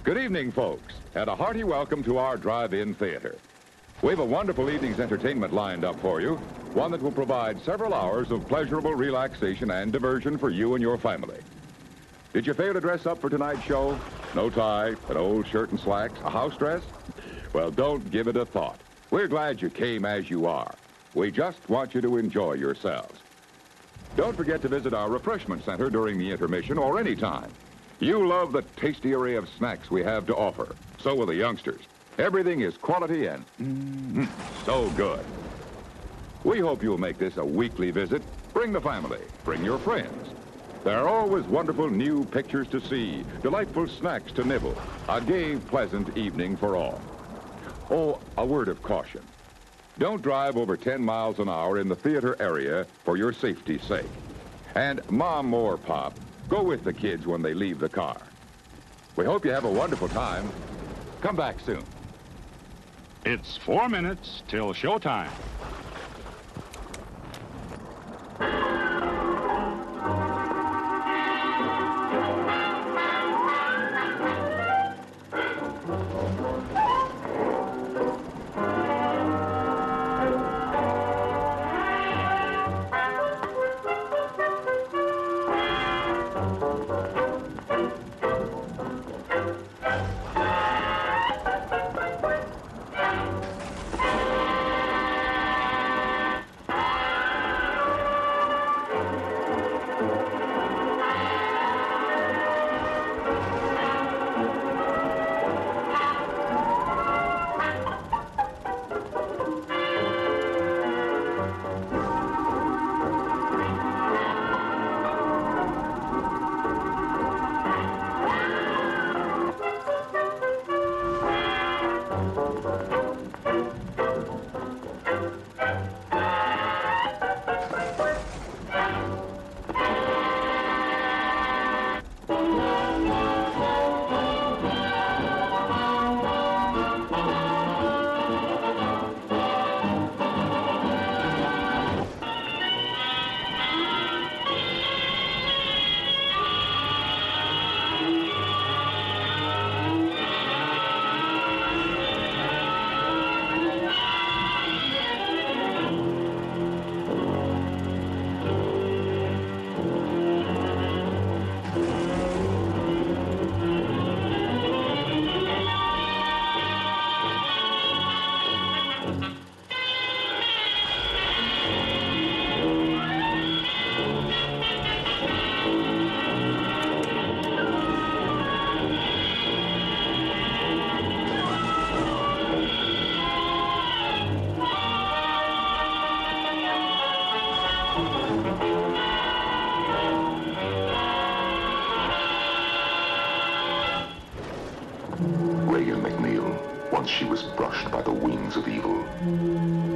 Good evening, folks, and a hearty welcome to our drive-in theater. We have a wonderful evening's entertainment lined up for you, one that will provide several hours of pleasurable relaxation and diversion for you and your family. Did you fail to dress up for tonight's show? No tie, an old shirt and slacks, a house dress? Well, don't give it a thought. We're glad you came as you are. We just want you to enjoy yourselves. Don't forget to visit our refreshment center during the intermission or any time. You love the tasty array of snacks we have to offer. So will the youngsters. Everything is quality and so good. We hope you'll make this a weekly visit. Bring the family. Bring your friends. There are always wonderful new pictures to see, delightful snacks to nibble, a gay, pleasant evening for all. Oh, a word of caution. Don't drive over 10 miles an hour in the theater area for your safety's sake. And Mom or Pop, go with the kids when they leave the car. We hope you have a wonderful time. Come back soon. It's 4 minutes till showtime. She was brushed by the wings of evil.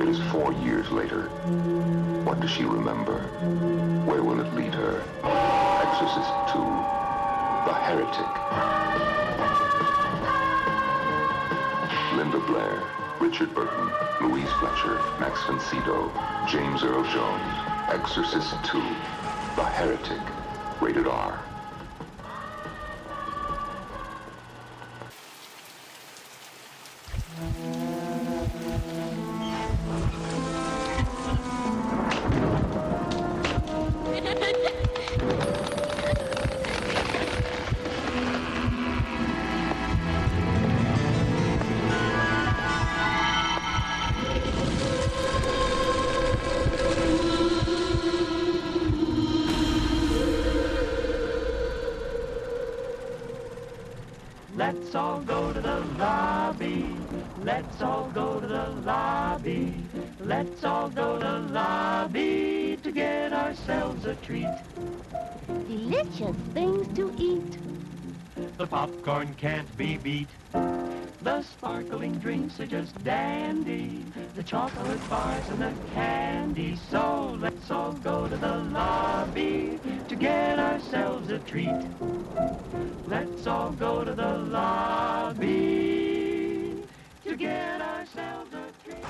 It is 4 years later. What does she remember? Where will it lead her? Exorcist 2, The Heretic. Linda Blair, Richard Burton, Louise Fletcher, Max Vincito, James Earl Jones. Exorcist 2, The Heretic. Rated R. Let's all go to the lobby. Let's all go to the lobby. Let's all go to the lobby to get ourselves a treat. Delicious things to eat. The popcorn can't be beat. The sparkling drinks are just dandy. The chocolate bars and the candy. So let's all go to the lobby to get ourselves a treat. Let's all go to the lobby to get ourselves a treat.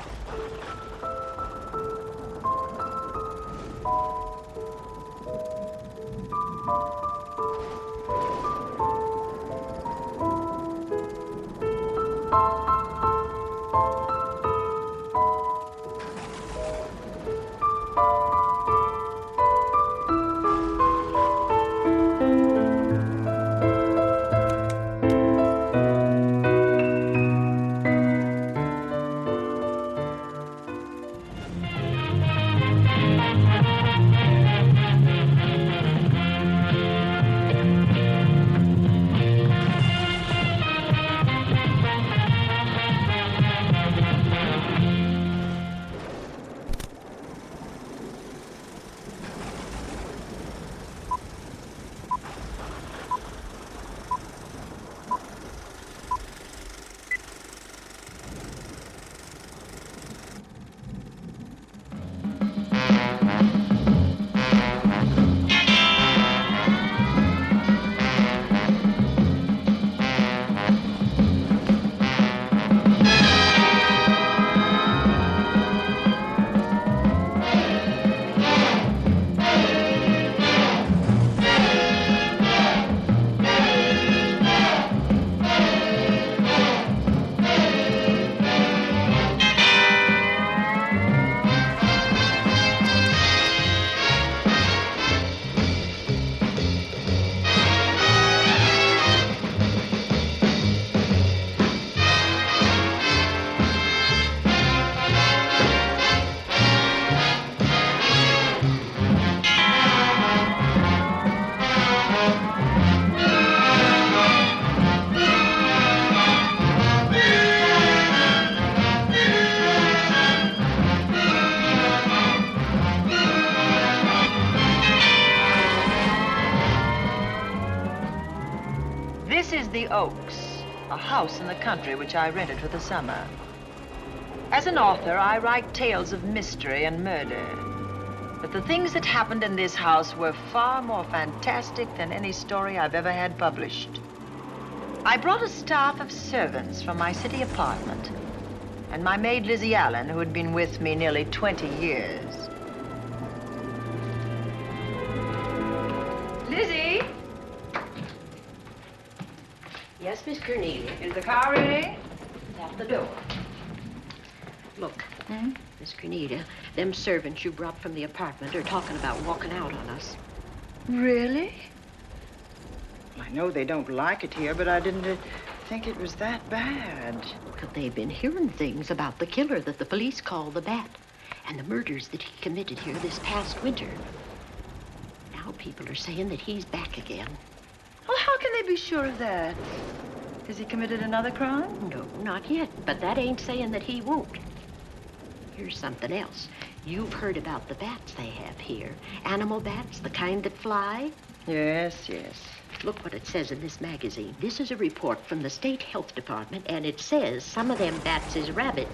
This is the Oaks, a house in the country which I rented for the summer. As an author, I write tales of mystery and murder. But the things that happened in this house were far more fantastic than any story I've ever had published. I brought a staff of servants from my city apartment, and my maid Lizzie Allen, who had been with me nearly 20 years. Lizzie? Yes, Miss Cornelia. Is the car ready? It's at the door. Look, Miss Cornelia, them servants you brought from the apartment are talking about walking out on us. Really? I know they don't like it here, but I didn't think it was that bad. But they've been hearing things about the killer that the police call the Bat and the murders that he committed here this past winter. Now people are saying that he's back again. Well, how can they be sure of that? Has he committed another crime? No, not yet, but that ain't saying that he won't. Here's something else. You've heard about the bats they have here. Animal bats, the kind that fly. Yes, yes. Look what it says in this magazine. This is a report from the State Health Department, and it says some of them bats is rabid.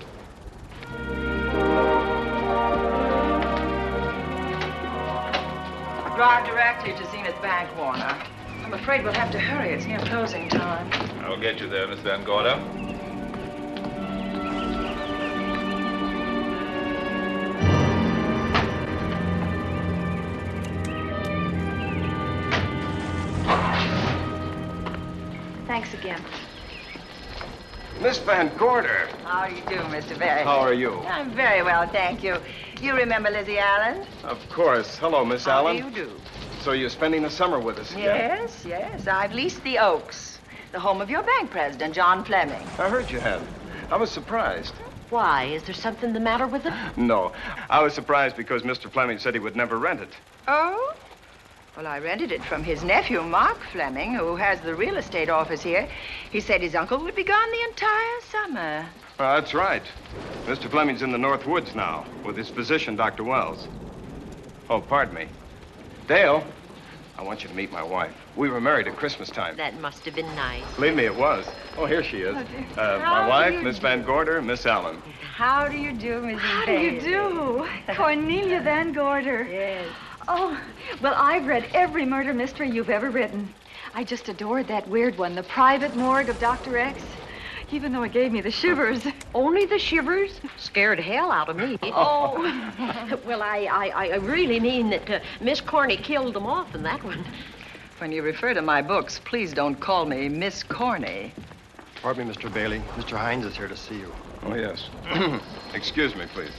Drive directly to Zenith Bank, Warner. I'm afraid we'll have to hurry. It's near closing time. I'll get you there, Miss Van Gorder. Thanks again. Miss Van Gorder. How do you do, Mr. Berry? How are you? I'm very well, thank you. You remember Lizzie Allen? Of course. Hello, Miss Allen. How do you do? So you're spending the summer with us again? Yes, yes. I've leased the Oaks, the home of your bank president, John Fleming. I heard you had. I was surprised. Why? Is there something the matter with it? No. I was surprised because Mr. Fleming said he would never rent it. Oh? Well, I rented it from his nephew, Mark Fleming, who has the real estate office here. He said his uncle would be gone the entire summer. That's right. Mr. Fleming's in the North Woods now with his physician, Dr. Wells. Oh, pardon me. Dale, I want you to meet my wife. We were married at Christmas time. That must have been nice. Believe me, it was. Oh, here she is. My wife, Miss Van Gorder, Miss Allen. How do you do, Mrs. How do you do? Cornelia Van Gorder. Yes. Oh, well, I've read every murder mystery you've ever written. I just adored that weird one, The Private Morgue of Dr. X, even though it gave me the shivers. Only the shivers? Scared hell out of me. Oh. Well, I really mean that Miss Corney killed them off in that one. When you refer to my books, please don't call me Miss Corney. Pardon me, Mr. Bailey. Mr. Hines is here to see you. Oh, yes. Excuse me, please.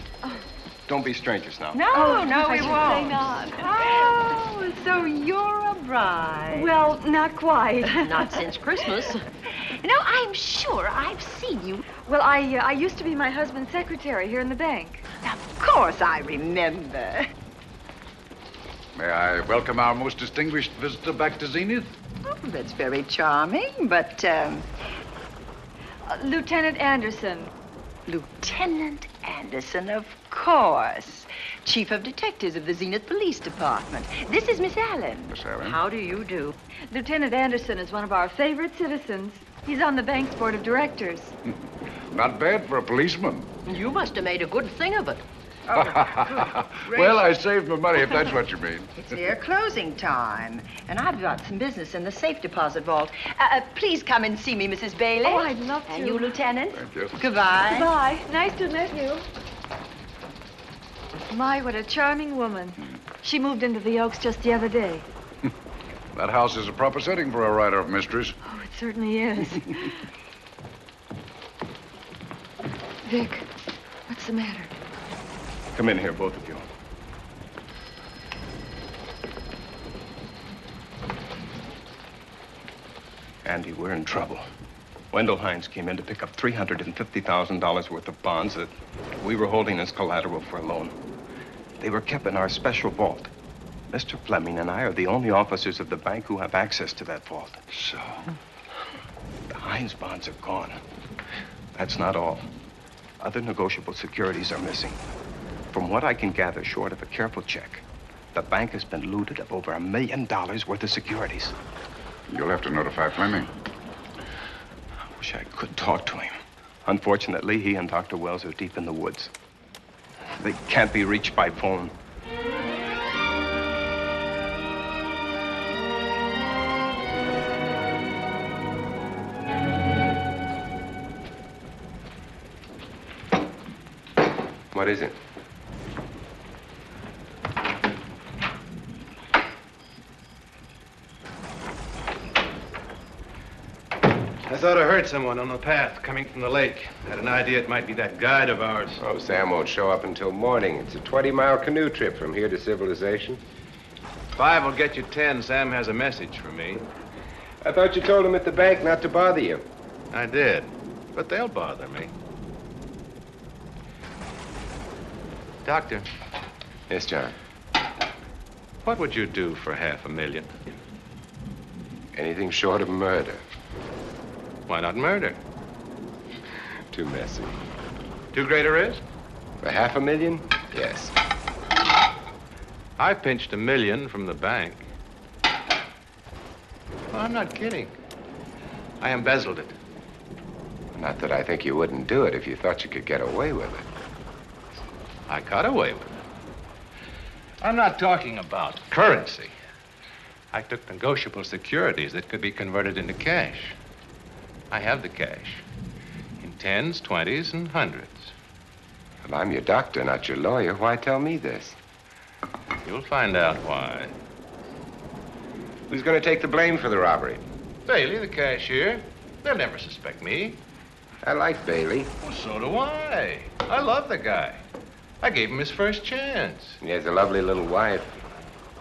Don't be strangers now. No, no, I we should won't. say not. Oh, so you're a bride. Well, not quite. Not since Christmas. No, I'm sure I've seen you. Well, I used to be my husband's secretary here in the bank. Of course I remember. May I welcome our most distinguished visitor back to Zenith? Oh, that's very charming, but, Lieutenant Anderson. Lieutenant Anderson, of course. Chief of Detectives of the Zenith Police Department. This is Miss Allen. Miss Allen? How do you do? Lieutenant Anderson is one of our favorite citizens. He's on the bank's board of directors. Not bad for a policeman. You must have made a good thing of it. Well, I saved my money, if that's what you mean. It's near closing time, and I've got some business in the safe deposit vault. Please come and see me, Mrs. Bailey. Oh, I'd love to. And you, Lieutenant. Thank you. Goodbye. Goodbye. Nice to meet you. My, what a charming woman. She moved into the Oaks just the other day. That house is a proper setting for a writer of mysteries. Oh, it certainly is. Vic, what's the matter? Come in here, both of you. Andy, we're in trouble. Wendell Hines came in to pick up $350,000 worth of bonds that we were holding as collateral for a loan. They were kept in our special vault. Mr. Fleming and I are the only officers of the bank who have access to that vault. So? The Hines bonds are gone. That's not all. Other negotiable securities are missing. From what I can gather, short of a careful check, the bank has been looted of over $1 million worth of securities. You'll have to notify Fleming. I wish I could talk to him. Unfortunately, he and Dr. Wells are deep in the woods. They can't be reached by phone. What is it? I thought I heard someone on the path coming from the lake. Had an idea it might be that guide of ours. Oh, Sam won't show up until morning. It's a 20-mile canoe trip from here to civilization. 5 will get you 10. Sam has a message for me. I thought you told him at the bank not to bother you. I did, but they'll bother me. Doctor. Yes, John. What would you do for $500,000? Anything short of murder. Why not murder? Too messy. Too great a risk? For $500,000? Yes. I pinched $1 million from the bank. Well, I'm not kidding. I embezzled it. Not that I think you wouldn't do it if you thought you could get away with it. I got away with it. I'm not talking about currency. I took negotiable securities that could be converted into cash. I have the cash in 10s, 20s, and 100s. Well, I'm your doctor, not your lawyer. Why tell me this? You'll find out why. Who's going to take the blame for the robbery? Bailey, the cashier. They'll never suspect me. I like Bailey. Well, so do I. I love the guy. I gave him his first chance. He has a lovely little wife.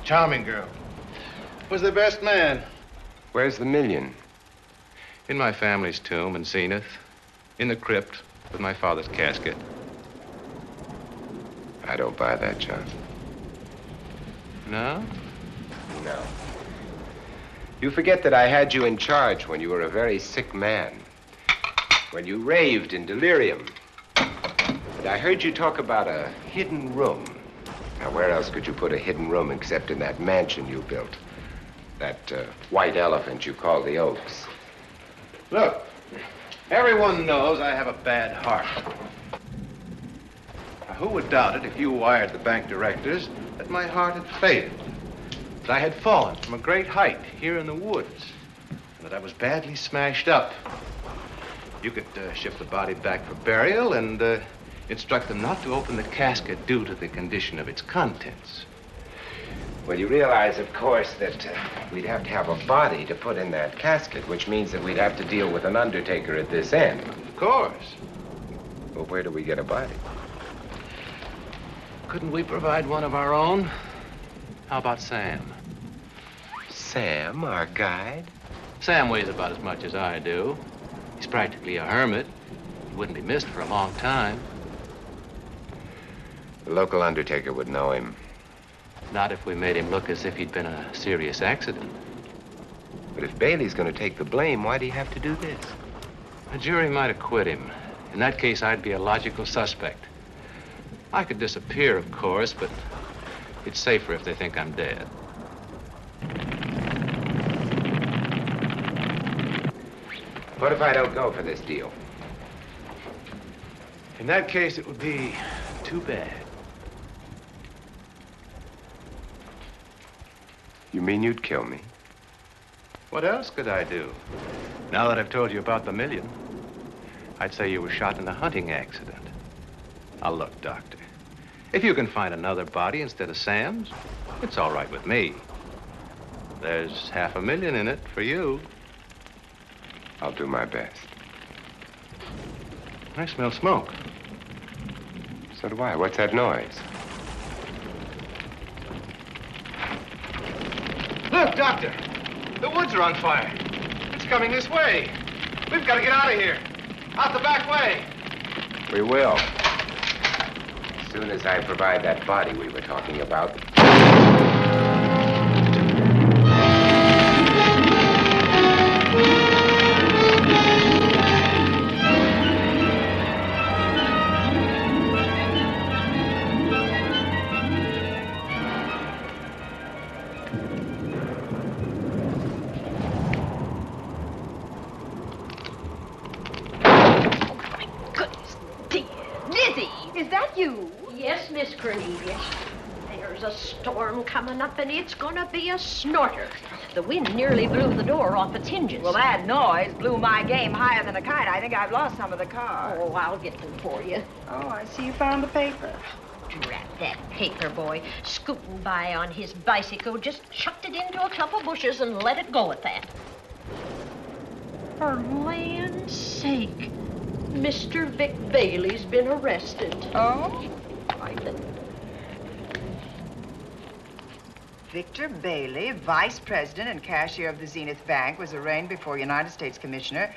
Charming girl. Was the best man. Where's the $1 million? In my family's tomb in Zenith. In the crypt with my father's casket. I don't buy that, John. No? No. You forget that I had you in charge when you were a very sick man. When you raved in delirium. And I heard you talk about a hidden room. Now, where else could you put a hidden room except in that mansion you built? That white elephant you call the Oaks. Look, everyone knows I have a bad heart. Now, who would doubt it if you wired the bank directors that my heart had failed? That I had fallen from a great height here in the woods. And that I was badly smashed up. You could ship the body back for burial and instruct them not to open the casket due to the condition of its contents. Well, you realize, of course, that we'd have to have a body to put in that casket, which means that we'd have to deal with an undertaker at this end. Of course. Well, where do we get a body? Couldn't we provide one of our own? How about Sam? Sam, our guide? Sam weighs about as much as I do. He's practically a hermit. He wouldn't be missed for a long time. The local undertaker would know him. Not if we made him look as if he'd been a serious accident. But if Bailey's going to take the blame, why'd he have to do this? A jury might acquit him. In that case, I'd be a logical suspect. I could disappear, of course, but it's safer if they think I'm dead. What if I don't go for this deal? In that case, it would be too bad. You mean you'd kill me? What else could I do? Now that I've told you about the $1 million, I'd say you were shot in a hunting accident. Now, look, Doctor, if you can find another body instead of Sam's, it's all right with me. There's $500,000 in it for you. I'll do my best. I smell smoke. So do I. What's that noise? Look, Doctor, the woods are on fire. It's coming this way. We've got to get out of here. Out the back way. We will. As soon as I provide that body we were talking about. you? Yes, Miss Cornelia. There's a storm coming up, and it's gonna be a snorter. The wind nearly blew the door off its hinges. Well, that noise blew my game higher than a kite. I think I've lost some of the cards. Oh, I'll get them for you. Oh, I see you found the paper. Drat that paper boy, scooting by on his bicycle, just chucked it into a clump of bushes and let it go at that. For land's sake, Mr. Vic Bailey's been arrested. Oh? I think. Victor Bailey, vice president and cashier of the Zenith Bank, was arraigned before United States Commissioner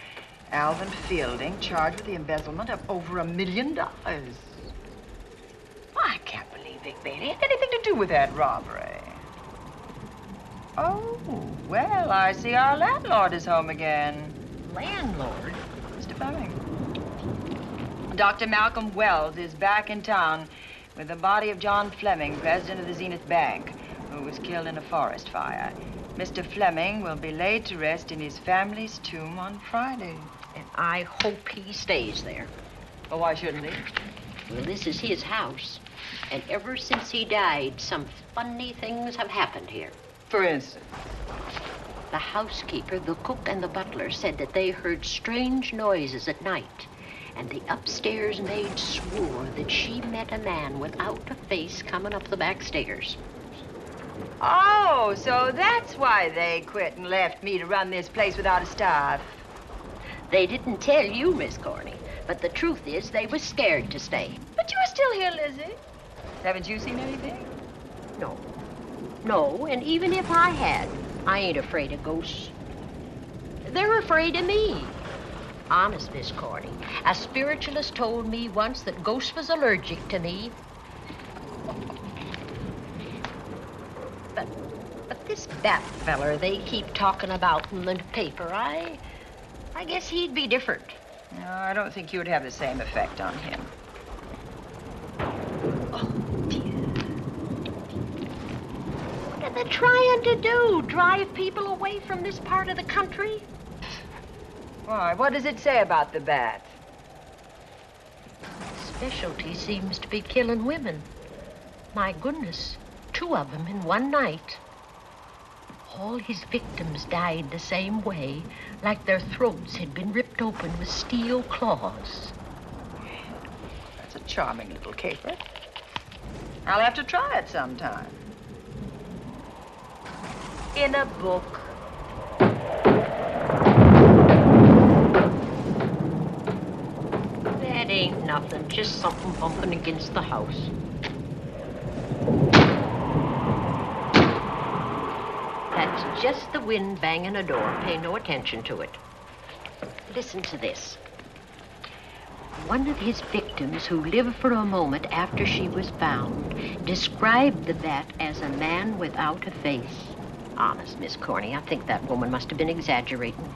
Alvin Fielding, charged with the embezzlement of over $1 million. I can't believe Vic Bailey had anything to do with that robbery. Oh, well, I see our landlord is home again. Landlord? Mr. Fleming. Dr. Malcolm Wells is back in town with the body of John Fleming, president of the Zenith Bank, who was killed in a forest fire. Mr. Fleming will be laid to rest in his family's tomb on Friday. And I hope he stays there. Well, why shouldn't he? Well, this is his house. And ever since he died, some funny things have happened here. For instance? The housekeeper, the cook, and the butler said that they heard strange noises at night. And the upstairs maid swore that she met a man without a face coming up the back stairs. Oh, so that's why they quit and left me to run this place without a staff. They didn't tell you, Miss Corney, but the truth is they was scared to stay. But you're still here, Lizzie. Haven't you seen anything? No. No, and even if I had, I ain't afraid of ghosts. They're afraid of me. Honest, Miss Corney, a spiritualist told me once that ghosts was allergic to me. But this Bat feller they keep talking about in the paper, I guess he'd be different. No, I don't think you would have the same effect on him. Oh, dear. What are they trying to do? Drive people away from this part of the country? Why, what does it say about the Bat? Specialty seems to be killing women. My goodness, 2 of them in one night. All his victims died the same way, like their throats had been ripped open with steel claws. That's a charming little caper. I'll have to try it sometime. In a book. That ain't nothing, just something bumping against the house. That's just the wind banging a door. Pay no attention to it. Listen to this. One of his victims, who lived for a moment after she was found, described the Bat as a man without a face. Honest, Miss Corney, I think that woman must have been exaggerating.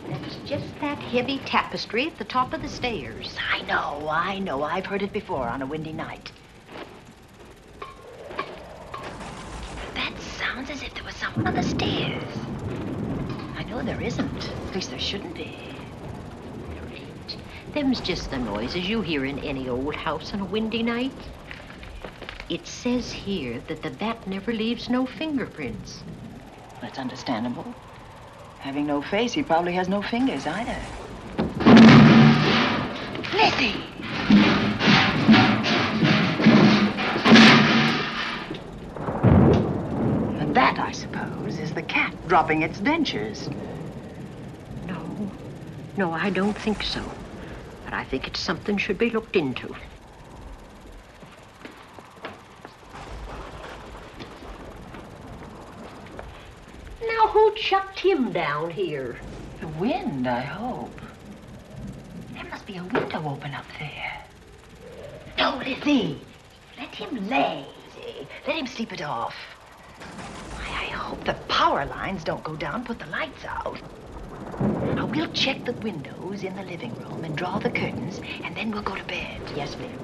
That's just that heavy tapestry at the top of the stairs. I know. I've heard it before on a windy night. That sounds as if there was someone on the stairs. I know there isn't. At least there shouldn't be. There ain't. Them's just the noises you hear in any old house on a windy night. It says here that the Bat never leaves no fingerprints. That's understandable. Having no face, he probably has no fingers either. Lizzie! And that, I suppose, is the cat dropping its dentures. No, I don't think so. But I think it's something should be looked into. Now, who chucked him down here? The wind, I hope. There must be a window open up there. No, Lizzie. Let him lay. Let him sleep it off. I hope the power lines don't go down, put the lights out. Now, we'll check the windows in the living room and draw the curtains, and then we'll go to bed. Yes, ma'am.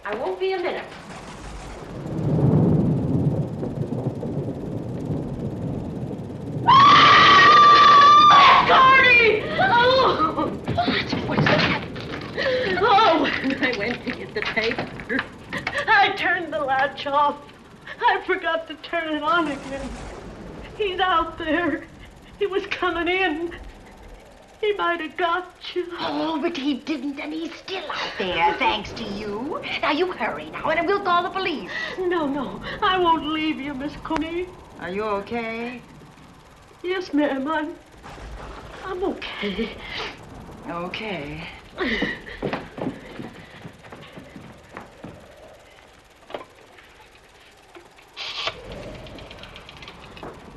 I won't be a minute. Gordy! Oh! What's that? Oh, when I went to get the tape, I turned the latch off. I forgot to turn it on again. He's out there. He was coming in. He might have got you. Oh, but he didn't, and he's still out there, thanks to you. Now, you hurry now, and we'll call the police. No, I won't leave you, Miss Coney. Are you okay? Yes, ma'am, I'm okay. Okay.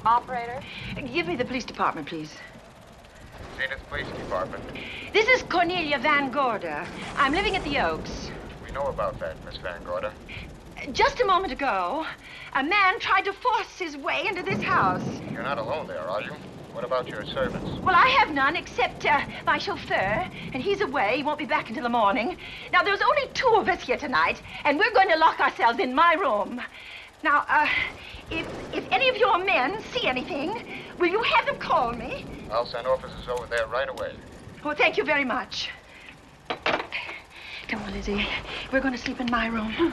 Operator? Give me the police department, please. Zenith Police Department. This is Cornelia Van Gorder. I'm living at the Oaks. We know about that, Miss Van Gorder. Just a moment ago, a man tried to force his way into this house. You're not alone there, are you? What about your servants? Well, I have none except my chauffeur, and he's away. He won't be back until the morning. Now, there's only 2 of us here tonight, and we're going to lock ourselves in my room. Now, if any of your men see anything, will you have them call me? I'll send officers over there right away. Oh, thank you very much. Come on, Lizzie. We're going to sleep in my room.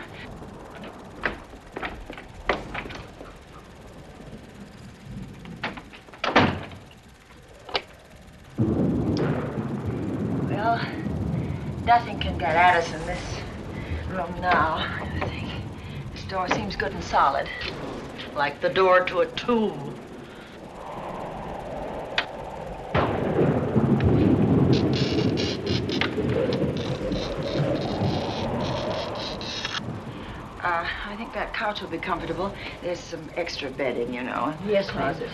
Well, nothing can get at us in this room now, I think. This door seems good and solid. Like the door to a tomb. I think that couch will be comfortable. There's some extra bedding, you know. Yes, closet.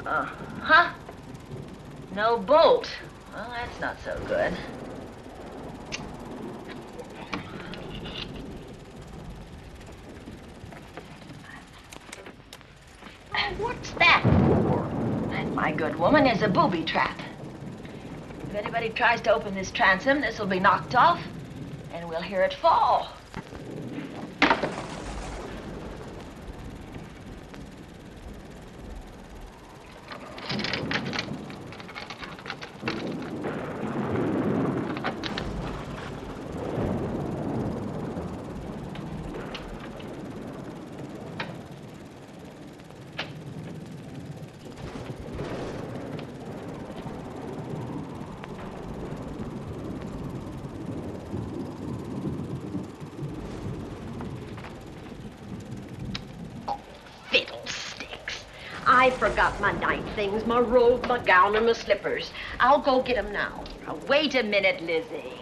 Huh? No bolt. Well, that's not so good. What's that for? That, my good woman, is a booby trap. If anybody tries to open this transom, this will be knocked off, and we'll hear it fall. I forgot my night things, my robe, my gown, and my slippers. I'll go get them now. Now, wait a minute, Lizzie.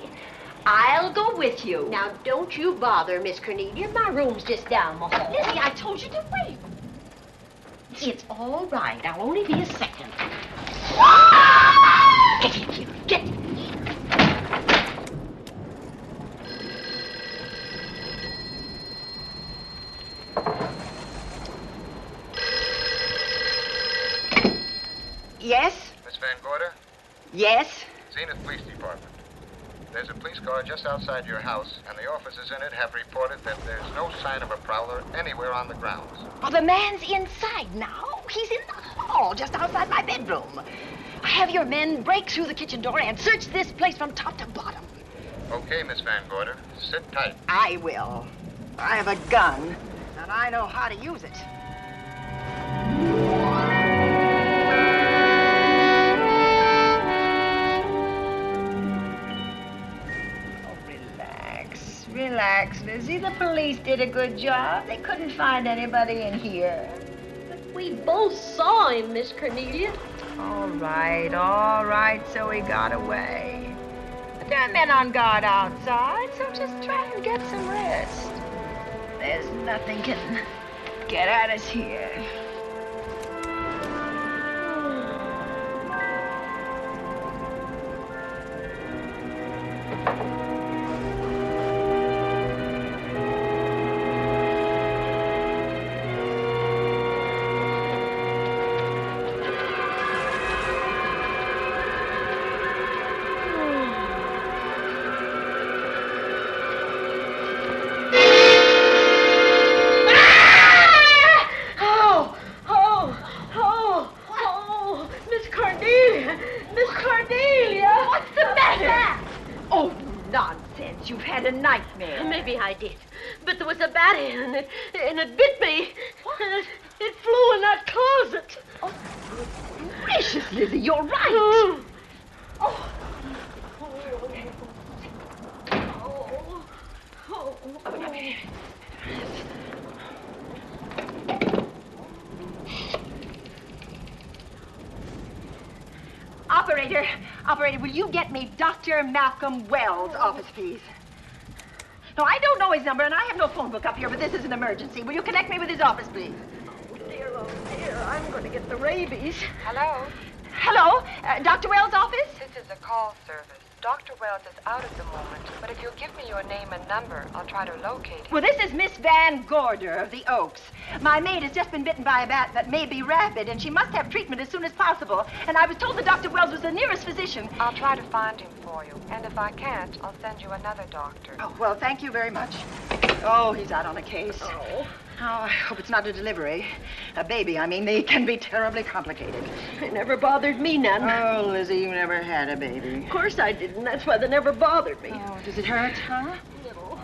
I'll go with you. Now, don't you bother, Miss Cornelia. My room's just down the hall. Lizzie, I told you to wait. It's all right. I'll only be a second. Get in here. Get in here. Yes? Miss Van Gorder? Yes? Zenith Police Department. There's a police car just outside your house, and the officers in it have reported that there's no sign of a prowler anywhere on the grounds. Oh, the man's inside now. He's in the hall, just outside my bedroom. Have your men break through the kitchen door and search this place from top to bottom. Okay, Miss Van Gorder. Sit tight. I will. I have a gun, and I know how to use it. Relax, Lizzie. The police did a good job. They couldn't find anybody in here. But we both saw him, Miss Cornelia. All right, so he got away. But there are men on guard outside, so just try and get some rest. There's nothing can get at us here. nonsense. You've had a nightmare. Maybe I did. But there was a bat and it bit me. And it flew in that closet. Oh, gracious, Lizzie, you're right. Oh. Operator, will you get me Dr. Malcolm Wells' office, please? No, I don't know his number, and I have no phone book up here, but this is an emergency. Will you connect me with his office, please? Oh, dear, I'm going to get the rabies. Hello? Hello? Dr. Wells' office? This is a call service. Dr. Wells is out at the moment, but if you'll give me your name and number, I'll try to locate him. Well, this is Miss Van Gorder of the Oaks. My maid has just been bitten by a bat that may be rabid, and she must have treatment as soon as possible. And I was told that Dr. Wells was the nearest physician. I'll try to find him for you, and if I can't, I'll send you another doctor. Oh, well, thank you very much. Oh, he's out on a case. Oh. Oh, I hope it's not a delivery. A baby, I mean. They can be terribly complicated. It never bothered me none. Oh, Lizzie, you never had a baby. Of course I didn't. That's why they never bothered me. Oh, does it hurt, huh? Little.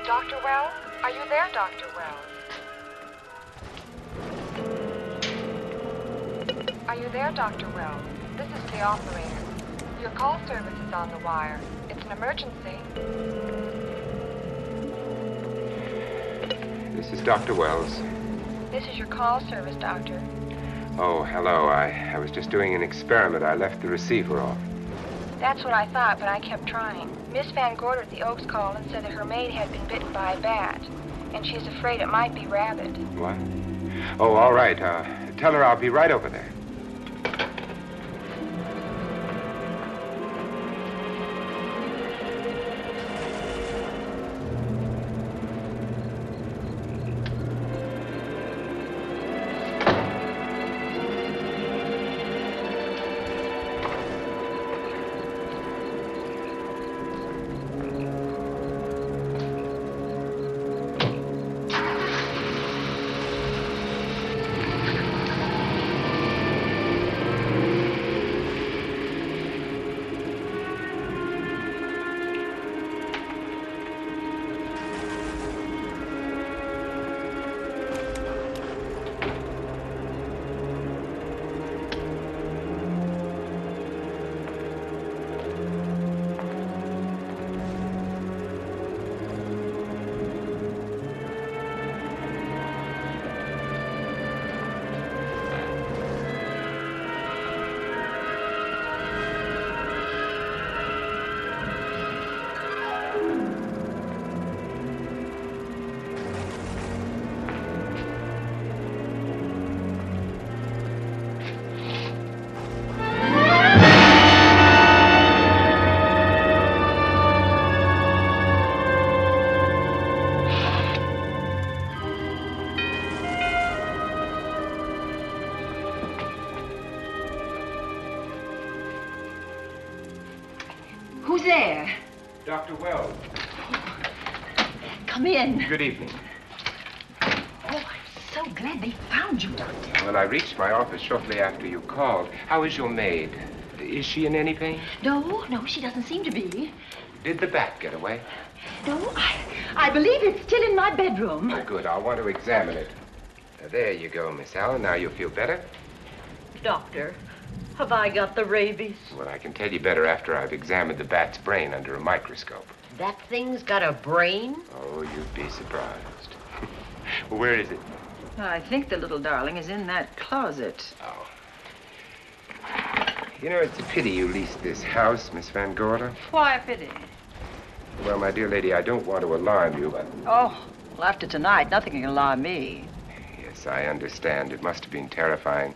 Dr. Wells? Are you there, Dr. Wells? Are you there, Dr. Wells? This is the operator. Your call service is on the wire. It's an emergency. This is Dr. Wells. This is your call service, Doctor. Oh, hello. I was just doing an experiment. I left the receiver off. That's what I thought, but I kept trying. Miss Van Gorder at the Oaks called and said that her maid had been bitten by a bat, and she's afraid it might be rabid. What? Oh, all right. Tell her I'll be right over there. Who's there? Dr. Wells. Come in. Good evening. Oh, I'm so mighty glad they found you, Doctor. Well, I reached my office shortly after you called. How is your maid? Is she in any pain? No, she doesn't seem to be. Did the bat get away? No, I believe it's still in my bedroom. Oh, good. I'll want to examine it. There you go, Miss Allen. Now you feel better? Doctor, have I got the rabies? Well, I can tell you better after I've examined the bat's brain under a microscope. That thing's got a brain? Oh, you'd be surprised. Where is it? I think the little darling is in that closet. Oh. You know, it's a pity you leased this house, Miss Van Gorder. Why a pity? Well, my dear lady, I don't want to alarm you, but... Oh, well, after tonight, nothing can alarm me. Yes, I understand. It must have been terrifying.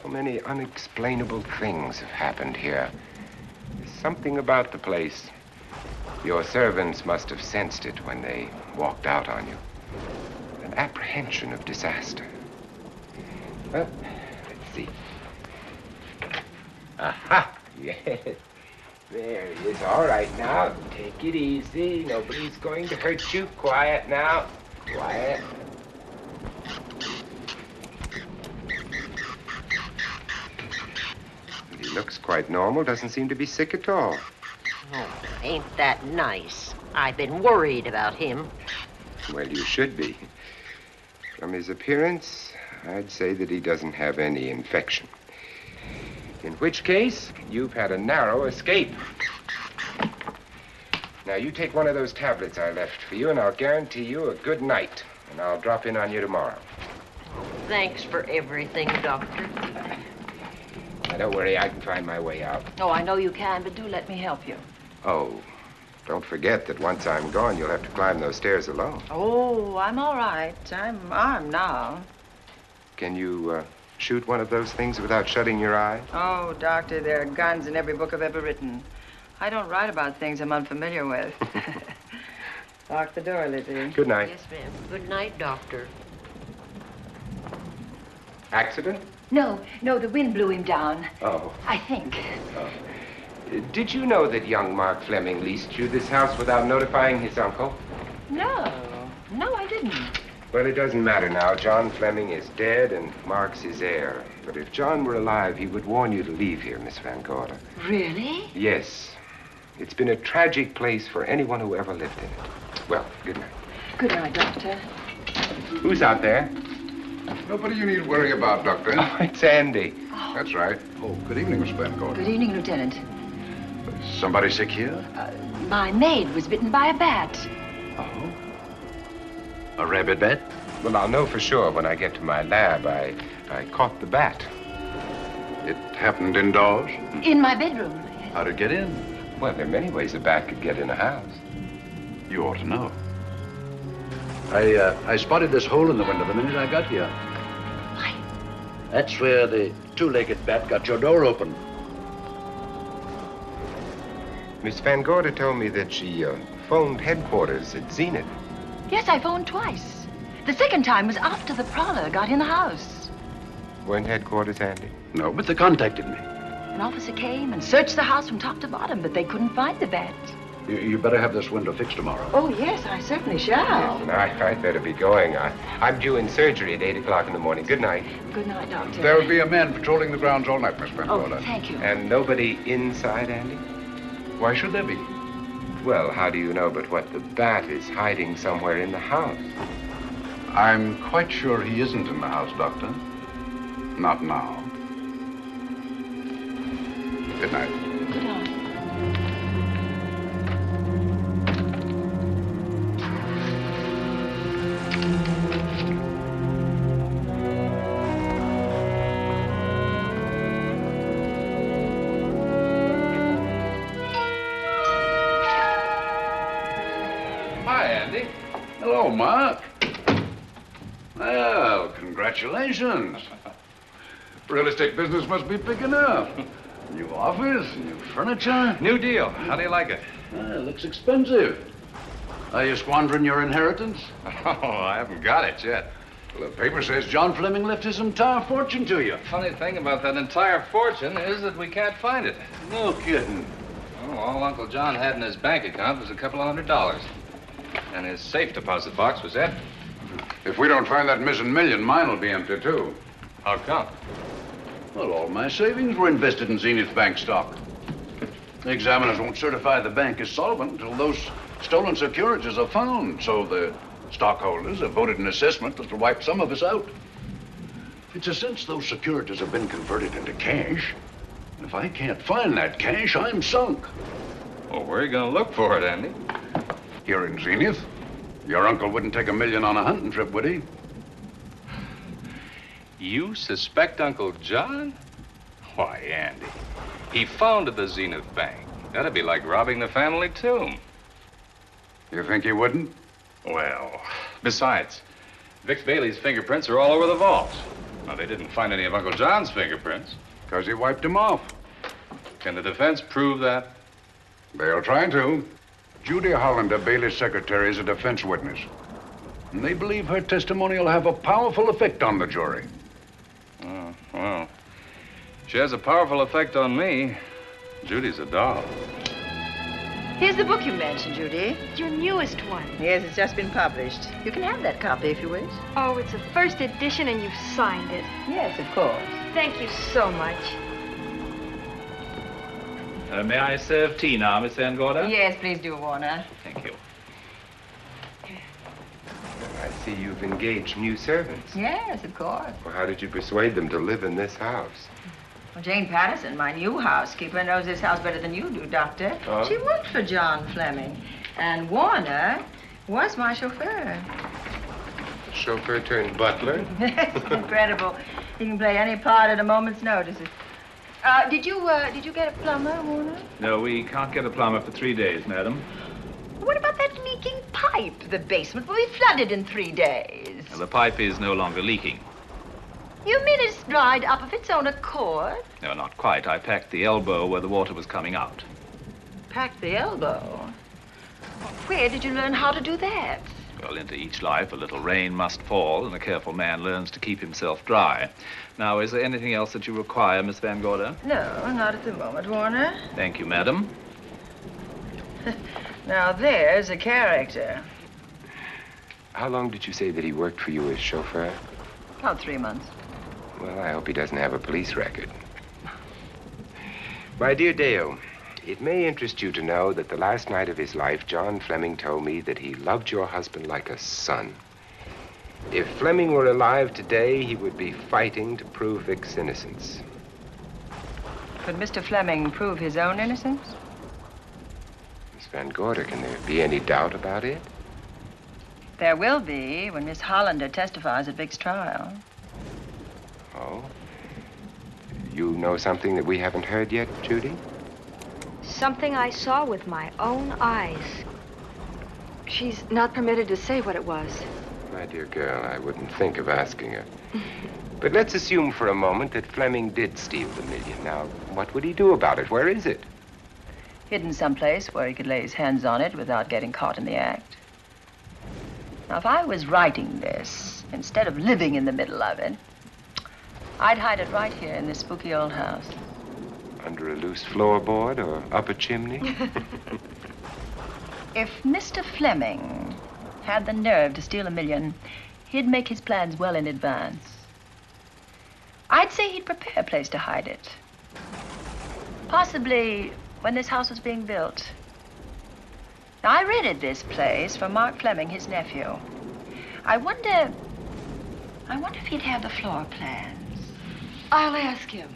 So many unexplainable things have happened here. There's something about the place. Your servants must have sensed it when they walked out on you. An apprehension of disaster. Well, let's see. Aha! Yes. There he is. All right now. Take it easy. Nobody's going to hurt you. Quiet now. Quiet. He looks quite normal. Doesn't seem to be sick at all. Oh, ain't that nice? I've been worried about him. Well, you should be. From his appearance, I'd say that he doesn't have any infection. In which case, you've had a narrow escape. Now, you take one of those tablets I left for you, and I'll guarantee you a good night. And I'll drop in on you tomorrow. Thanks for everything, Doctor. Now, don't worry, I can find my way out. Oh, I know you can, but do let me help you. Oh, don't forget that once I'm gone, you'll have to climb those stairs alone. Oh, I'm all right. I'm armed now. Can you, shoot one of those things without shutting your eye? Oh, Doctor, there are guns in every book I've ever written. I don't write about things I'm unfamiliar with. Lock the door, Lizzie. Good night. Yes, ma'am. Good night, Doctor. Accident? No, the wind blew him down. Oh. I think. Oh. Did you know that young Mark Fleming leased you this house without notifying his uncle? No, I didn't. Well, it doesn't matter now. John Fleming is dead and Mark's his heir. But if John were alive, he would warn you to leave here, Miss Van Gorder. Really? Yes. It's been a tragic place for anyone who ever lived in it. Well, good night. Good night, Doctor. Who's out there? Nobody you need worry about, Doctor. Oh, it's Andy. Oh. That's right. Oh, good evening, Miss Van Gorder. Good evening, Lieutenant. Somebody sick here? My maid was bitten by a bat. Oh? A rabid bat? Well, I'll know for sure when I get to my lab. I caught the bat. It happened indoors? In my bedroom. How'd it get in? Well, there are many ways a bat could get in a house. You ought to know. I spotted this hole in the window the minute I got here. Why? That's where the two-legged bat got your door open. Miss Van Gorder told me that she phoned headquarters at Zenith. Yes, I phoned twice. The second time was after the prowler got in the house. Weren't headquarters handy? No, but they contacted me. An officer came and searched the house from top to bottom, but they couldn't find the bat. You better have this window fixed tomorrow. Oh, yes, I certainly shall. Yes, I'd better be going. I'm due in surgery at 8 o'clock in the morning. Good night. Good night, Doctor. There'll be a man patrolling the grounds all night, Miss Van Oh, Gorder. thank you. And nobody inside, Andy? Why should there be? Well, how do you know but what the bat is hiding somewhere in the house? I'm quite sure he isn't in the house, Doctor. Not now. Good night. Good night. Hello, Mark. Well, congratulations. Real estate business must be picking up. New office, new furniture. New deal. How do you like it? It looks expensive. Are you squandering your inheritance? Oh, I haven't got it yet. Well, the paper says John Fleming left his entire fortune to you. Funny thing about that entire fortune is that we can't find it. No kidding. Oh, all Uncle John had in his bank account was a couple of $100. And his safe deposit box was empty. If we don't find that missing million, mine will be empty, too. How come? Well, all my savings were invested in Zenith Bank stock. The examiners won't certify the bank is solvent until those stolen securities are found, so the stockholders have voted an assessment that'll wipe some of us out. It's a since those securities have been converted into cash. If I can't find that cash, I'm sunk. Well, where are you going to look for it, Andy? Here in Zenith. Your uncle wouldn't take $1 million on a hunting trip, would he? You suspect Uncle John? Why, Andy, he founded the Zenith Bank. That'd be like robbing the family tomb. You think he wouldn't? Well, besides, Vic Bailey's fingerprints are all over the vault. Now, they didn't find any of Uncle John's fingerprints. Because he wiped them off. Can the defense prove that? They'll try to. Judy Hollander, Bailey's secretary, is a defense witness. And they believe her testimony will have a powerful effect on the jury. Oh, well, she has a powerful effect on me. Judy's a doll. Here's the book you mentioned, Judy. It's your newest one. Yes, it's just been published. You can have that copy if you wish. Oh, it's a first edition and you've signed it. Yes, of course. Thank you so much. May I serve tea now, Miss Van Gorder? Yes, please do, Warner. Thank you. I see you've engaged new servants. Yes, of course. Well, how did you persuade them to live in this house? Well, Jane Patterson, my new housekeeper, knows this house better than you do, Doctor. Oh? She worked for John Fleming. And Warner was my chauffeur. Chauffeur turned butler? Incredible. He can play any part at a moment's notice. Did you get a plumber, Warner? No, we can't get a plumber for 3 days, madam. What about that leaking pipe? The basement will be flooded in 3 days. The pipe is no longer leaking. You mean it's dried up of its own accord? No, not quite. I packed the elbow where the water was coming out. Packed the elbow? Where did you learn how to do that? Well, into each life, a little rain must fall, and a careful man learns to keep himself dry. Now, is there anything else that you require, Miss Van Gorder? No, not at the moment, Warner. Thank you, madam. Now, there's a character. How long did you say that he worked for you as chauffeur? About 3 months. Well, I hope he doesn't have a police record. My dear Dale, it may interest you to know that the last night of his life, John Fleming told me that he loved your husband like a son. If Fleming were alive today, he would be fighting to prove Vic's innocence. Could Mr. Fleming prove his own innocence? Miss Van Gorder, can there be any doubt about it? There will be when Miss Hollander testifies at Vic's trial. Oh? You know something that we haven't heard yet, Judy? Something I saw with my own eyes. She's not permitted to say what it was. My dear girl, I wouldn't think of asking her. But let's assume for a moment that Fleming did steal the $1 million. Now, what would he do about it? Where is it? Hidden someplace where he could lay his hands on it without getting caught in the act. Now, if I was writing this, instead of living in the middle of it, I'd hide it right here in this spooky old house. Under a loose floorboard or up a chimney? If Mr. Fleming had the nerve to steal $1 million, he'd make his plans well in advance. I'd say he'd prepare a place to hide it. Possibly when this house was being built. Now, I rented this place for Mark Fleming, his nephew. I wonder if he'd have the floor plans. I'll ask him.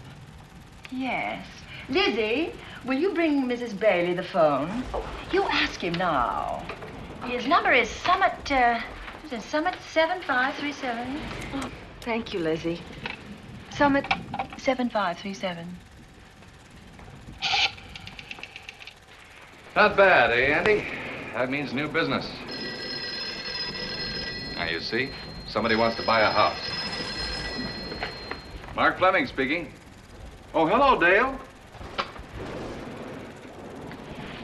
Yes. Lizzie, will you bring Mrs. Bailey the phone? Oh, you ask him now. His number is Summit 7537. Oh, thank you, Lizzie. Summit 7537. Not bad, eh, Andy? That means new business. Now, you see, somebody wants to buy a house. Mark Fleming speaking. Oh, hello, Dale.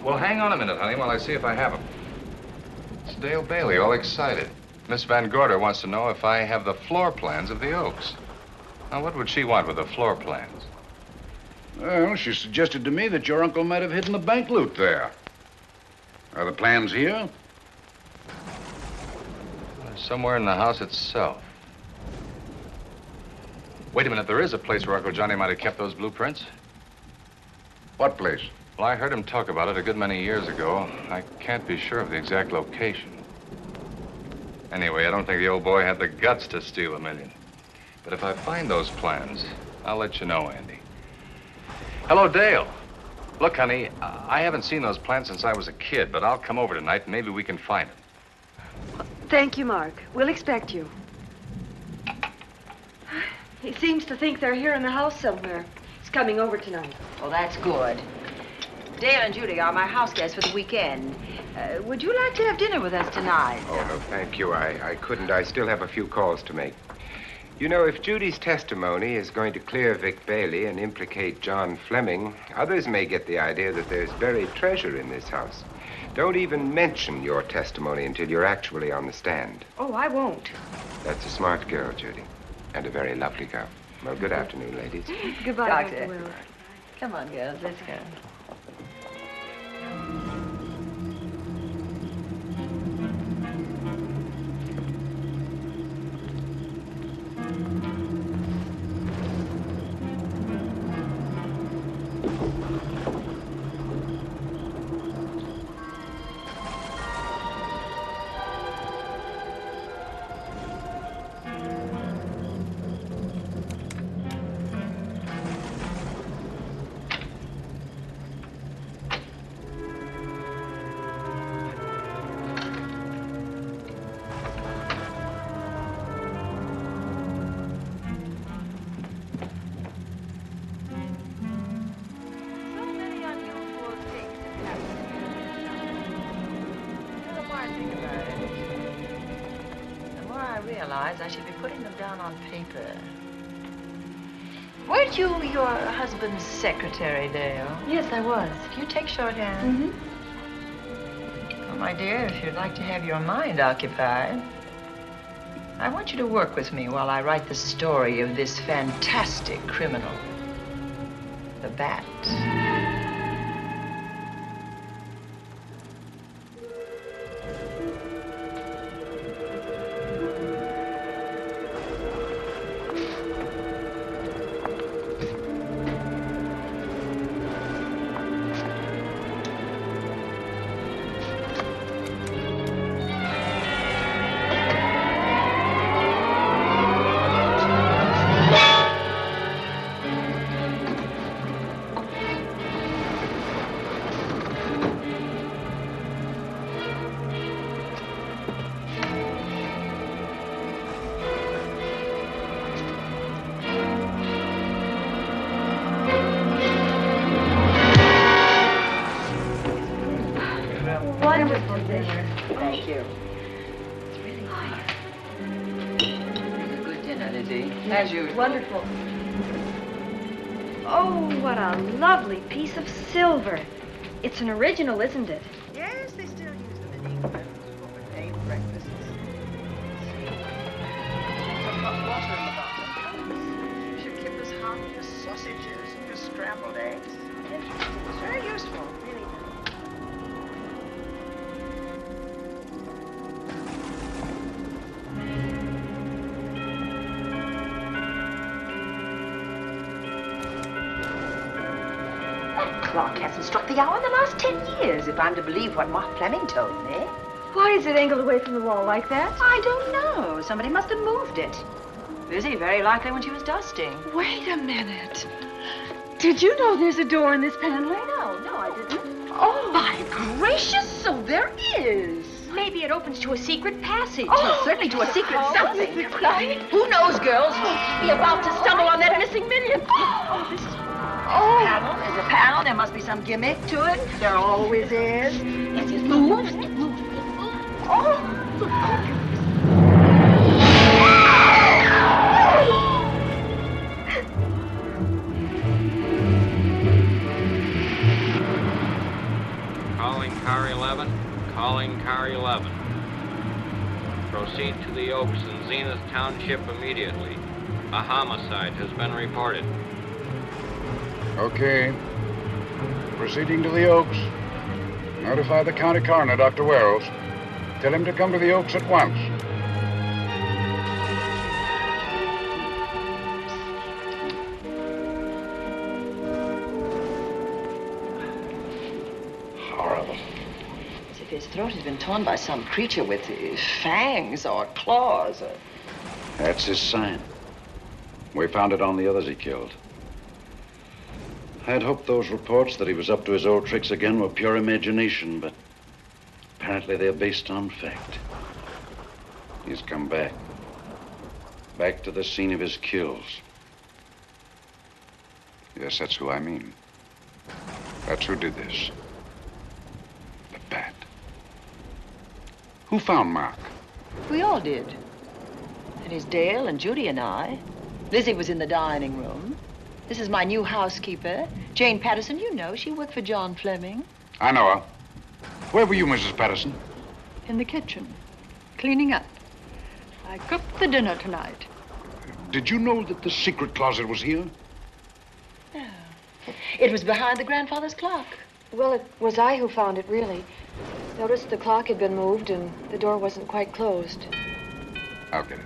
Well, hang on a minute, honey, while I see if I have him. It's Dale Bailey, all excited. Miss Van Gorder wants to know if I have the floor plans of the Oaks. Now, what would she want with the floor plans? Well, she suggested to me that your uncle might have hidden the bank loot there. Are the plans here? Let's somewhere in the house itself. Wait a minute, there is a place where Uncle Johnny might have kept those blueprints. What place? Well, I heard him talk about it a good many years ago. I can't be sure of the exact location. Anyway, I don't think the old boy had the guts to steal $1 million. But if I find those plans, I'll let you know, Andy. Hello, Dale. Look, honey, I haven't seen those plans since I was a kid, but I'll come over tonight and maybe we can find them. Thank you, Mark. We'll expect you. He seems to think they're here in the house somewhere. He's coming over tonight. Well, that's good. Dale and Judy are my house guests for the weekend. Would you like to have dinner with us tonight? Oh, no, thank you. I couldn't. I still have a few calls to make. You know, if Judy's testimony is going to clear Vic Bailey and implicate John Fleming, others may get the idea that there's buried treasure in this house. Don't even mention your testimony until you're actually on the stand. Oh, I won't. That's a smart girl, Judy. And a very lovely girl. Well, good afternoon, ladies. Goodbye, Doctor. Dr. Will. Come on, girls, let's go. I should be putting them down on paper. Weren't you your husband's secretary, Dale? Yes, I was. Do you take shorthand? Well, my dear, if you'd like to have your mind occupied, I want you to work with me while I write the story of this fantastic criminal, the Bat. As usual. Wonderful. Oh, what a lovely piece of silver. It's an original, isn't it? Yes, they still use them in England for paid breakfasts. Some hot water in the bottom. Should keep us hot, your sausages and your scrambled eggs. Interesting. It's very useful, really. Clock hasn't struck the hour in the last 10 years, if I'm to believe what Mark Fleming told me. Why is it angled away from the wall like that? I don't know. Somebody must have moved it. Busy, very likely, when she was dusting. Wait a minute. Did you know there's a door in this paneling? No, I didn't. Oh, my gracious, so there is. Maybe it opens to a secret passage. Oh, certainly to a secret something. Who knows, girls? We'll be about to stumble on that missing million. Oh, this is... Oh, there's a panel. There must be some gimmick to it. There always is. Yes, it moves. It moves. Oh. Calling car 11. Calling car 11. Proceed to the Oaks in Zenith Township immediately. A homicide has been reported. Okay. Proceeding to the Oaks. Notify the county coroner, Dr. Wells. Tell him to come to the Oaks at once. of them. As if his throat had been torn by some creature with fangs or claws. That's his sign. We found it on the others he killed. I'd hoped those reports that he was up to his old tricks again were pure imagination, but apparently they're based on fact. He's come back. Back to the scene of his kills. Yes, that's who I mean. That's who did this. The bat. Who found Mark? We all did. It is Dale and Judy and I. Lizzie was in the dining room. This is my new housekeeper, Jane Patterson. You know, she worked for John Fleming. I know her. Where were you, Mrs. Patterson? In the kitchen, cleaning up. I cooked the dinner tonight. Did you know that the secret closet was here? No. It was behind the grandfather's clock. Well, it was I who found it, really. Noticed the clock had been moved and the door wasn't quite closed. I'll get it.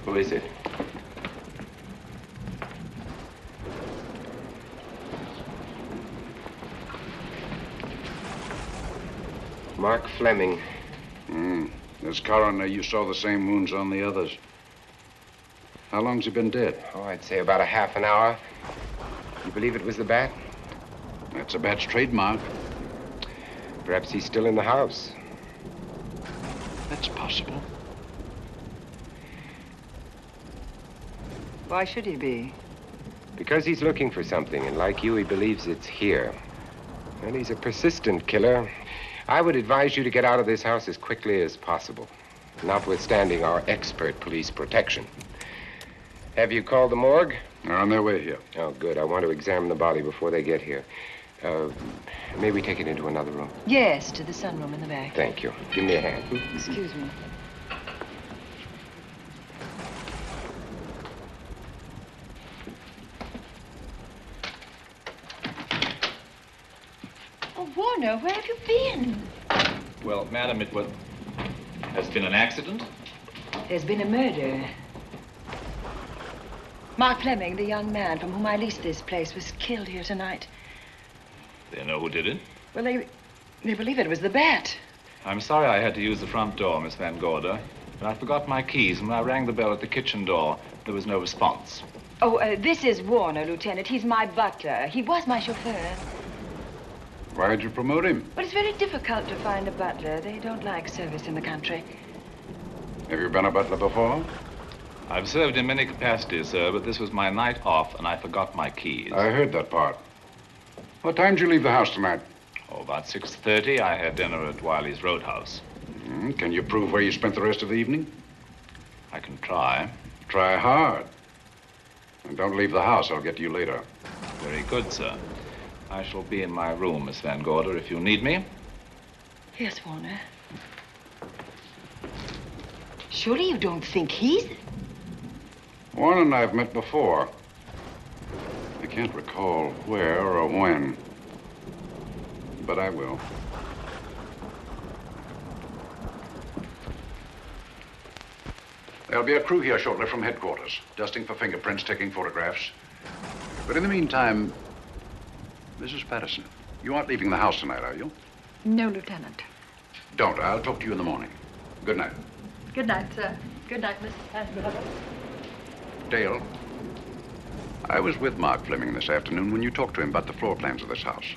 Who is it? Mark Fleming. As coroner, you saw the same wounds on the others. How long's he been dead? Oh, I'd say about a half an hour. You believe it was the bat? That's a bat's trademark. Perhaps he's still in the house. That's possible. Why should he be? Because he's looking for something, and like you, he believes it's here. And he's a persistent killer. I would advise you to get out of this house as quickly as possible, notwithstanding our expert police protection. Have you called the morgue? They're on their way here. Oh, good. I want to examine the body before they get here. May we take it into another room? Yes, to the sunroom in the back. Thank you. Give me a hand. Excuse me. Oh, Warner, where have you been? Well, madam, has been an accident. There's been a murder. Mark Fleming, the young man from whom I leased this place, was killed here tonight. They know who did it? Well, they believe it was the bat. I'm sorry I had to use the front door, Miss Van Gorder, but I forgot my keys, and when I rang the bell at the kitchen door, there was no response. Oh, this is Warner, Lieutenant. He's my butler. He was my chauffeur. Why'd you promote him? But it's very difficult to find a butler. They don't like service in the country. Have you been a butler before? I've served in many capacities, sir, but this was my night off, and I forgot my keys. I heard that part. What time did you leave the house tonight? Oh, about 6:30. I had dinner at Wiley's Roadhouse. Can you prove where you spent the rest of the evening? I can try. Try hard. And don't leave the house. I'll get to you later. Very good, sir. I shall be in my room, Miss Van Gorder, if you need me. Yes, Warner. Surely you don't think he's... Warren and I have met before. I can't recall where or when, but I will. There'll be a crew here shortly from headquarters, dusting for fingerprints, taking photographs. But in the meantime, Mrs. Patterson, you aren't leaving the house tonight, are you? No, Lieutenant. Don't. I'll talk to you in the morning. Good night. Good night, sir. Good night, Miss Van Gorder. Dale, I was with Mark Fleming this afternoon when you talked to him about the floor plans of this house.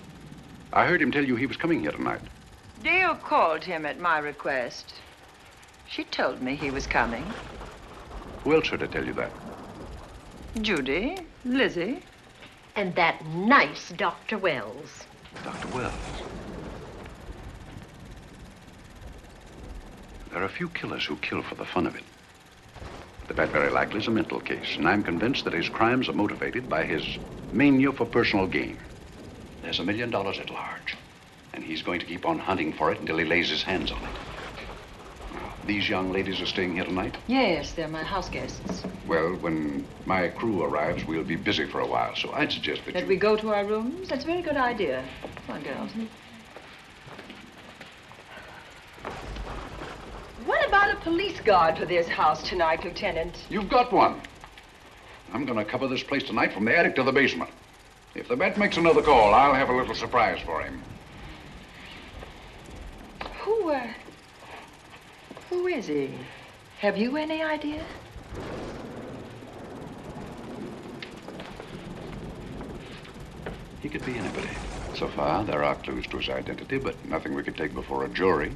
I heard him tell you he was coming here tonight. Dale called him at my request. She told me he was coming. Who else heard her tell you that? Judy, Lizzie. And that nice Dr. Wells. Dr. Wells. There are a few killers who kill for the fun of it. The bat very likely is a mental case, and I'm convinced that his crimes are motivated by his mania for personal gain. There's $1 million at large, and he's going to keep on hunting for it until he lays his hands on it. Now, these young ladies are staying here tonight? Yes, they're my house guests. Well, when my crew arrives, we'll be busy for a while, so I'd suggest that That we go to our rooms? That's a very good idea. Come on, girls. police guard for this house tonight, Lieutenant. You've got one. I'm going to cover this place tonight from the attic to the basement. If the bat makes another call, I'll have a little surprise for him. Who is he? Have you any idea? He could be anybody. So far, there are clues to his identity, but nothing we could take before a jury.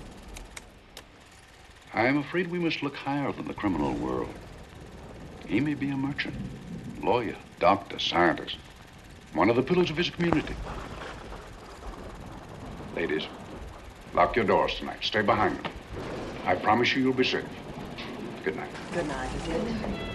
I'm afraid we must look higher than the criminal world. He may be a merchant, lawyer, doctor, scientist, one of the pillars of his community. Ladies, lock your doors tonight. Stay behind them. I promise you'll be safe. Good night. Good night, Lieutenant.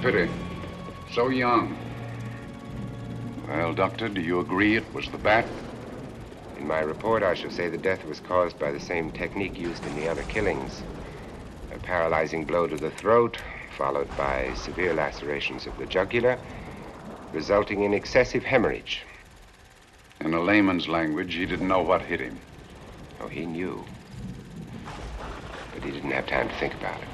Pity. So young. Well, Doctor, do you agree it was the bat? In my report, I shall say the death was caused by the same technique used in the other killings. A paralyzing blow to the throat, followed by severe lacerations of the jugular, resulting in excessive hemorrhage. In a layman's language, he didn't know what hit him. Oh, he knew. But he didn't have time to think about it.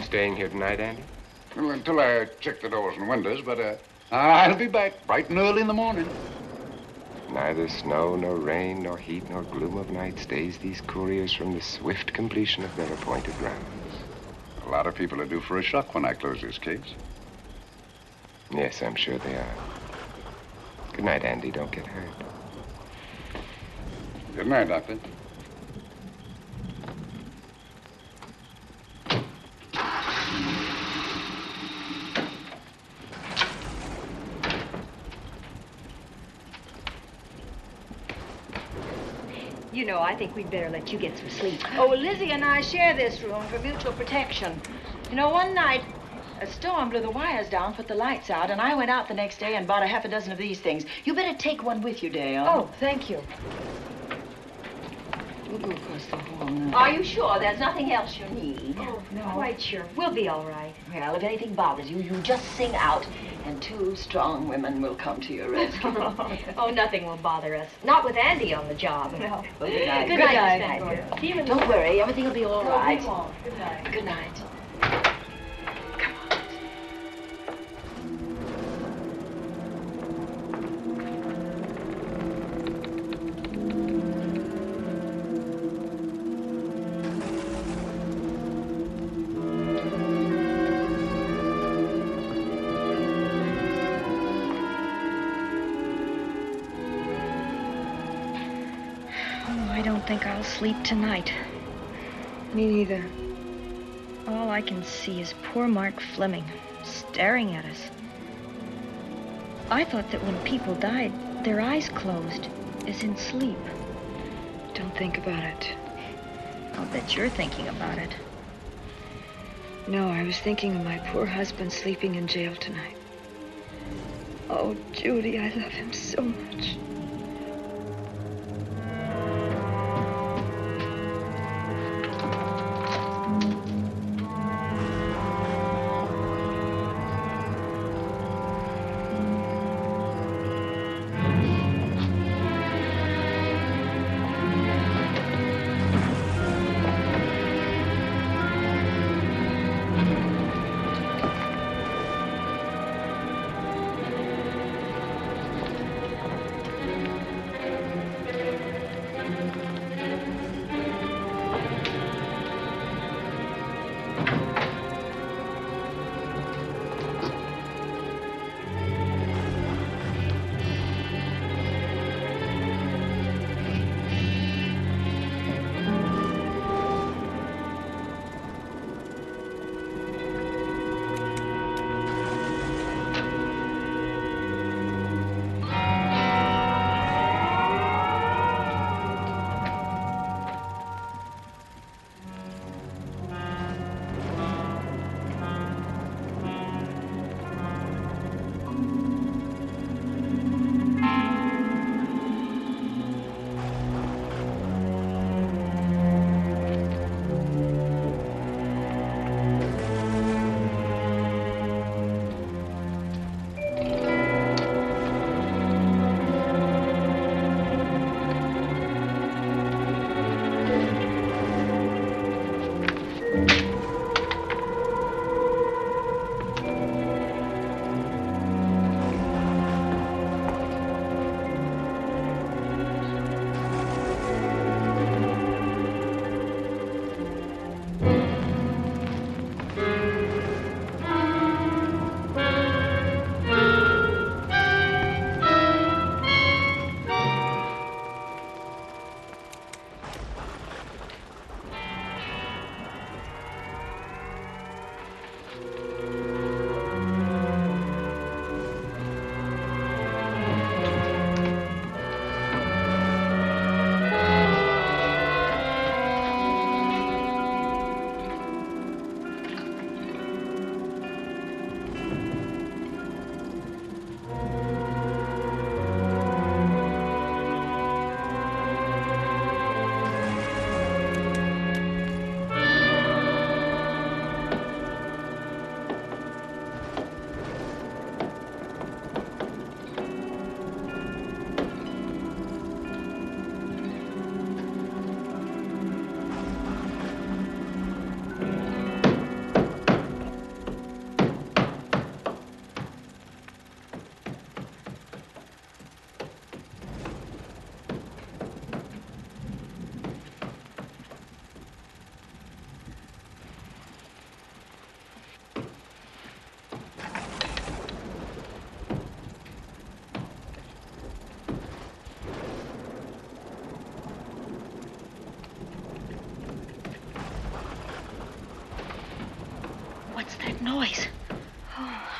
Staying here tonight, Andy? Well, until I check the doors and windows, but I'll be back bright and early in the morning. Neither snow, nor rain, nor heat, nor gloom of night stays these couriers from the swift completion of their appointed rounds. A lot of people are due for a shock when I close this case. Yes, I'm sure they are. Good night, Andy. Don't get hurt. Good night, Doctor. You know, I think we'd better let you get some sleep. Oh, Lizzie and I share this room for mutual protection. You know, one night, a storm blew the wires down, put the lights out, and I went out the next day and bought a half a dozen of these things. You better take one with you, Dale. Oh, thank you. We'll go across the hall now. Are you sure there's nothing else you need? Oh, no. Quite sure. We'll be all right. Well, if anything bothers you, you just sing out, and 2 strong women will come to your rescue. Oh, nothing will bother us. Not with Andy on the job. No. Well, good night. Good night, Miss Van Gordon. Don't worry, everything will be all right. We won't. Good night. Good night. I don't think I'll sleep tonight. Me neither. All I can see is poor Mark Fleming staring at us. I thought that when people died, their eyes closed, as in sleep. Don't think about it. I'll bet you're thinking about it. No, I was thinking of my poor husband sleeping in jail tonight. Oh, Judy, I love him so much.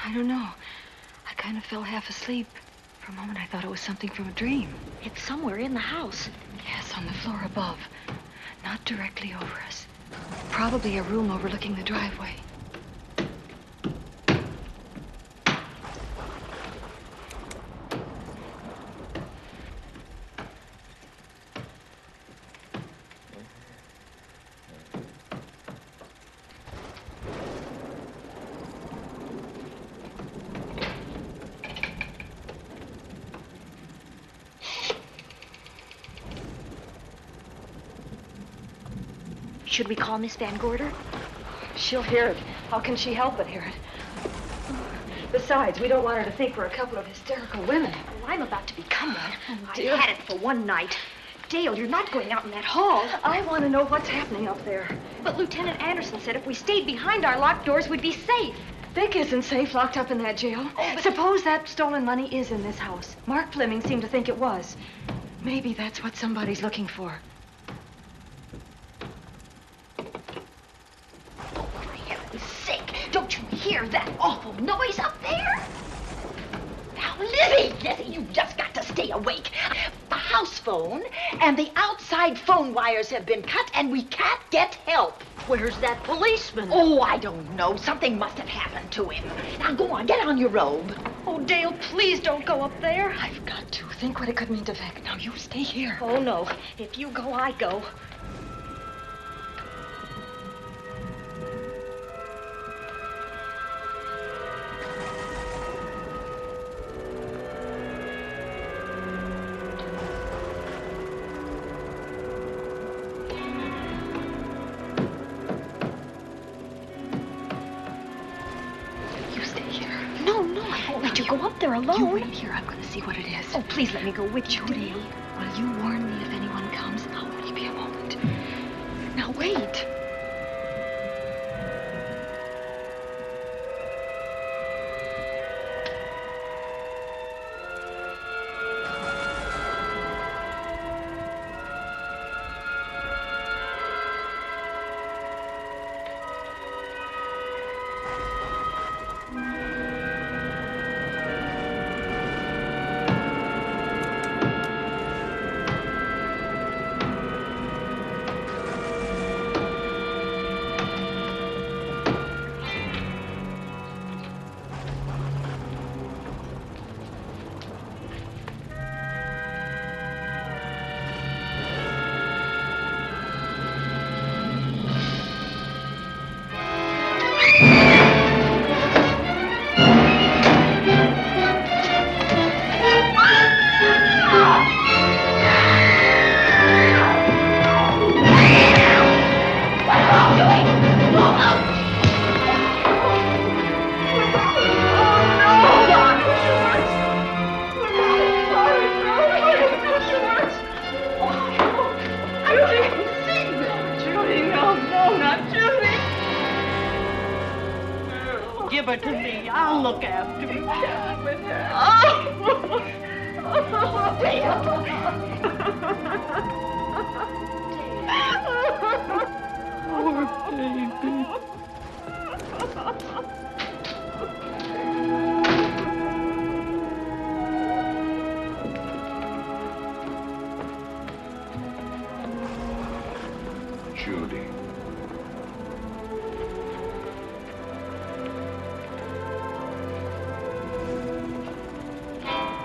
I don't know. I kind of fell half asleep. For a moment, I thought it was something from a dream. It's somewhere in the house. Yes, on the floor above. Not directly over us. Probably a room overlooking the driveway. Should we call Miss Van Gorder? She'll hear it. How can she help but hear it? Besides, we don't want her to think we're a couple of hysterical women. Oh, I'm about to become one. dear. I had it for one night. Dale, you're not going out in that hall. I want to know what's happening up there. But Lieutenant Anderson said if we stayed behind our locked doors, we'd be safe. Vic isn't safe locked up in that jail. Suppose that stolen money is in this house. Mark Fleming seemed to think it was. Maybe that's what somebody's looking for. Don't you hear that awful noise up there? Now, Lizzie, you just got to stay awake. The house phone and the outside phone wires have been cut, and we can't get help. Where's that policeman? Oh, I don't know. Something must have happened to him. Now, go on, get on your robe. Oh, Dale, please don't go up there. I've got to. Think what it could mean to Vic. Now, you stay here. Oh, no. If you go, I go. Go up there alone. You wait here. I'm going to see what it is. Oh, please let me go with you. Judy, will you warn me if anyone comes? I'll only be a moment. Now, wait.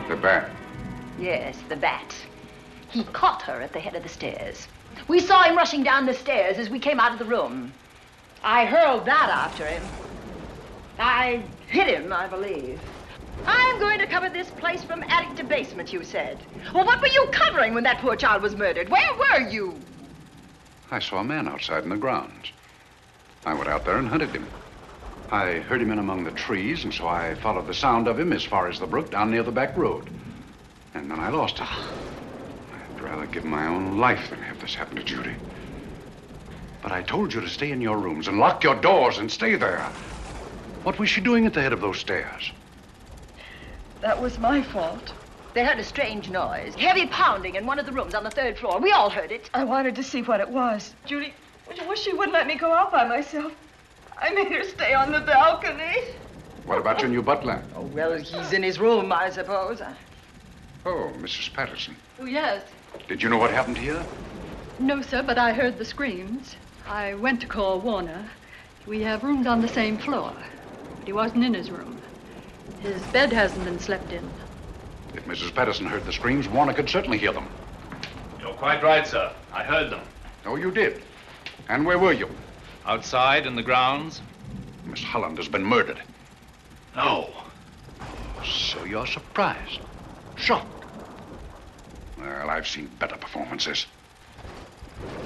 The bat. Yes, the bat. He caught her at the head of the stairs. We saw him rushing down the stairs as we came out of the room. I hurled that after him. I hit him, I believe. I'm going to cover this place from attic to basement, you said. Well, what were you covering when that poor child was murdered? Where were you? I saw a man outside in the grounds. I went out there and hunted him. I heard him in among the trees, and so I followed the sound of him as far as the brook down near the back road. And then I lost him. I'd rather give my own life than have this happen to Judy. But I told you to stay in your rooms and lock your doors and stay there. What was she doing at the head of those stairs? That was my fault. They heard a strange noise. Heavy pounding in one of the rooms on the 3rd floor. We all heard it. I wanted to see what it was. Judy, I wish she wouldn't let me go out by myself. I made her stay on the balcony. What about your new butler? Oh, well, he's in his room, I suppose. Oh, Mrs. Patterson. Oh, yes. Did you know what happened here? No, sir, but I heard the screams. I went to call Warner. We have rooms on the same floor, but he wasn't in his room. His bed hasn't been slept in. If Mrs. Patterson heard the screams, Warner could certainly hear them. You're quite right, sir. I heard them. Oh, you did? And where were you? Outside in the grounds. Miss Holland has been murdered. No. So you're surprised. Shocked. Well, I've seen better performances.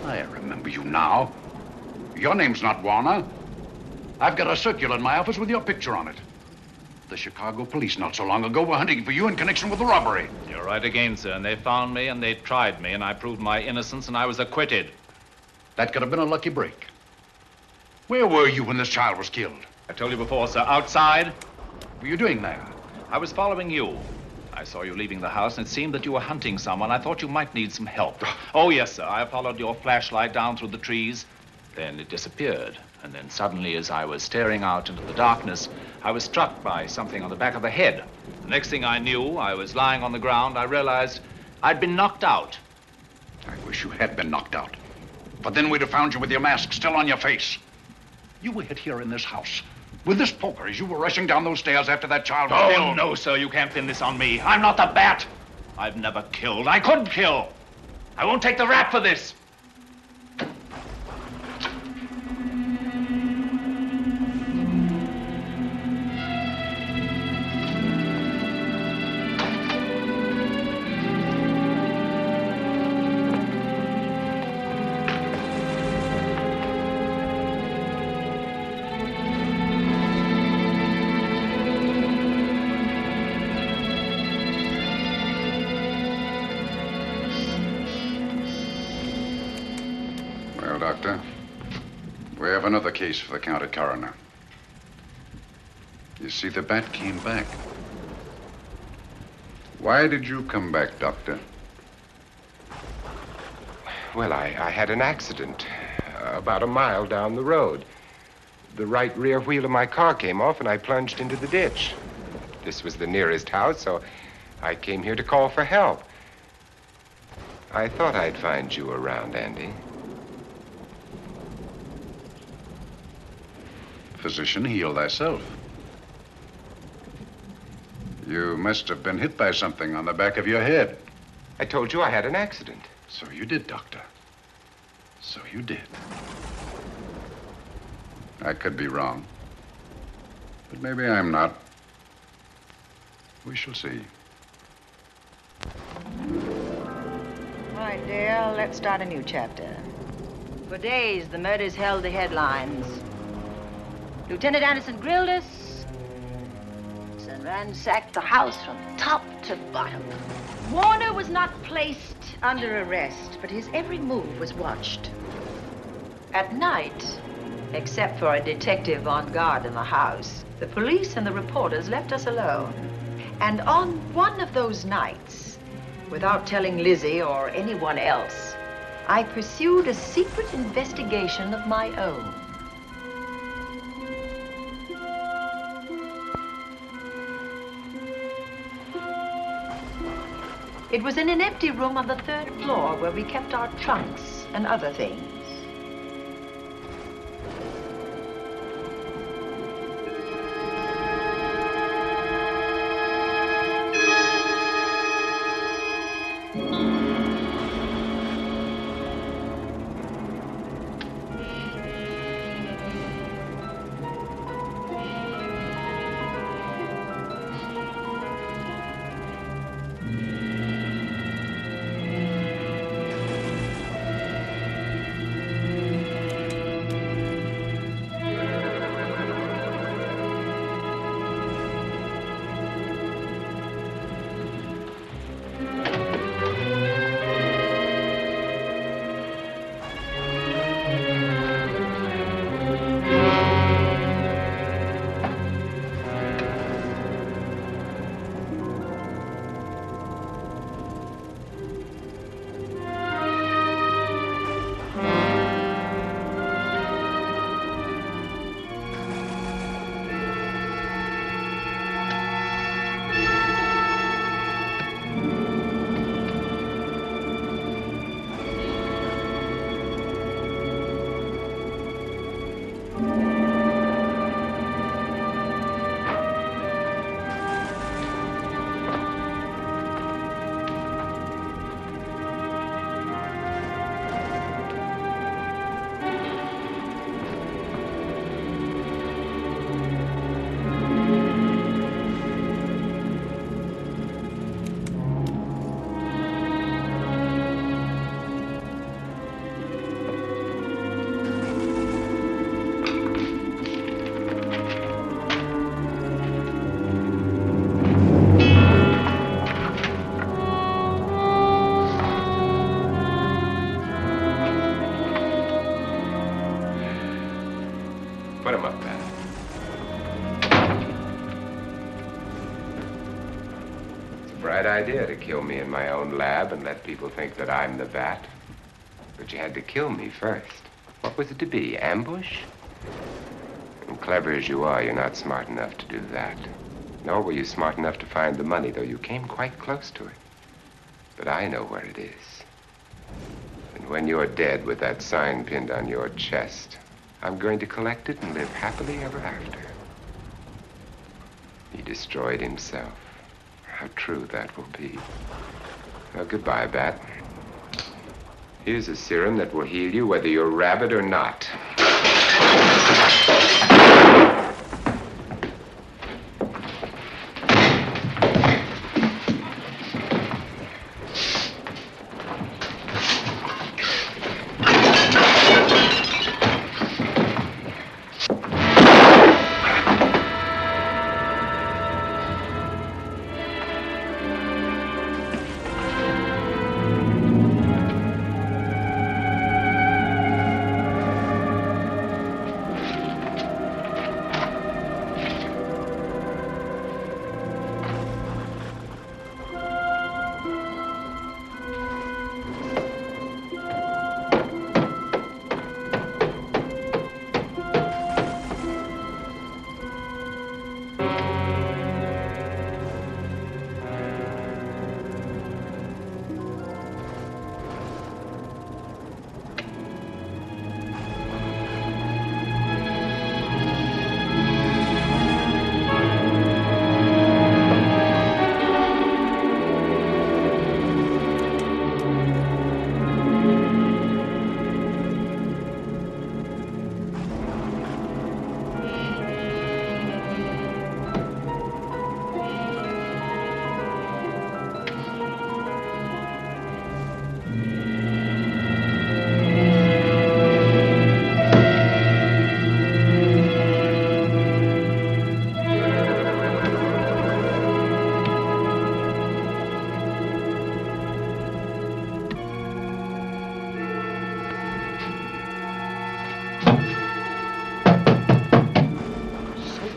I remember you now. Your name's not Warner. I've got a circular in my office with your picture on it. The Chicago police not so long ago were hunting for you in connection with the robbery. You're right again, sir. And they found me and they tried me and I proved my innocence and I was acquitted. That could have been a lucky break. Where were you when this child was killed? I told you before, sir. Outside. What were you doing there? I was following you. I saw you leaving the house and it seemed that you were hunting someone. I thought you might need some help. Oh, yes, sir. I followed your flashlight down through the trees. Then it disappeared. And then suddenly, as I was staring out into the darkness, I was struck by something on the back of the head. The next thing I knew, I was lying on the ground. I realized I'd been knocked out. I wish you had been knocked out. But then we'd have found you with your mask still on your face. You were hit here in this house with this poker as you were rushing down those stairs after that child was killed. Oh, no, sir. You can't pin this on me. I'm not the bat. I've never killed. I couldn't kill. I won't take the rap for this. Doctor. We have another case for the county coroner. You see, the bat came back. Why did you come back, Doctor? Well, I had an accident about a mile down the road. The right rear wheel of my car came off and I plunged into the ditch. This was the nearest house, so I came here to call for help. I thought I'd find you around, Andy. Physician, heal thyself. You must have been hit by something on the back of your head. I told you I had an accident. So you did, Doctor. So you did. I could be wrong. But maybe I'm not. We shall see. All right, dear, let's start a new chapter. For days, the murders held the headlines. Lieutenant Anderson grilled us and ransacked the house from top to bottom. Warner was not placed under arrest, but his every move was watched. At night, except for a detective on guard in the house, the police and the reporters left us alone. And on one of those nights, without telling Lizzie or anyone else, I pursued a secret investigation of my own. It was in an empty room on the 3rd floor where we kept our trunks and other things. idea to kill me in my own lab and let people think that I'm the bat. But you had to kill me first. What was it to be, ambush? And clever as you are, you're not smart enough to do that. Nor were you smart enough to find the money, though you came quite close to it. But I know where it is. And when you're dead with that sign pinned on your chest, I'm going to collect it and live happily ever after. He destroyed himself. How true that will be. Well, goodbye, Bat. Here's a serum that will heal you whether you're rabid or not.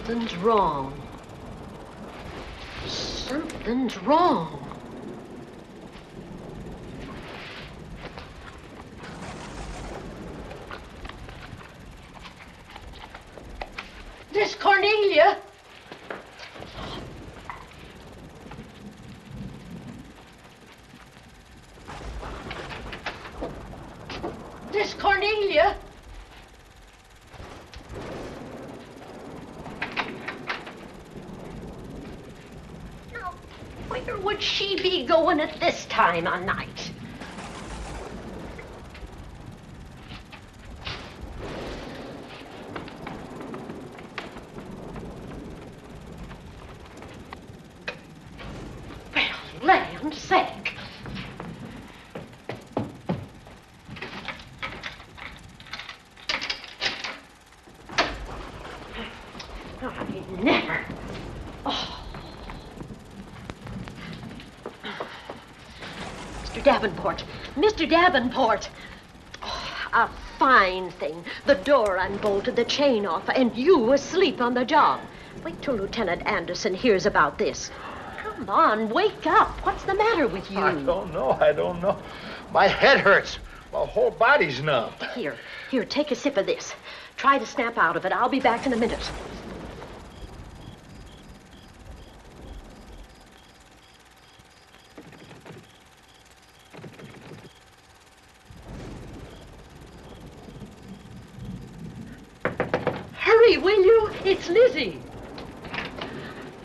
Something's wrong. Something's wrong. Miss Cornelia! Miss Cornelia! Where would she be going at this time of night? Well, land's sake. I never. Oh. Mr. Davenport. Mr. Davenport. Oh, a fine thing. The door unbolted, the chain off, and you asleep on the job. Wait till Lieutenant Anderson hears about this. Come on, wake up. What's the matter with you? I don't know. My head hurts. My whole body's numb. Here, take a sip of this. Try to snap out of it. I'll be back in a minute. Hurry, will you? It's Lizzie.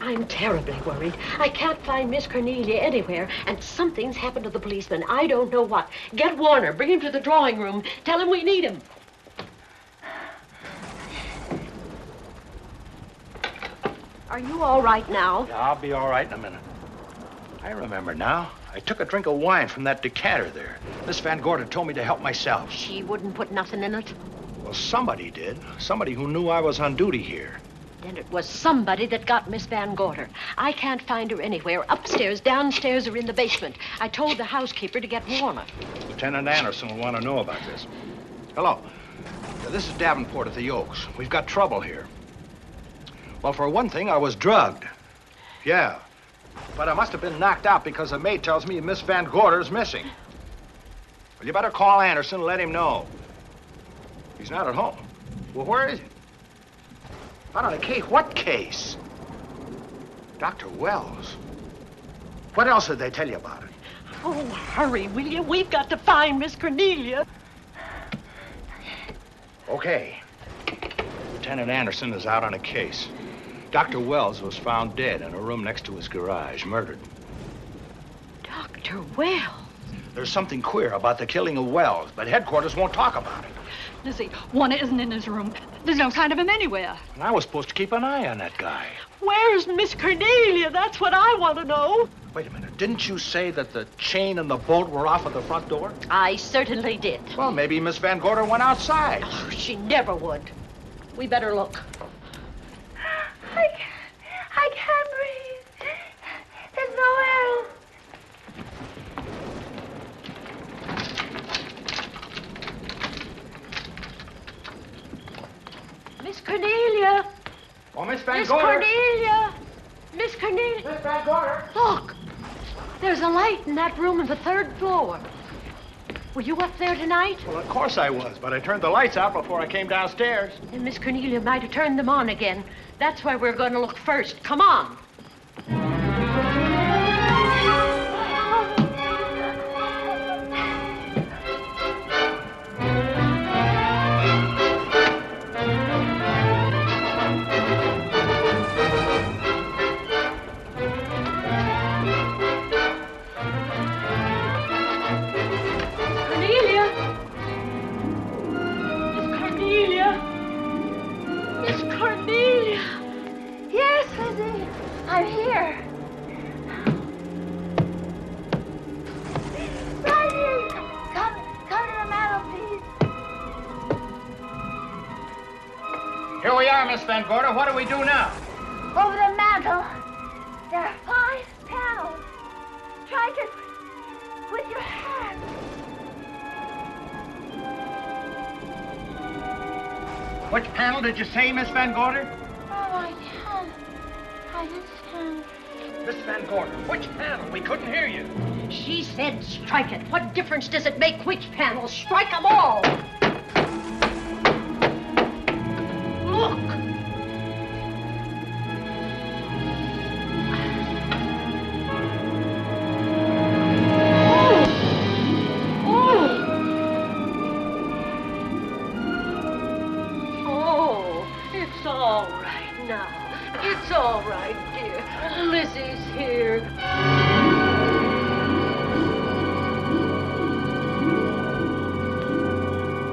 I'm terribly worried. I can't find Miss Cornelia anywhere, and something's happened to the policeman. I don't know what. Get Warner. Bring him to the drawing room. Tell him we need him. Are you all right now? Yeah, I'll be all right in a minute. I remember now. I took a drink of wine from that decanter there. Miss Van Gorder told me to help myself. She wouldn't put nothing in it? Well, somebody did. Somebody who knew I was on duty here. Then it was somebody that got Miss Van Gorder. I can't find her anywhere. Upstairs, downstairs, or in the basement. I told the housekeeper to get Warner. Lieutenant Anderson will want to know about this. Hello. This is Davenport at the Oaks. We've got trouble here. Well, for one thing, I was drugged. Yeah. But I must have been knocked out because the maid tells me Miss Van Gorder's missing. Well, you better call Anderson and let him know. He's not at home. Well, where is he? Out on a case? What case? Dr. Wells. What else did they tell you about it? Oh, hurry, will you? We've got to find Miss Cornelia. Okay. Lieutenant Anderson is out on a case. Dr. Wells was found dead in a room next to his garage, murdered. Dr. Wells? There's something queer about the killing of Wells, but headquarters won't talk about it. Lizzie, Warner isn't in his room. There's no sign of him anywhere. And I was supposed to keep an eye on that guy. Where's Miss Cornelia? That's what I want to know. Wait a minute. Didn't you say that the chain and the bolt were off of the front door? I certainly did. Well, maybe Miss Van Gorder went outside. Oh, she never would. We better look. I can't breathe. There's no air. Miss Cornelia. Oh, Miss Van Miss Gorder. Cornelia. Miss Cornelia. Miss Van Gorder. Look. There's a light in that room on the 3rd floor. Were you up there tonight? Well, of course I was, but I turned the lights out before I came downstairs. And Miss Cornelia might have turned them on again. That's why we're going to look first. Come on. I'm here. Freddy! Come to the mantelpiece. Here we are, Miss Van Gorder. What do we do now? Over the mantel, there are 5 panels. Strike it with your hand. Which panel did you say, Miss Van Gorder? Oh, I can't. I just can't. Miss Van Gorder, which panel? We couldn't hear you. She said strike it. What difference does it make which panel? Strike them all. Look. Oh, it's all right now. It's all right, dear. Lizzie's here.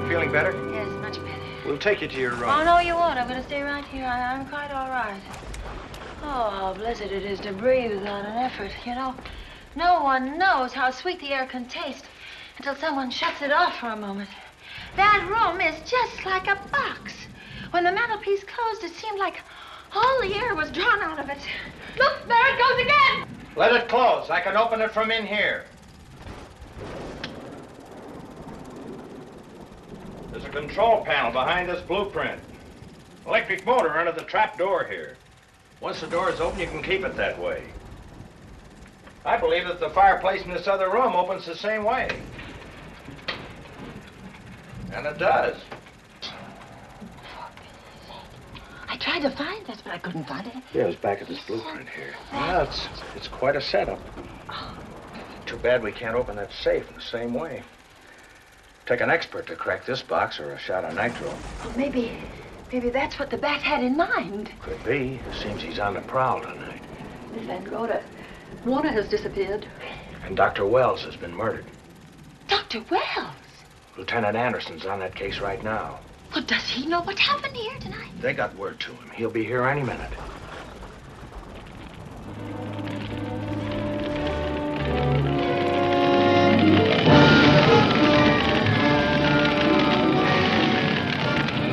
Feeling better? Yes, much better. We'll take you to your room. Oh, no, you won't. I'm going to stay right here. I'm quite all right. Oh, how blessed it is to breathe without an effort. You know, no one knows how sweet the air can taste until someone shuts it off for a moment. That room is just like a box. When the mantelpiece closed, it seemed like all the air was drawn out of it. Look, there it goes again! Let it close. I can open it from in here. There's a control panel behind this blueprint. Electric motor under the trap door here. Once the door is open, you can keep it that way. I believe that the fireplace in this other room opens the same way. And it does. I tried to find this, but I couldn't find it. Yeah, it was back at this blueprint here. Yeah, it's quite a setup. Too bad we can't open that safe in the same way. Take an expert to crack this box or a shot of nitro. Well, maybe that's what the bat had in mind. Could be. Seems he's on the prowl tonight. Miss Van Gorder, Warner has disappeared. And Dr. Wells has been murdered. Dr. Wells? Lieutenant Anderson's on that case right now. Well, does he know what happened here tonight? They got word to him. He'll be here any minute.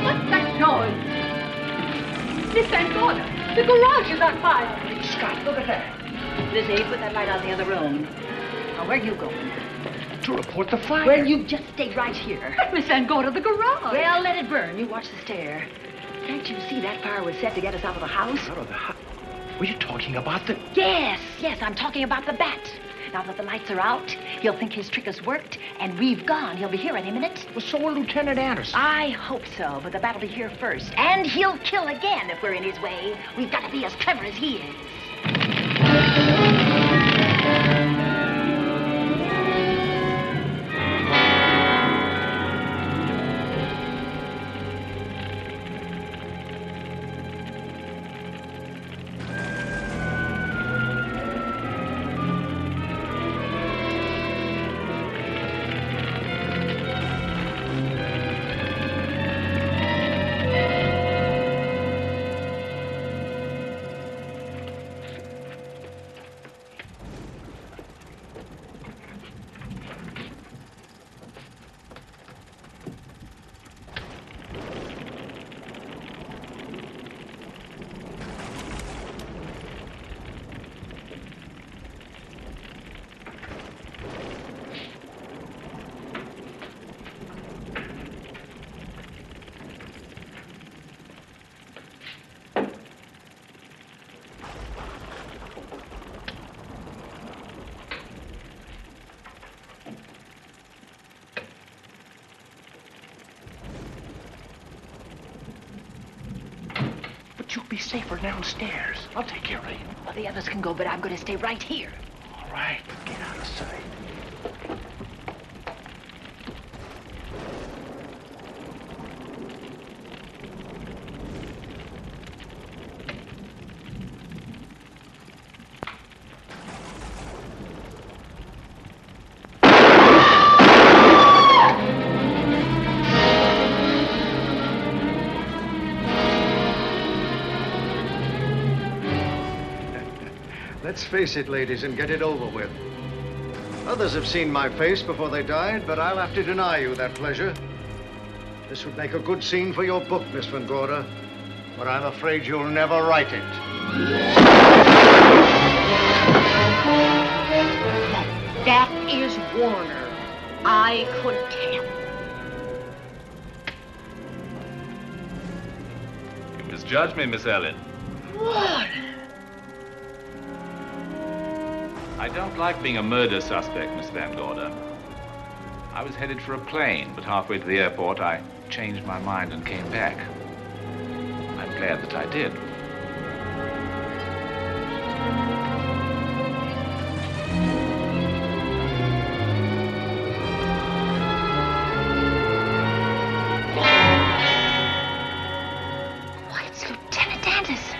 What's that noise? Miss Van Gorder, the garage is on fire. Scott, look at that. Lizzie, put that light out in the other room. Now, where are you going? To report the fire. Well, you just stay right here. But Miss Van Gorder, the garage. Well, let it burn. You watch the stair. Can't you see that fire was set to get us out of the house? Out of the house? Were you talking about the... Yes, I'm talking about the bat. Now that the lights are out, he'll think his trick has worked, and we've gone. He'll be here any minute. Well, so will Lieutenant Anderson. I hope so, but the bat will be here first. And he'll kill again if we're in his way. We've got to be as clever as he is. You'll be safer downstairs. I'll take care of you. Well, the others can go, but I'm going to stay right here. All right, but get out of sight. Let's face it, ladies, and get it over with. Others have seen my face before they died, but I'll have to deny you that pleasure. This would make a good scene for your book, Miss Van Gorder, but I'm afraid you'll never write it. That is Warner. I could tell. You misjudged me, Miss Ellen. Warner! I don't like being a murder suspect, Miss Van Gorder. I was headed for a plane, but halfway to the airport, I changed my mind and came back. I'm glad that I did. Why, it's Lieutenant Anderson.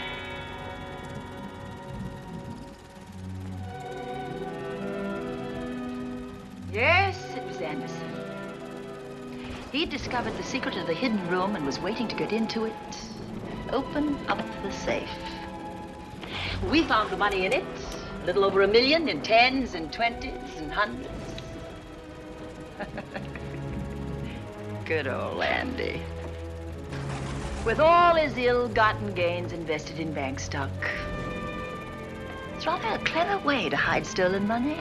Yes, it was Anderson. He'd discovered the secret of the hidden room and was waiting to get into it. Open up the safe. We found the money in it. A little over $1 million in tens and twenties and hundreds. Good old Andy. With all his ill-gotten gains invested in bank stock. It's rather a clever way to hide stolen money.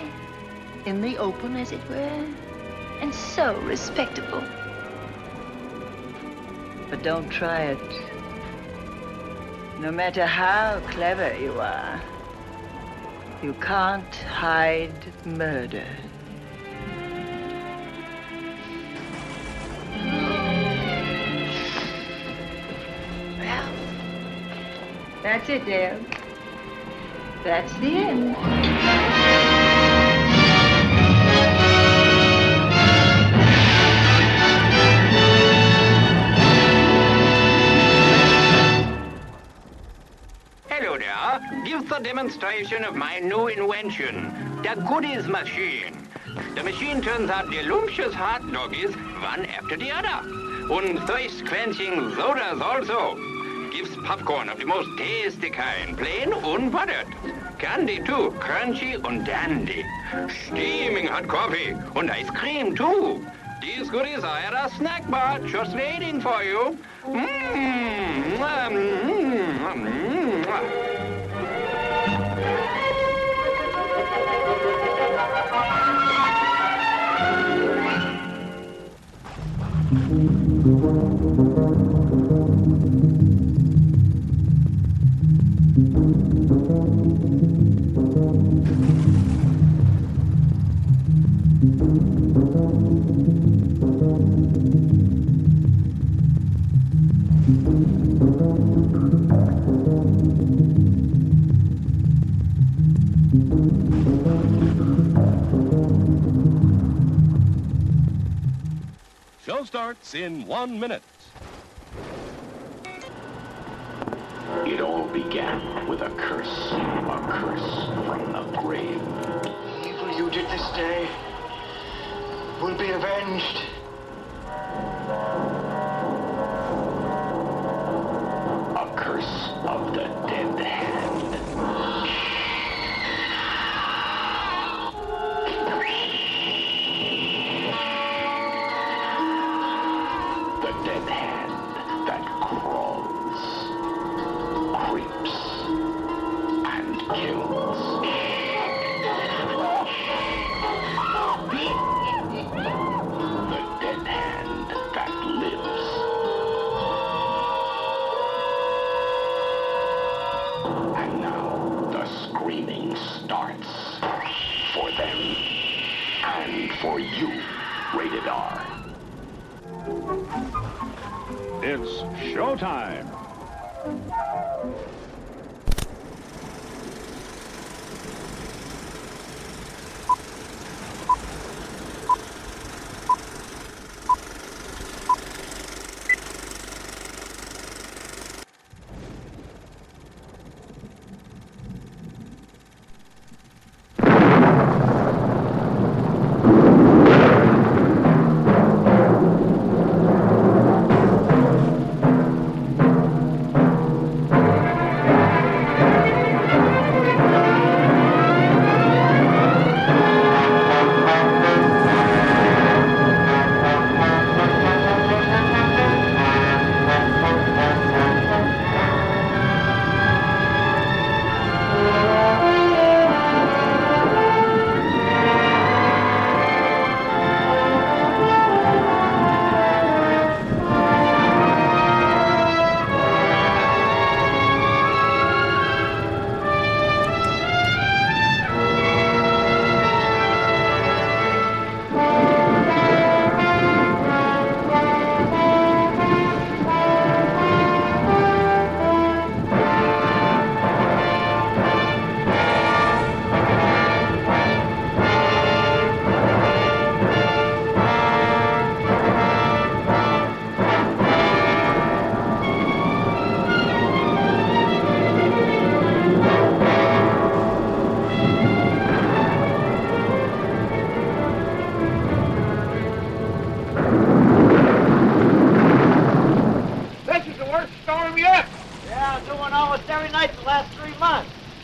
In the open, as it were, and so respectable. But don't try it. No matter how clever you are, you can't hide murder. Well, that's it, Dale. That's the end. Hello there. Give a demonstration of my new invention, the goodies machine. The machine turns out delicious hot doggies one after the other. And thirst-quenching sodas also. Gives popcorn of the most tasty kind, plain unbuttered. Candy too, crunchy and dandy. Steaming hot coffee and ice cream too. These goodies are at a snack bar just waiting for you. Show starts in 1 minute. It all began with a curse from the grave. The evil you did this day will be avenged. A curse of the dead hand. The dead hand that crawls, creeps, and kills. The dead hand that lives. And now the screaming starts. For them and for you. Rated R. It's showtime.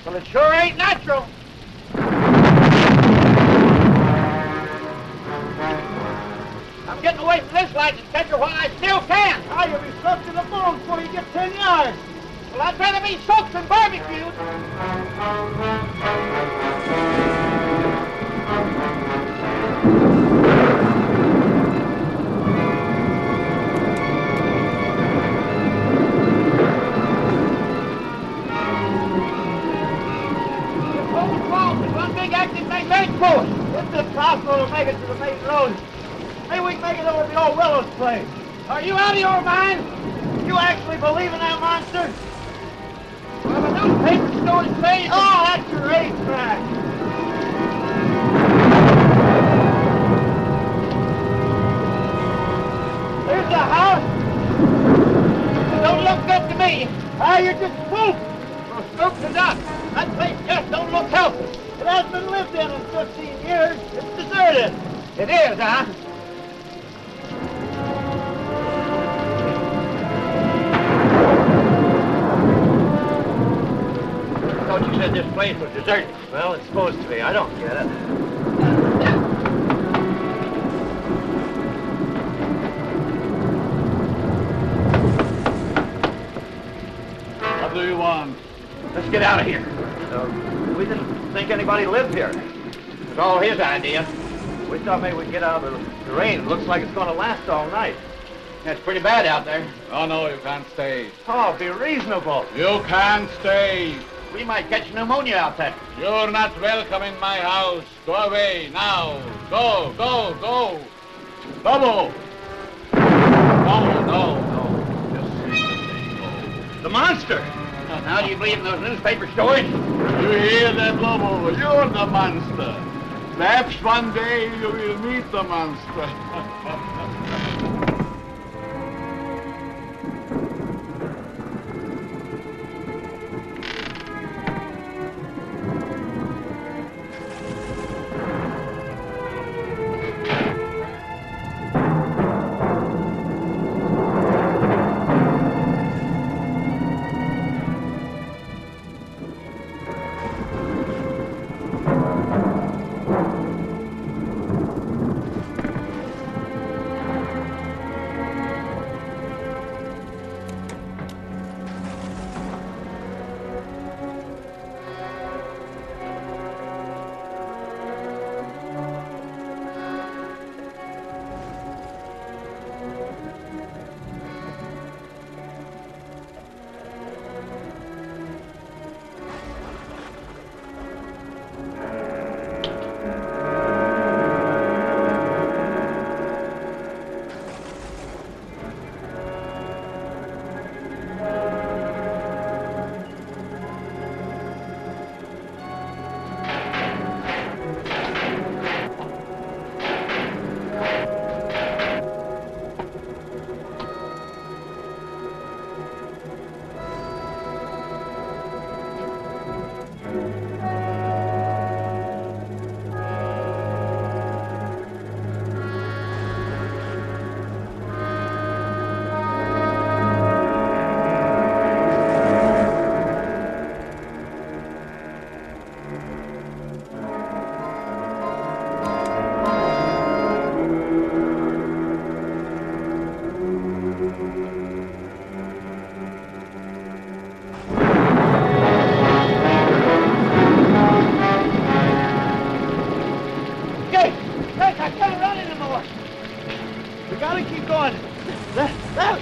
Well, it sure ain't natural. I'm getting away from this lightning catcher while I still can. Oh, you'll be soaked to the bone before you get 10 yards. Well, I'd rather be soaked than barbecued. One big active main post. Get this crossroad will make it to the main road. Maybe we can make it over to old Willow's place. Are you out of your mind? You actually believe in that monster? Well, the newspaper stories say... Oh, that's your racetrack. There's the house. It don't look good to me. Ah, you're just spooked. Well, spooked enough. That place just don't look healthy. It hasn't been lived in 15 years. It's deserted. It is, huh? I thought you said this place was deserted. Well, it's supposed to be. I don't get it. What do you want? Let's get out of here. We didn't think anybody lived here. It was all his idea. We thought maybe we'd get out of the rain. It looks like it's going to last all night. It's pretty bad out there. Oh, no, you can't stay. Oh, be reasonable. You can't stay. We might catch pneumonia out there. You're not welcome in my house. Go away now. Go, go, go. Lobo! No. The monster! Now do you believe in those newspaper stories? You hear that, Lobo? You're the monster. Perhaps one day you will meet the monster.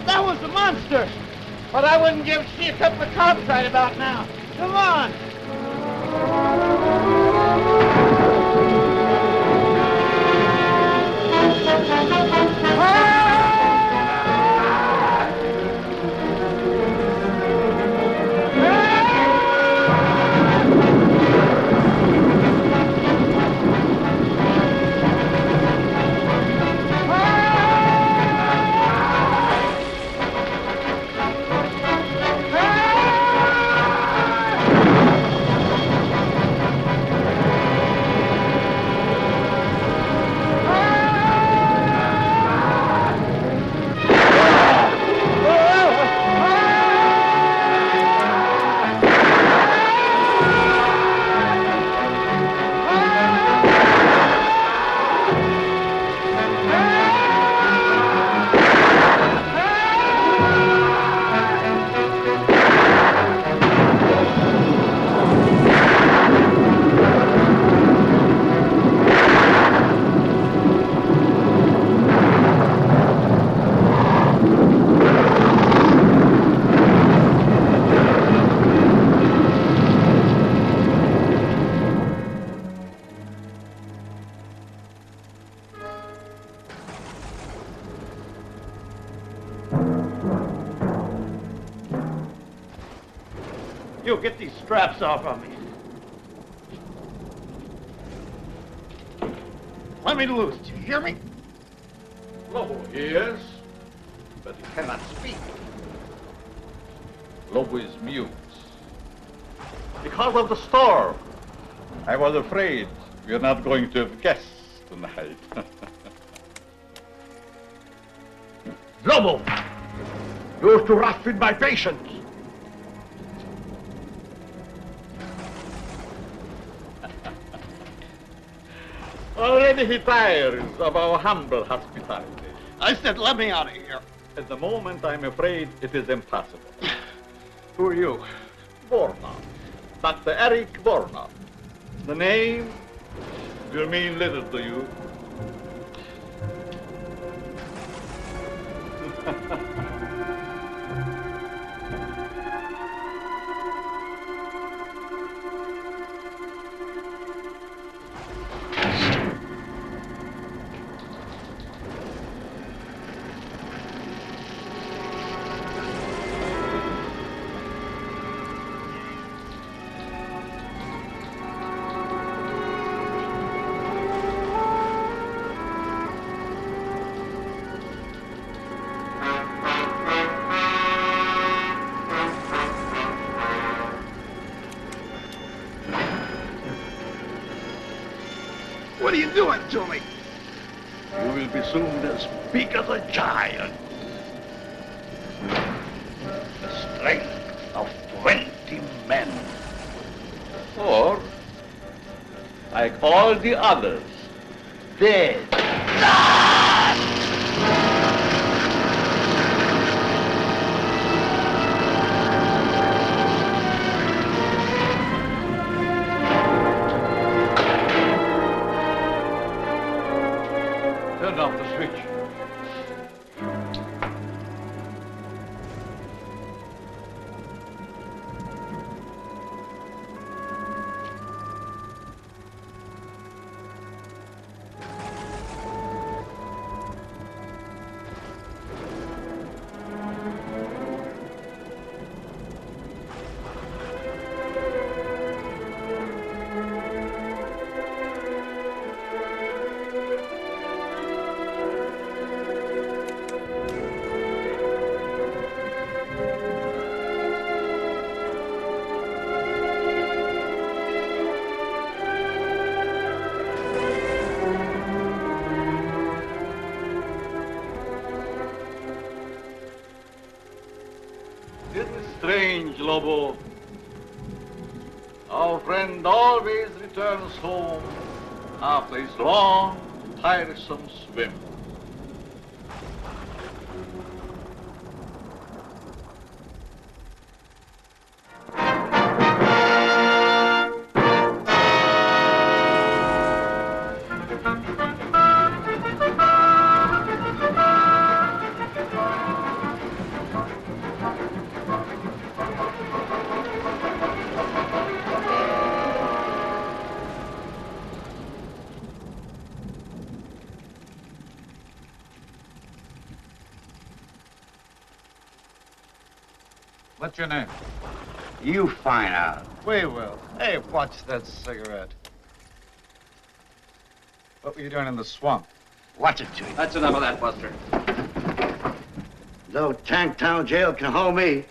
That was the monster. But I wouldn't give she a couple of cops right about now. Come on. You get these straps off of me. Let me loose. Do you hear me? Lobo hears, but he cannot speak. Lobo is mute. Because of the storm. I was afraid we're not going to have guests tonight. Lobo! You're to rush with my patience. Already he tires of our humble hospitality. I said, let me out of here. At the moment, I'm afraid it is impossible. Who are you? Vornov. Dr. Eric Vornov. The name will mean little to you. are you doing to me? You will be soon as big as a giant. The strength of 20 men. Or, like all the others, dead. Turn off the switch. Strange, Lobo. Our friend always returns home after his long, tiresome swim. What's your name? You find out. We will. Hey, watch that cigarette. What were you doing in the swamp? Watch it, Chief. That's enough of that, Buster. Though Tanktown Jail can hold me,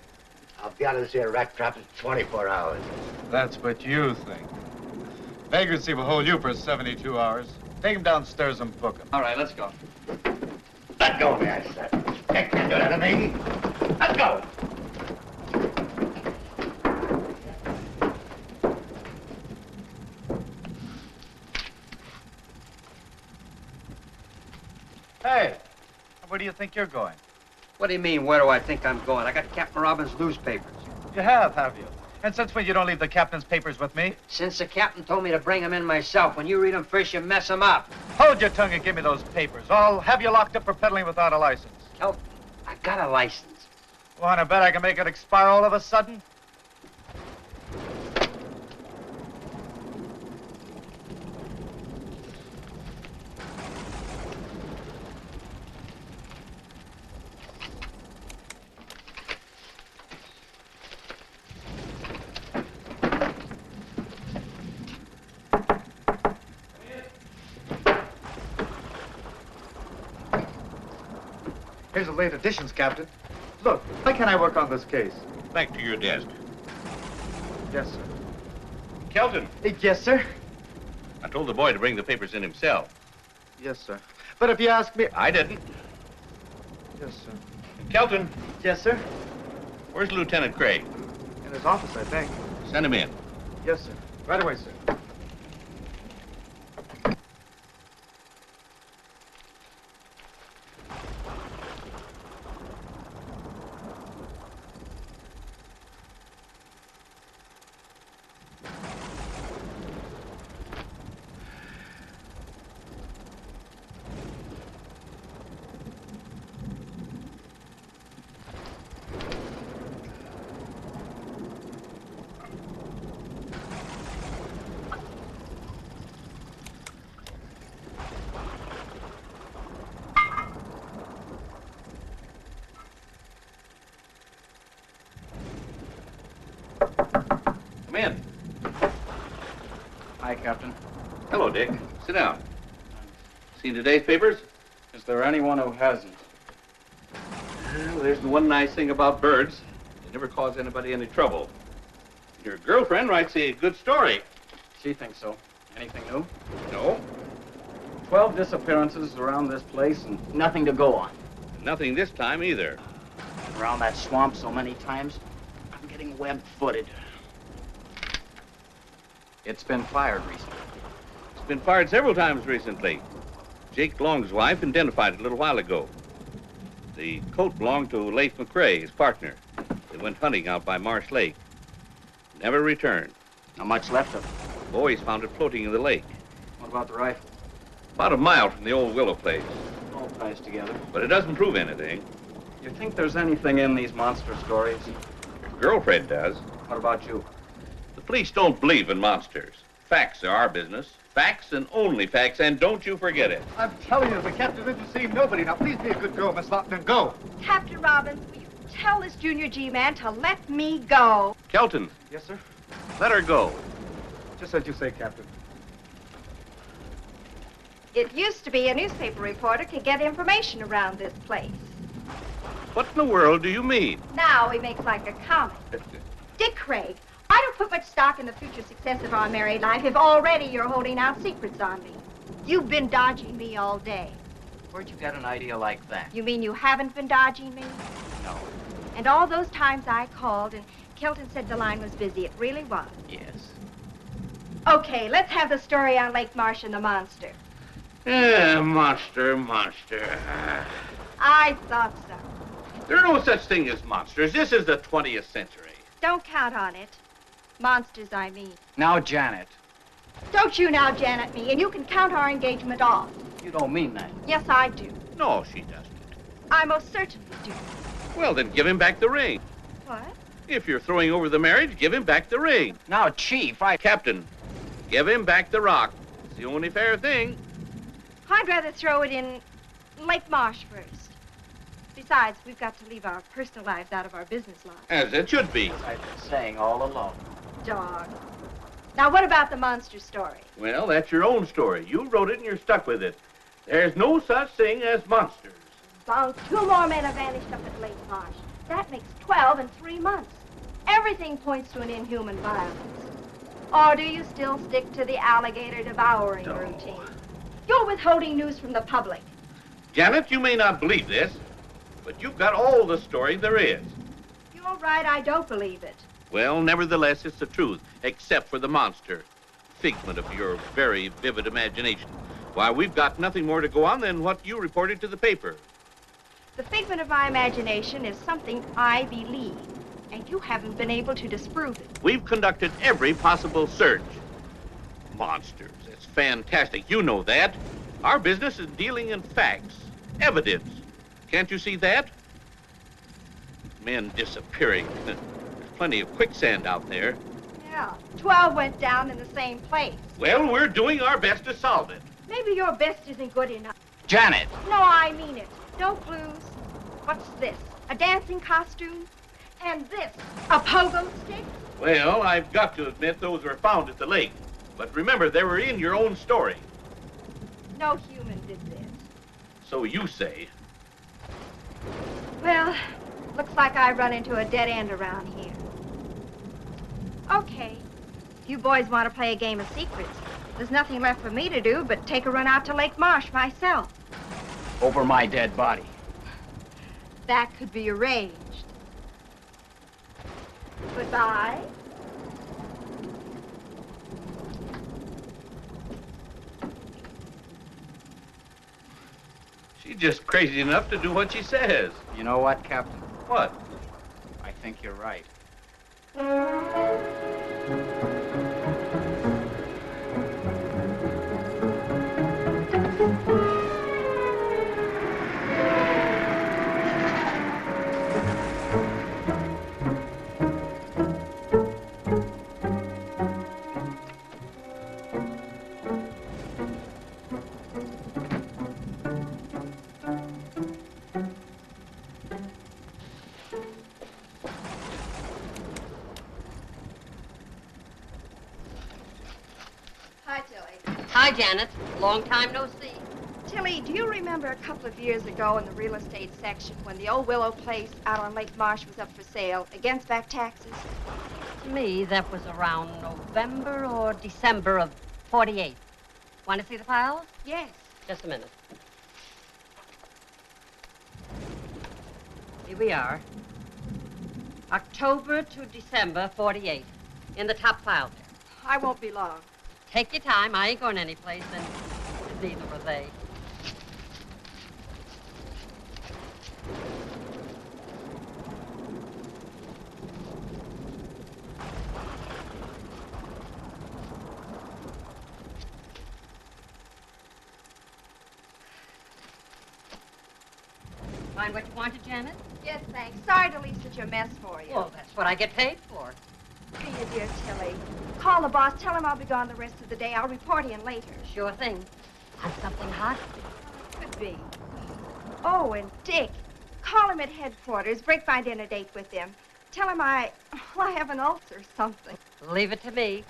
I'll be out of this here rat trap in 24 hours. That's what you think. Vagrancy will hold you for 72 hours. Take him downstairs and book him. All right, let's go. Let go of me, I said. You can't do that to me. Let go. Hey, where do you think you're going? What do you mean, where do I think I'm going? I got Captain Robbins' newspapers. You have you? And since when you don't leave the captain's papers with me? Since the captain told me to bring them in myself. When you read them first, you mess them up. Hold your tongue and give me those papers. I'll have you locked up for peddling without a license. Oh, I got a license. Wanna bet I can make it expire all of a sudden? Here's the late editions, Captain. Look, why can't I work on this case? Back to your desk. Yes, sir. Kelton. Yes, sir. I told the boy to bring the papers in himself. Yes, sir. But if you ask me... I didn't. Yes, sir. Kelton. Yes, sir. Where's Lieutenant Craig? In his office, I think. Send him in. Yes, sir. Right away, sir. Come in. Hi, Captain. Hello, Dick. Sit down. Seen today's papers? Is there anyone who hasn't? Well, there's the one nice thing about birds. They never cause anybody any trouble. Your girlfriend writes a good story. She thinks so. Anything new? No. 12 disappearances around this place and nothing to go on. Nothing this time either. Around that swamp so many times, I'm getting web-footed. It's been fired recently. It's been fired several times recently. Jake Long's wife identified it a little while ago. The coat belonged to Leif McCrae, his partner. They went hunting out by Marsh Lake. Never returned. Not much left of it. Boys found it floating in the lake. What about the rifle? About a mile from the old willow place. All ties together. But it doesn't prove anything. You think there's anything in these monster stories? Your girlfriend does. What about you? The police don't believe in monsters. Facts are our business. Facts and only facts, and don't you forget it. I'm telling you, the captain didn't see nobody. Now, please be a good girl, Miss Lawton, and go. Captain Robbins, will you tell this Junior G man to let me go? Kelton. Yes, sir? Let her go. Just as you say, Captain. It used to be a newspaper reporter could get information around this place. What in the world do you mean? Now he makes like a comic. Dick Craig, I don't put much stock in the future success of our married life if already you're holding out secrets on me. You've been dodging me all day. Where'd you get an idea like that? You mean you haven't been dodging me? No. And all those times I called and Kelton said the line was busy, it really was. Yes. Okay, let's have the story on Lake Marsh and the monster. Monster. I thought so. There are no such thing as monsters. This is the 20th century. Don't count on it. Monsters, I mean. Now, Janet. Don't you now Janet me, and you can count our engagement off. You don't mean that. Yes, I do. No, she doesn't. I most certainly do. Well, then give him back the ring. What? If you're throwing over the marriage, give him back the ring. Now, Chief, Captain, give him back the rock. It's the only fair thing. I'd rather throw it in Lake Marsh first. Besides, we've got to leave our personal lives out of our business lives. As it should be. As I've been saying all along. Dog. Now, what about the monster story? Well, that's your own story. You wrote it and you're stuck with it. There's no such thing as monsters. Long 2 more men have vanished up at Lake Marsh. That makes 12 in 3 months. Everything points to an inhuman violence. Or do you still stick to the alligator devouring routine? You're withholding news from the public. Janet, you may not believe this, but you've got all the story there is. You're right, I don't believe it. Well, nevertheless, it's the truth, except for the monster. Figment of your very vivid imagination. Why, we've got nothing more to go on than what you reported to the paper. The figment of my imagination is something I believe, and you haven't been able to disprove it. We've conducted every possible search. Monsters, it's fantastic. You know that. Our business is dealing in facts, evidence. Can't you see that? Men disappearing. There's plenty of quicksand out there. Yeah, 12 went down in the same place. Well, we're doing our best to solve it. Maybe your best isn't good enough. Janet! No, I mean it. No clues. What's this? A dancing costume? And this, a pogo stick? Well, I've got to admit those were found at the lake. But remember, they were in your own story. No human did this. So you say. Well, looks like I run into a dead end around here. Okay. If you boys want to play a game of secrets, there's nothing left for me to do but take a run out to Lake Marsh myself. Over my dead body. That could be arranged. Goodbye. She's just crazy enough to do what she says. You know what, Captain? What? I think you're right. Hi, Janet. Long time no see. Tilly, do you remember a couple of years ago in the real estate section when the old Willow place out on Lake Marsh was up for sale against back taxes? To me, that was around November or December of '48. Want to see the files? Yes. Just a minute. Here we are. October to December 48. In the top file there. I won't be long. Take your time. I ain't going anyplace, and neither were they. Find what you wanted, Janet? Yes, thanks. Sorry to leave such a mess for you. Well, that's what I get paid for. Here, you dear Tilly. Call the boss. Tell him I'll be gone the rest of the day. I'll report in later. Sure thing. Want something hot? Could be. Oh, and Dick. Call him at headquarters. Break my dinner date with him. Tell him I have an ulcer or something. Leave it to me.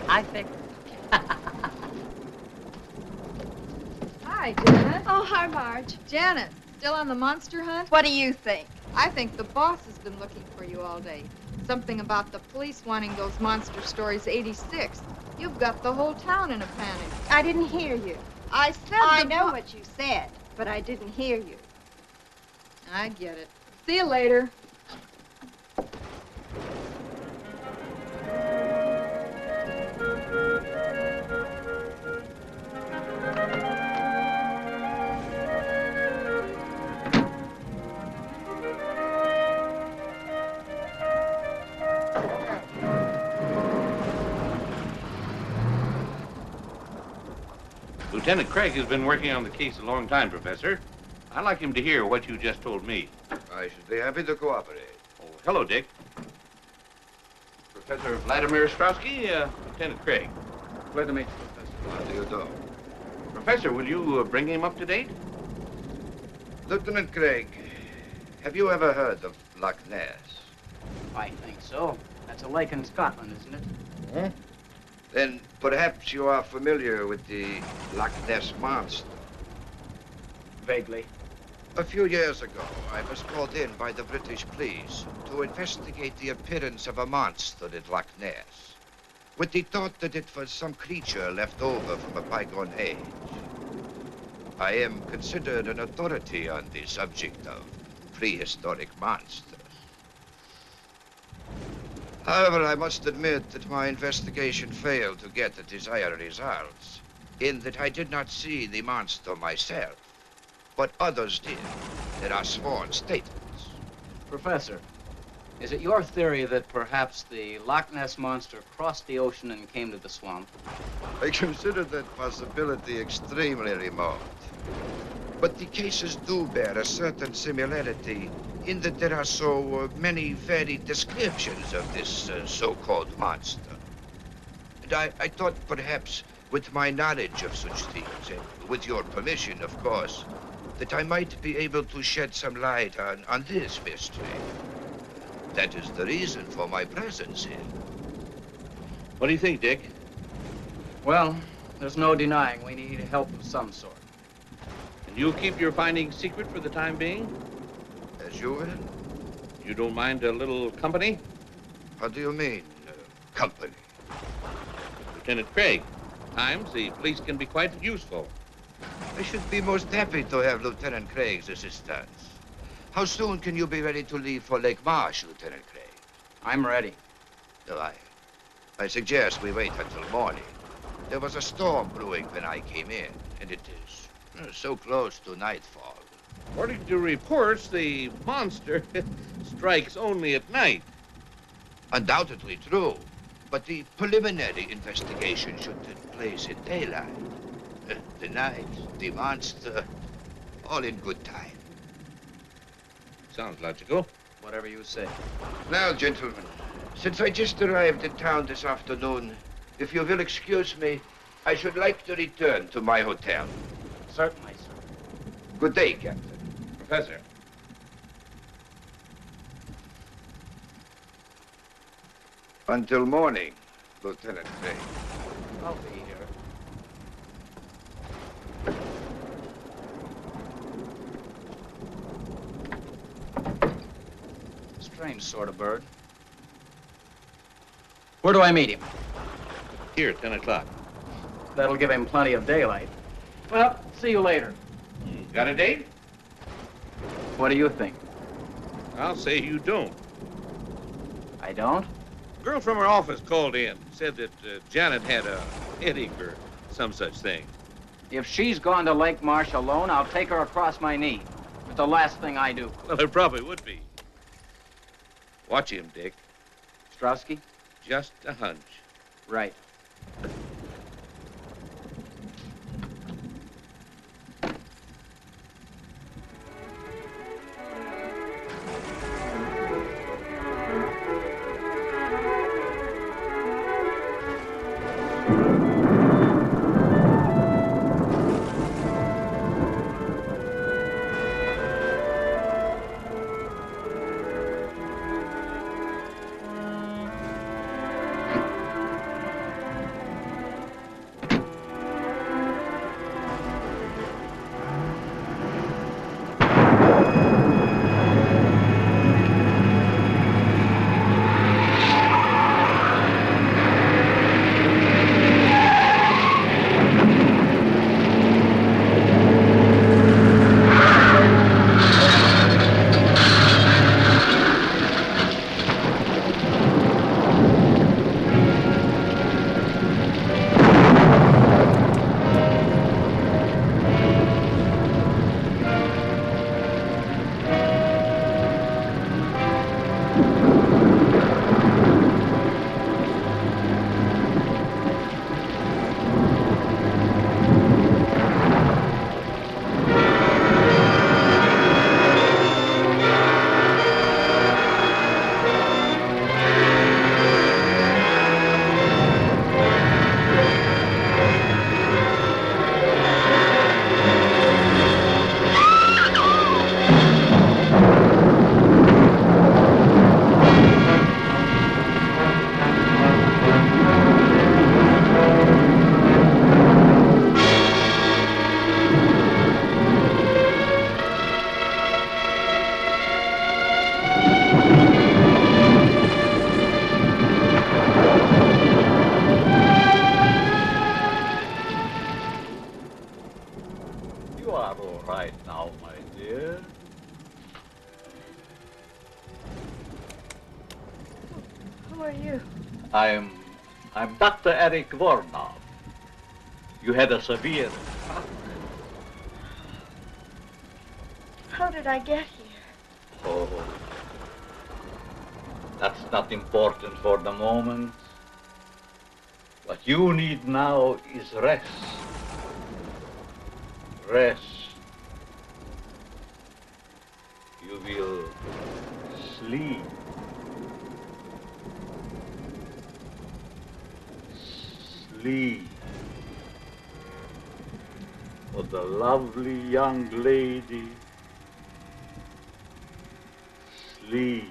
I fix it. Hi, Janet. Oh, hi, Marge. Janet, still on the monster hunt? What do you think? I think the boss has been looking for you all day. Something about the police wanting those monster stories 86. You've got the whole town in a panic. I didn't hear you. I said I know what you said, but I didn't hear you. I get it. See you later. Lieutenant Craig has been working on the case a long time, Professor. I'd like him to hear what you just told me. I should be happy to cooperate. Oh, hello, Dick. Professor Vladimir Strowski, Lieutenant Craig. Glad to meet you, Professor. How do you do? Professor, will you bring him up to date? Lieutenant Craig, have you ever heard of Loch Ness? I think so. That's a lake in Scotland, isn't it? Hmm? Then perhaps you are familiar with the Loch Ness monster. Vaguely. A few years ago, I was called in by the British police to investigate the appearance of a monster at Loch Ness, with the thought that it was some creature left over from a bygone age. I am considered an authority on the subject of prehistoric monsters. However, I must admit that my investigation failed to get the desired results, in that I did not see the monster myself, but others did. There are sworn statements. Professor, is it your theory that perhaps the Loch Ness monster crossed the ocean and came to the swamp? I consider that possibility extremely remote. But the cases do bear a certain similarity in that there are so many varied descriptions of this so-called monster. And I thought perhaps with my knowledge of such things, and with your permission, of course, that I might be able to shed some light on this mystery. That is the reason for my presence here. What do you think, Dick? Well, there's no denying we need help of some sort. And you'll keep your findings secret for the time being? As you will. You don't mind a little company? How do you mean, company? Lieutenant Craig, at times the police can be quite useful. I should be most happy to have Lieutenant Craig's assistance. How soon can you be ready to leave for Lake Marsh, Lieutenant Craig? I'm ready. No, I suggest we wait until morning. There was a storm brewing when I came in, and it is so close to nightfall. According to reports, the monster strikes only at night. Undoubtedly true, but the preliminary investigation should take place in daylight. The night, the monster, all in good time. Sounds logical. Whatever you say. Now, gentlemen, since I just arrived in town this afternoon, if you will excuse me, I should like to return to my hotel. Certainly, sir. Good day, Captain. Professor. Until morning, Lieutenant Craig. I'll be here. Strange sort of bird. Where do I meet him? Here, 10 o'clock. That'll give him plenty of daylight. Well, see you later. Got a date? What do you think? I'll say you don't. I don't? A girl from her office called in, said that Janet had a headache or some such thing. If she's gone to Lake Marsh alone, I'll take her across my knee. It's the last thing I do. Well, it probably would be. Watch him, Dick. Strowski? Just a hunch. Right. I'm Dr. Eric Vornov. You had a severe... How did I get here? Oh, that's not important for the moment. What you need now is rest. Rest. You will sleep. Sleep. For the lovely young lady. Sleep.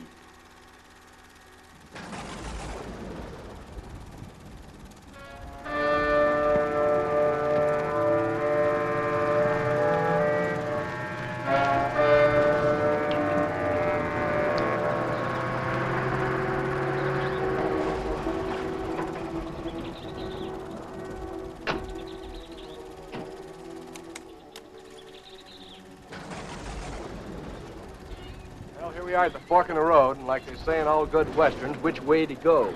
We are at the fork in the road, and like they say in all good westerns, which way to go?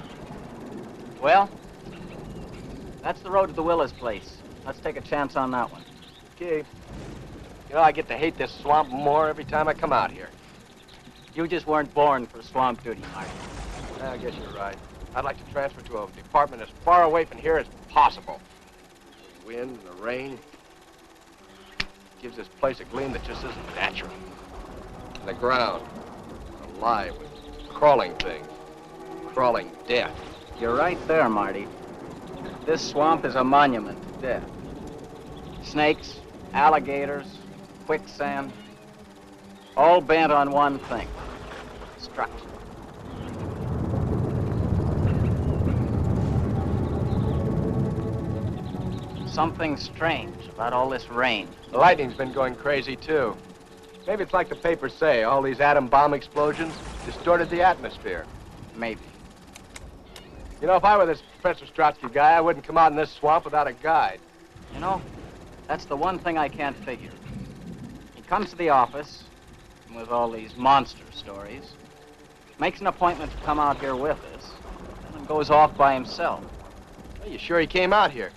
Well, that's the road to the Willis place. Let's take a chance on that one. Okay. You know, I get to hate this swamp more every time I come out here. You just weren't born for swamp duty, Marty. I guess you're right. I'd like to transfer to a department as far away from here as possible. The wind and the rain gives this place a gleam that just isn't natural. And the ground, alive with crawling things, crawling death. You're right there, Marty. This swamp is a monument to death. Snakes, alligators, quicksand, all bent on one thing, destruction. Something strange about all this rain. The lightning's been going crazy, too. Maybe it's like the papers say, all these atom bomb explosions distorted the atmosphere. Maybe. You know, if I were this Professor Strotsky guy, I wouldn't come out in this swamp without a guide. You know, That's the one thing I can't figure. He comes to the office with all these monster stories, makes an appointment to come out here with us, and then goes off by himself. Are you sure he came out here?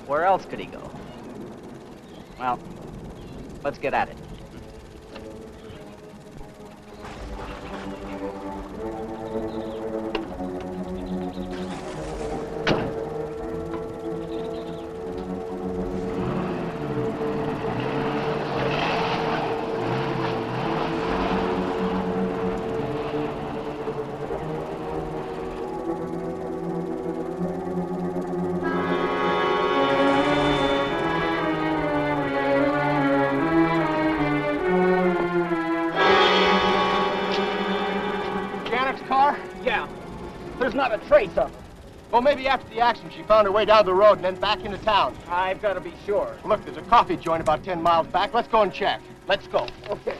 Where else could he go? Well, let's get at it. Not a trace of her. Well, maybe after the accident, she found her way down the road and then back into town. I've got to be sure. Look, there's a coffee joint about 10 miles back. Let's go and check. Let's go. Okay.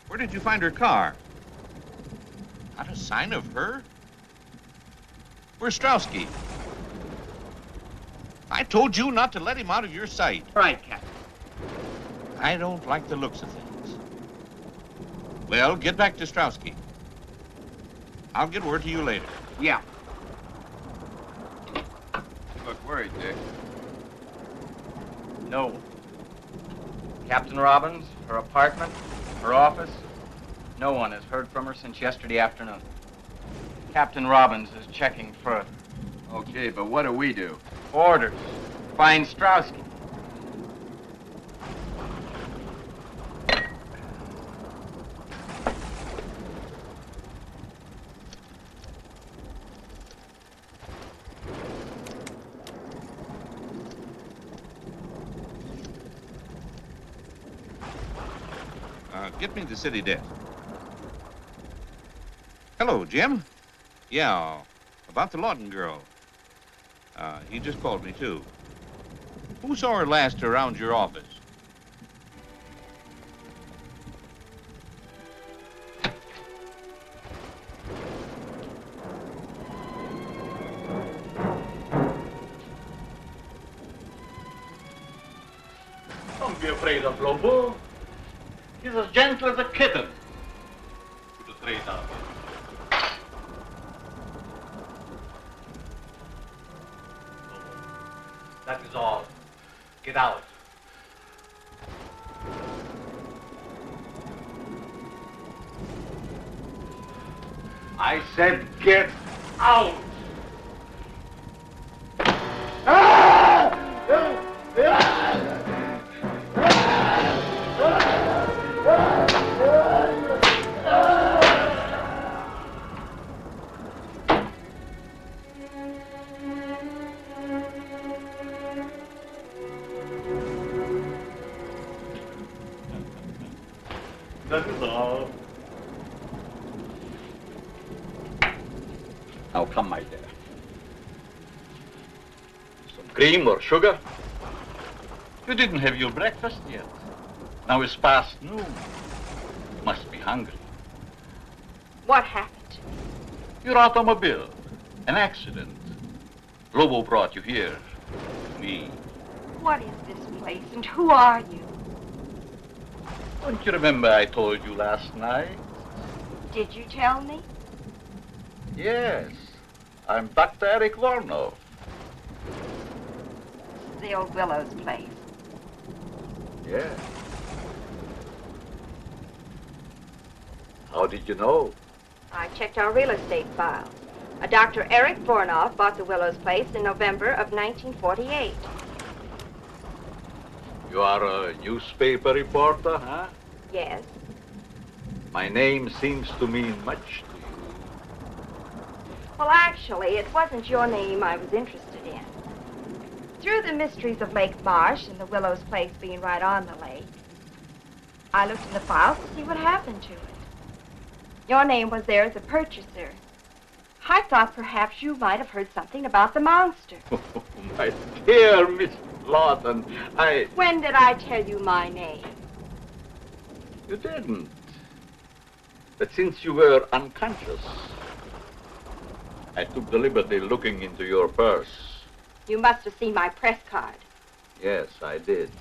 Where did you find her car? Not a sign of her? Where's Strowski? I told you not to let him out of your sight. Right, Captain. I don't like the looks of things. Well, get back to Strowski. I'll get word to you later. Yeah. You look worried, Dick. No. Captain Robbins, her apartment, her office, no one has heard from her since yesterday afternoon. Captain Robbins is checking further. Okay, but what do we do? Orders. Find Strowski. Get me the city desk. Hello, Jim. Yeah, about the Lawton girl. He just called me, too. Who saw her last around your office? Don't be afraid of Lobo. He's as gentle as a kitten. Put a tray down. That is all. Get out. I said get out. That is all. Now come, my dear. Some cream or sugar? You didn't have your breakfast yet. Now it's past noon. Must be hungry. What happened to me? Your automobile. An accident. Lobo brought you here. To me. What is this place and who are you? Don't you remember I told you last night? Did you tell me? Yes. I'm Dr. Eric Vornov. The old Willows place. Yes. How did you know? I checked our real estate files. A Dr. Eric Vornov bought the Willows place in November of 1948. You are a newspaper reporter, huh? Yes. My name seems to mean much to you. Well, actually, it wasn't your name I was interested in. Through the mysteries of Lake Marsh and the Willows place being right on the lake, I looked in the files to see what happened to it. Your name was there as a purchaser. I thought perhaps you might have heard something about the monster. Oh, my dear Miss Lawton, When did I tell you my name? You didn't. But since you were unconscious, I took the liberty looking into your purse. You must have seen my press card. Yes, I did.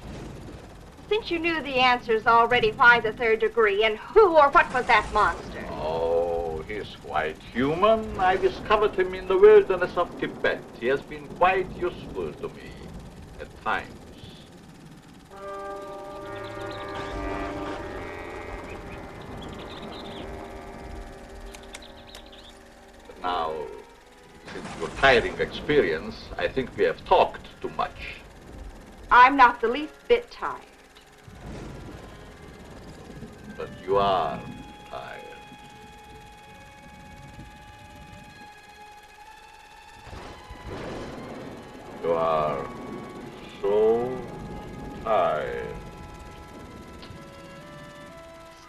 Since you knew the answers already, why the third degree, and who or what was that monster? Oh, he's quite human. I discovered him in the wilderness of Tibet. He has been quite useful to me at times. But now, since your tiring experience, I think we have talked too much. I'm not the least bit tired. But you are tired. You are so tired.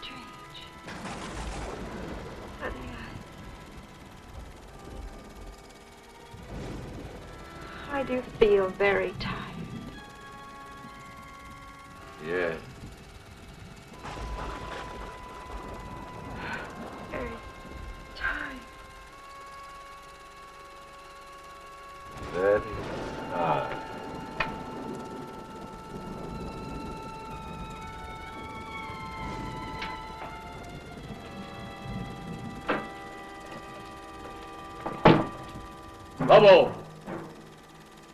Strange. But I do feel very tired. Yes. Very tired. Very tired. Lobo,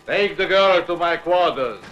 take the girl to my quarters.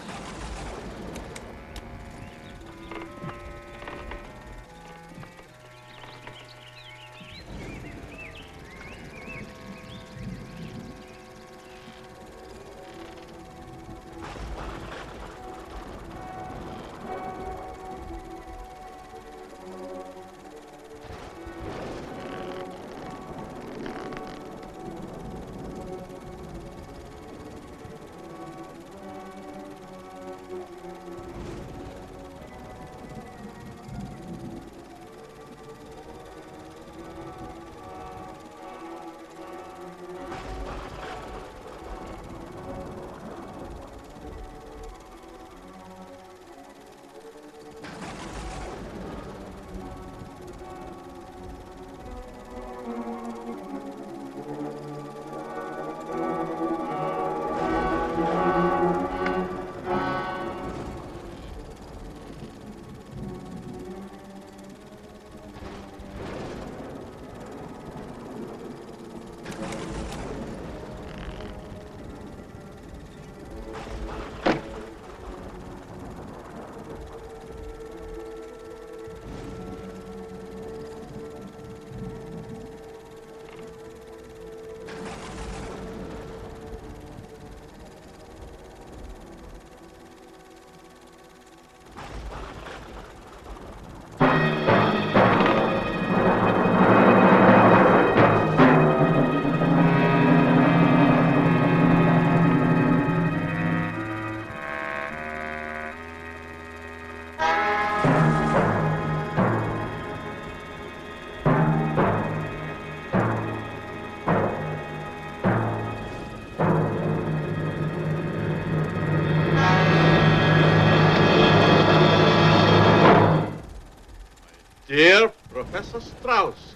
Dear Professor Strauss.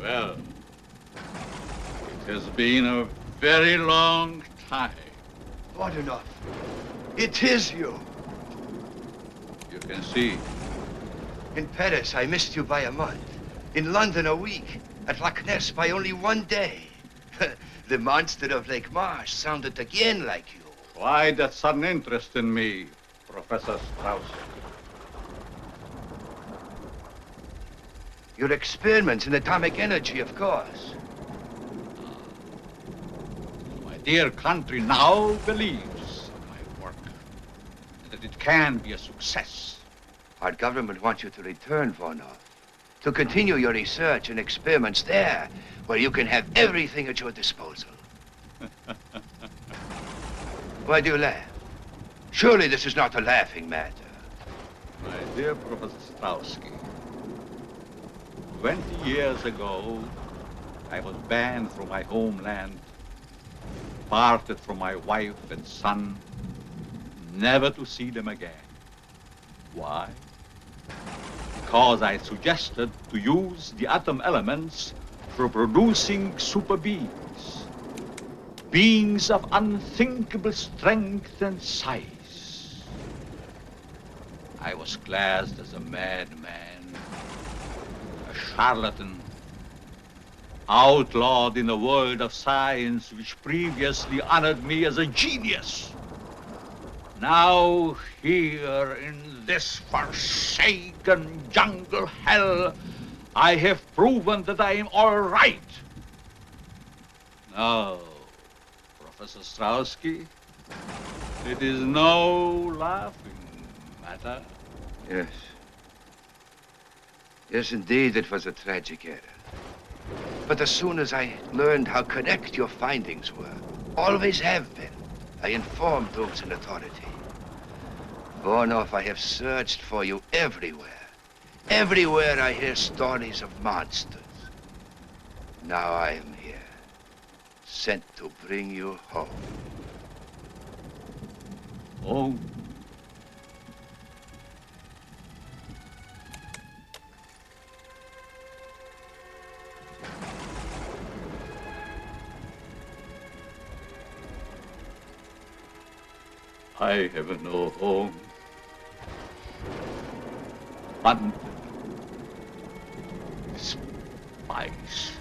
Well, been a very long time. Voronov, it is you. You can see. In Paris, I missed you by a month. In London, a week. At Agnes, by only 1 day. The monster of Lake Marsh sounded again like you. Why that sudden interest in me, Professor Strauss? Your experiments in atomic energy, of course. My dear country now believes in my work, that it can be a success. Our government wants you to return, Voronov, to continue your research and experiments there, where you can have everything at your disposal. Why do you laugh? Surely this is not a laughing matter. My dear Professor Strauski, 20 years ago, I was banned from my homeland, parted from my wife and son, never to see them again. Why? Because I suggested to use the atom elements for producing super beings. Beings of unthinkable strength and size. I was classed as a madman, a charlatan, outlawed in a world of science which previously honored me as a genius. Now, here in this forsaken jungle hell, I have proven that I am all right. Now, Professor Strauski, it is no laughing matter. Yes. Yes, indeed, it was a tragic error. But as soon as I learned how correct your findings were, always have been, I informed those in authority. Voronov, I have searched for you everywhere. Everywhere I hear stories of monsters. Now I am here, sent to bring you home. Home? I have no home. Hunted, despised,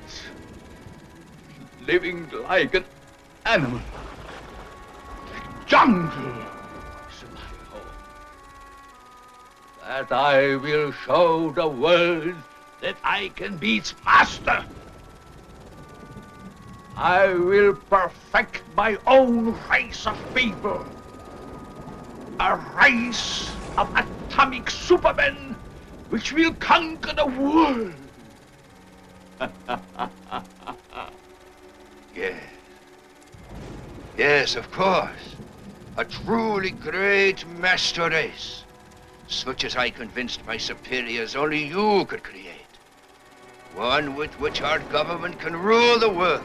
living like an animal. The jungle is my home. That I will show the world that I can be its master. I will perfect my own race of people. A race of atomic supermen which will conquer the world. Yes. Yes, of course. A truly great master race, such as I convinced my superiors only you could create. One with which our government can rule the world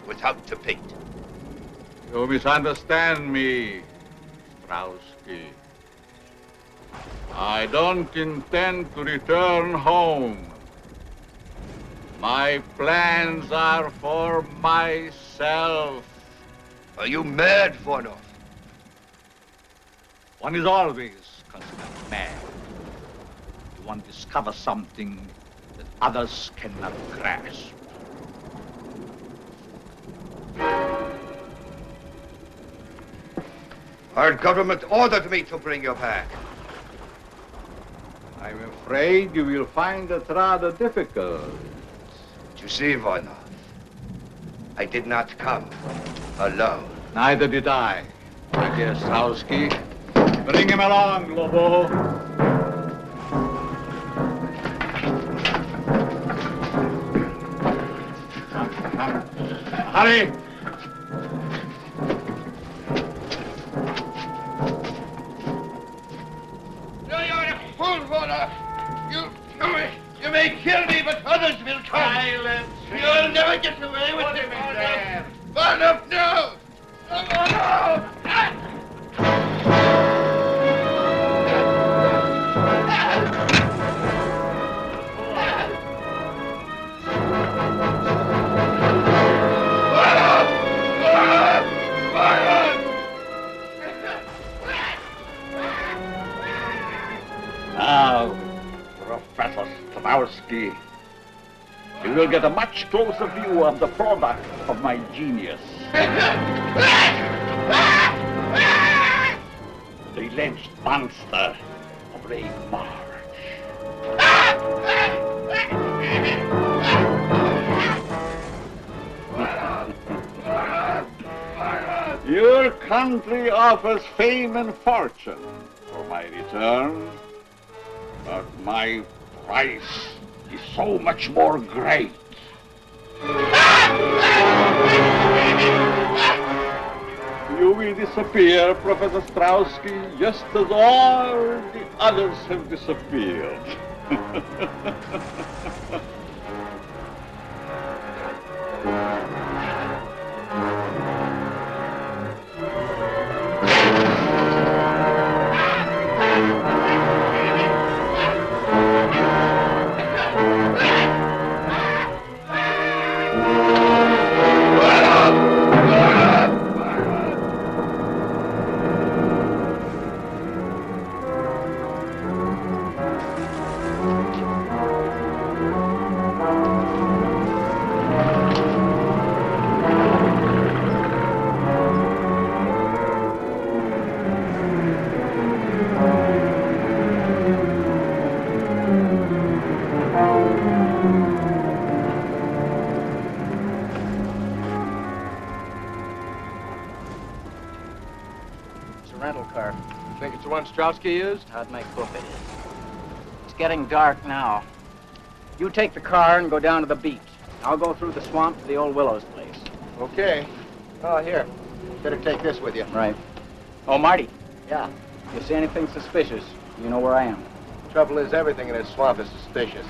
without debate. You misunderstand me, Strauski. I don't intend to return home. My plans are for myself. Are you mad, Voronov? One is always considered mad. One discovers something that others cannot grasp. Our government ordered me to bring you back. I'm afraid you will find it rather difficult. You see, Voronov, I did not come alone. Neither did I, my dear Strauski. Bring him along, Lobo. Hurry! You may kill me, but others will come. Silence. You'll never get away with it, Bob. Bob, no! No! No! Strauski. You will get a much closer view of the product of my genius. The alleged monster of Lake March. Your country offers fame and fortune for my return, but my price is so much more great. You will disappear, Professor Strauski, just as all the others have disappeared. Strauski used? I'd make book it is. It's getting dark now. You take the car and go down to the beach. I'll go through the swamp to the old Willows place. Okay. Oh, here. Better take this with you. Right. Oh, Marty. Yeah? If you see anything suspicious, you know where I am. Trouble is, everything in this swamp is suspicious.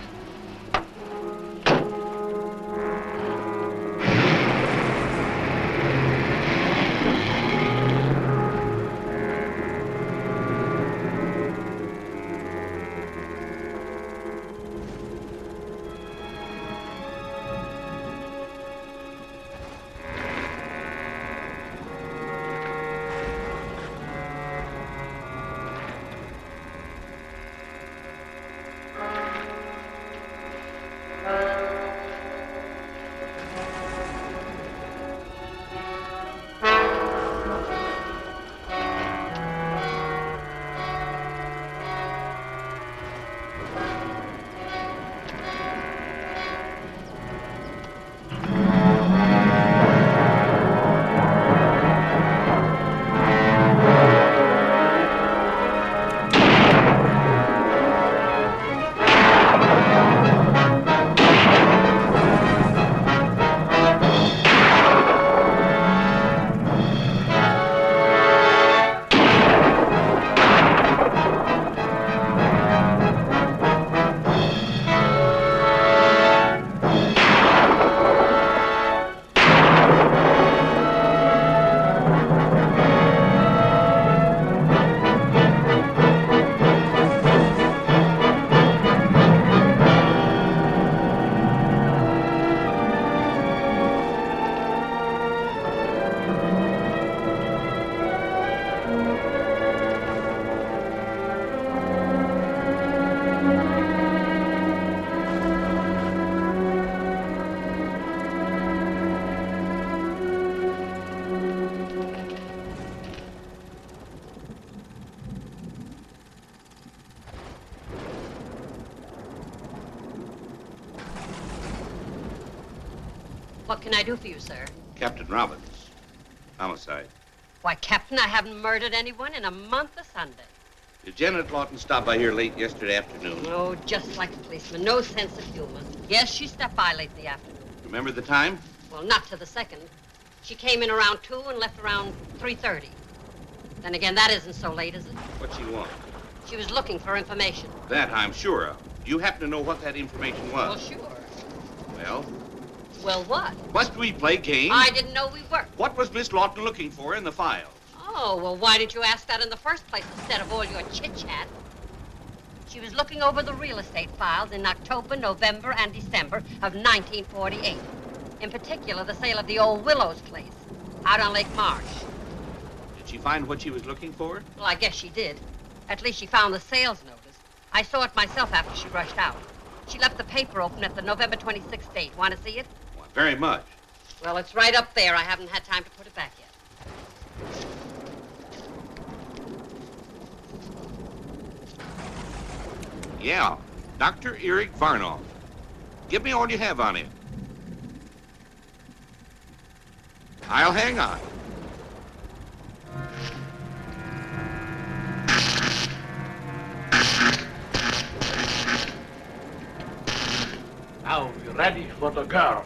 What can I do for you, sir? Captain Robbins. Homicide. Why, Captain, I haven't murdered anyone in a month of Sunday. Did Janet Lawton stop by here late yesterday afternoon? Oh, just like a policeman. No sense of humor. Yes, she stopped by late in the afternoon. Remember the time? Well, not to the second. She came in around 2 and left around 3:30. Then again, that isn't so late, is it? What'd she want? She was looking for information. That I'm sure of. Do you happen to know what that information was? Well, sure. Well? Well, what? Must we play games? I didn't know we were. What was Miss Lawton looking for in the files? Oh, well, why didn't you ask that in the first place instead of all your chit-chat? She was looking over the real estate files in October, November, and December of 1948. In particular, the sale of the old Willows place out on Lake Marsh. Did she find what she was looking for? Well, I guess she did. At least she found the sales notice. I saw it myself after she rushed out. She left the paper open at the November 26th date. Want to see it? Very much. Well, it's right up there. I haven't had time to put it back yet. Yeah, Dr. Eric Varnoff. Give me all you have on it. I'll hang on. Now we're ready for the girl.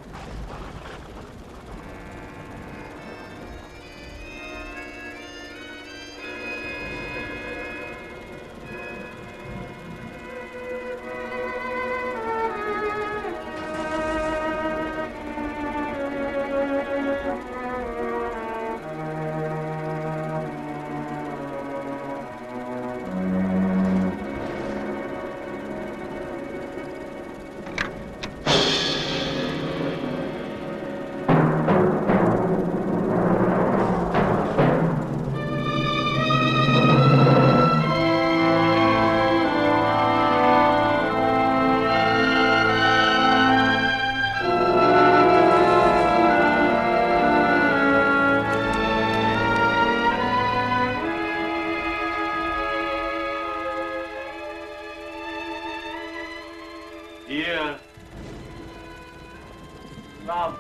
Here. Love.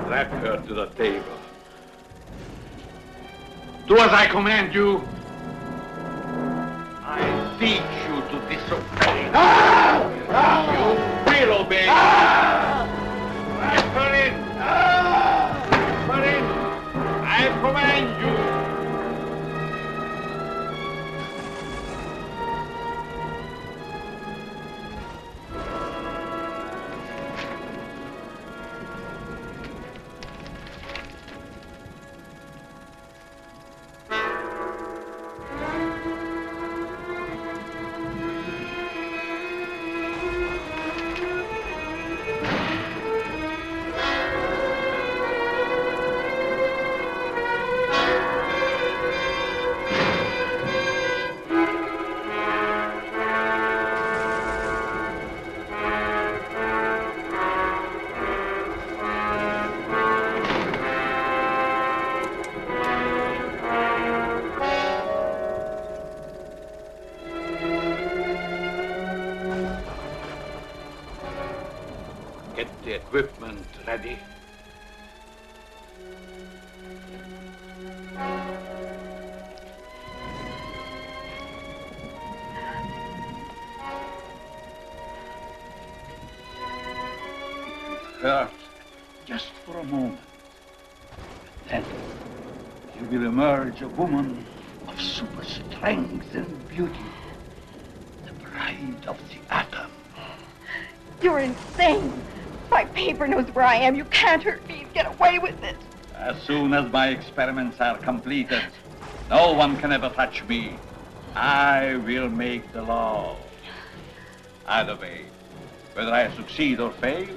Drag her to the table. Do as I command you. I teach you to disobey. You will obey. Get her in. Get her in. I command you. Get the equipment ready. Hurt just for a moment. Then you will emerge a woman of super strength and beauty. The bride of the atom. You're insane. My paper knows where I am. You can't hurt me. Get away with it. As soon as my experiments are completed, no one can ever touch me. I will make the law. Either way, whether I succeed or fail,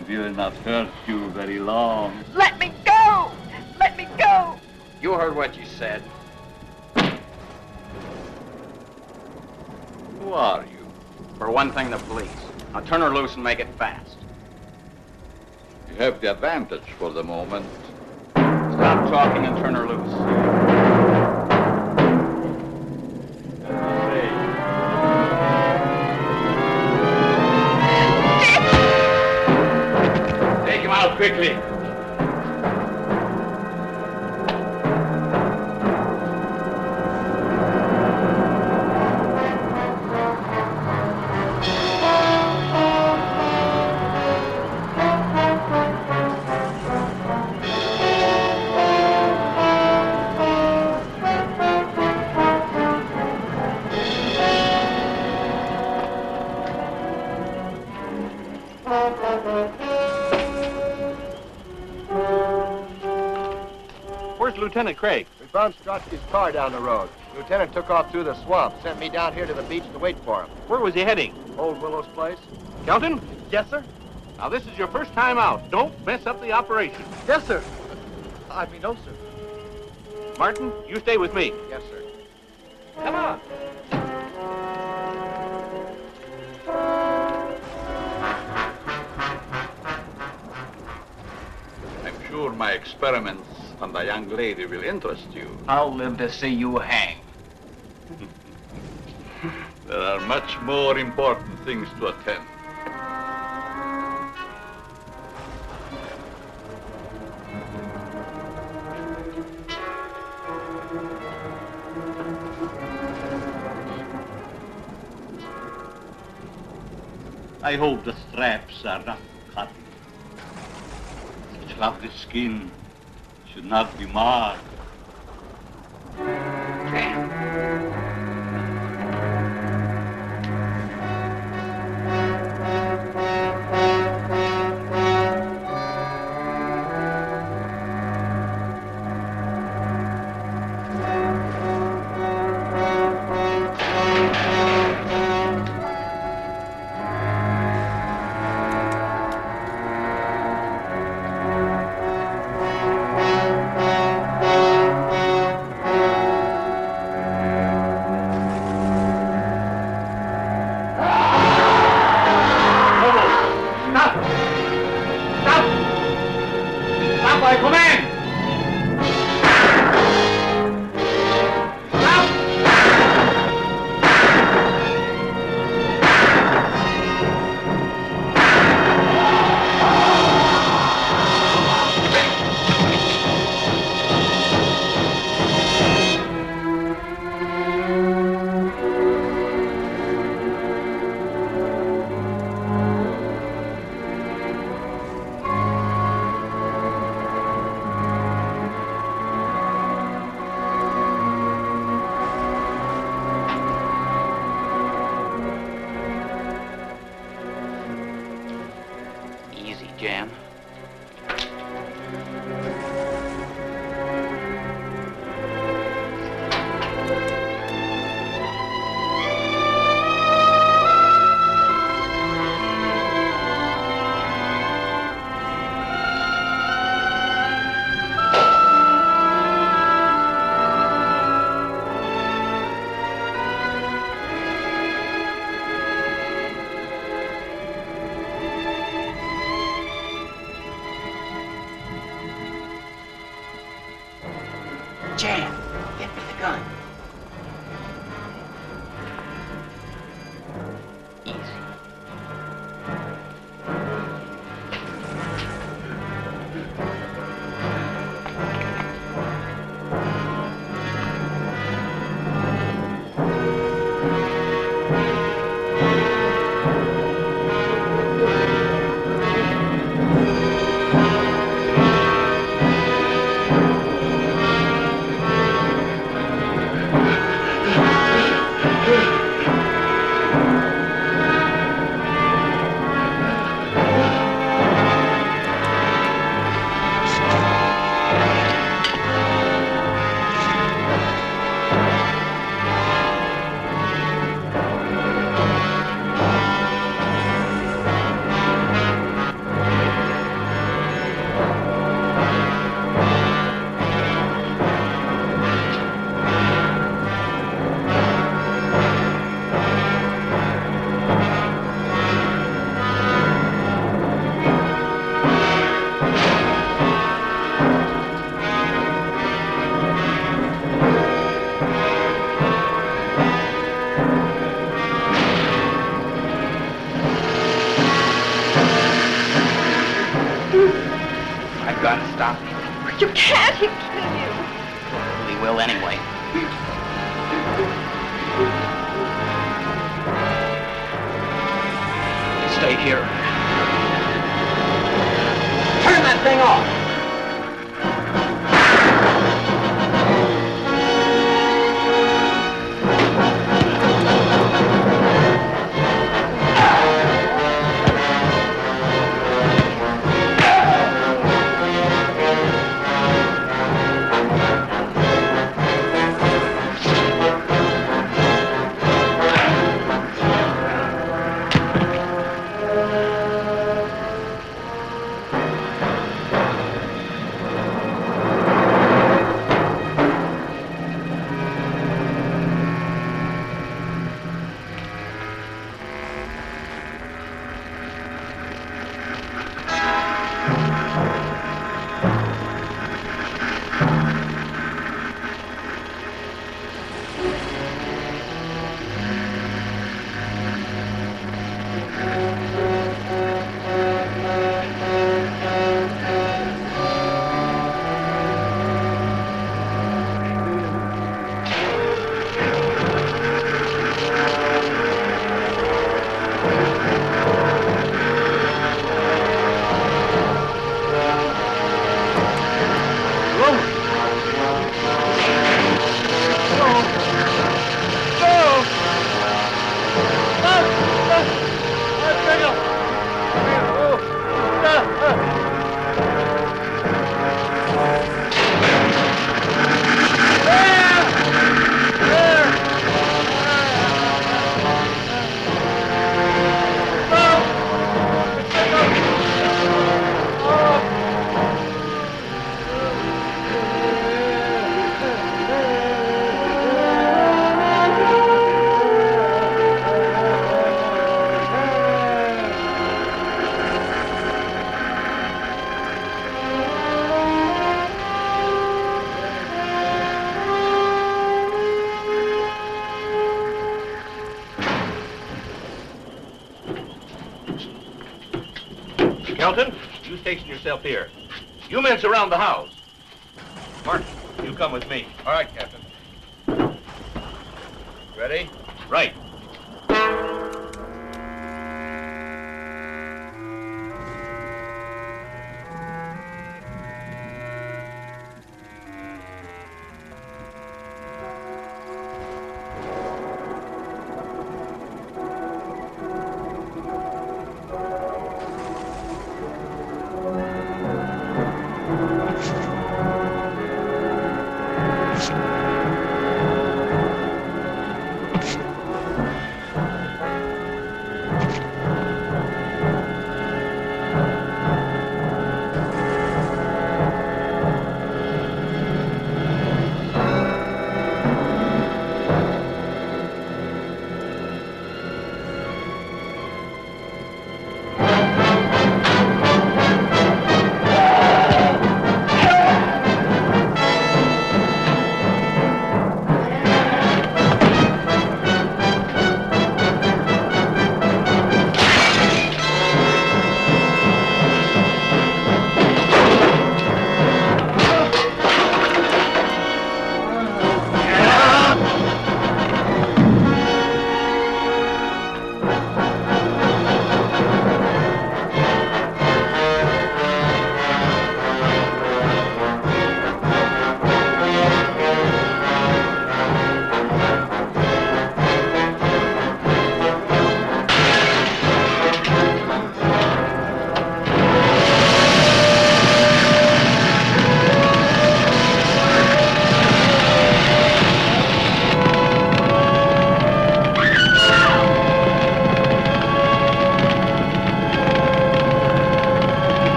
it will not hurt you very long. Let me go! Let me go! You heard what you said. Who are you? For one thing, the police. Now turn her loose and make it fast. You have the advantage for the moment. Stop talking and turn her loose. Say, quickly. Where's Lieutenant Craig? We found Strotsky's car down the road. Lieutenant took off through the swamp, sent me down here to the beach to wait for him. Where was he heading? Old Willow's place. Kelton? Yes, sir? Now, this is your first time out. Don't mess up the operation. Yes, sir. I mean, no, sir. Martin, you stay with me. Yes, sir. Come on. I'm sure my experiments on the young lady will interest you. I'll live to see you hang. There are much more important things to attend. I hope the straps are not cut. Such lovely skin should not be marred. Jan, get me the gun. gotta stop him. You can't. He'll kill you. He will anyway. Stay here. Turn that thing off. Kelton, you station yourself here. You men surround the house. Martin, you come with me. All right, Captain. Ready? Right.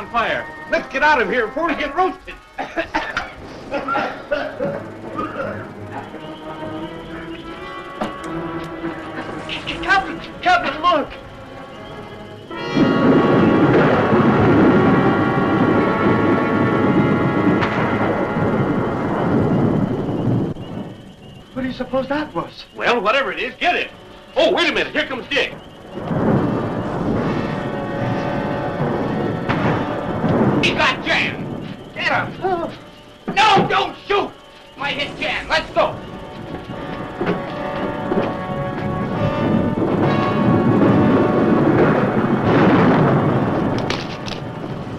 on fire. Let's get out of here before we get roasted. Captain, look! suppose that was? Well, whatever it is, get it. Oh, wait a minute. Here comes Dick. He got Jan. Get him. No, don't shoot. Might hit Jan. Let's go.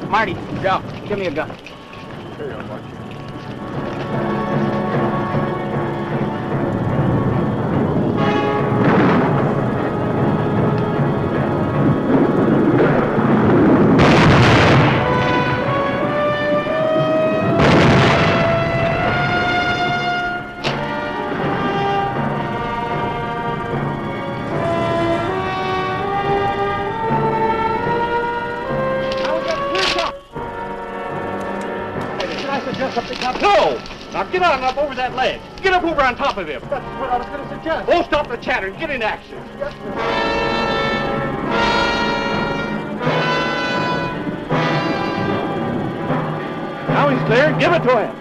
Marty, Joe, give me a gun. Here you go, boy. No! Now get on up over that ledge. Get up over on top of him. That's what I was going to suggest. Oh, stop the chatter and get in action. Yes, sir. Now he's clear. Give it to him.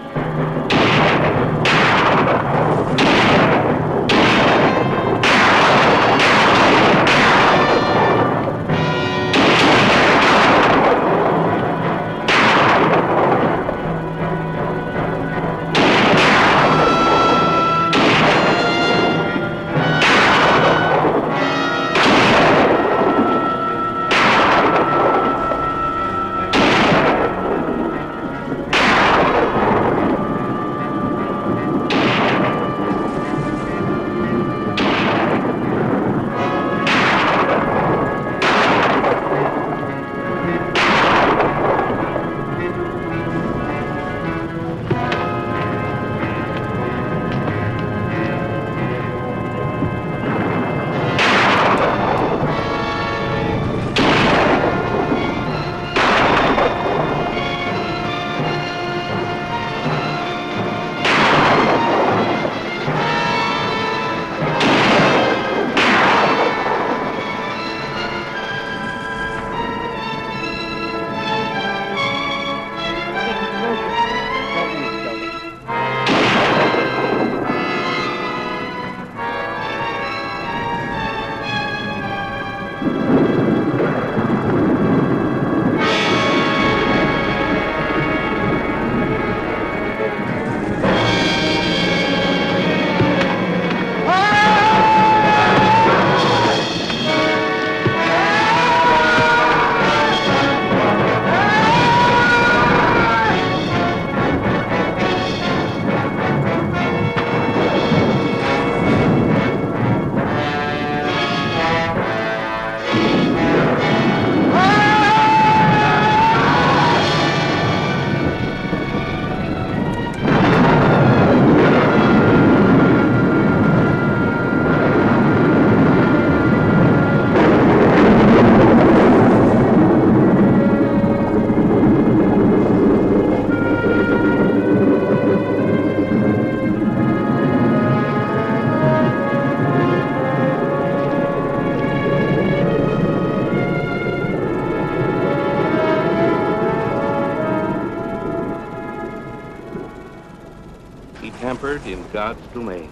Tempered in God's domain.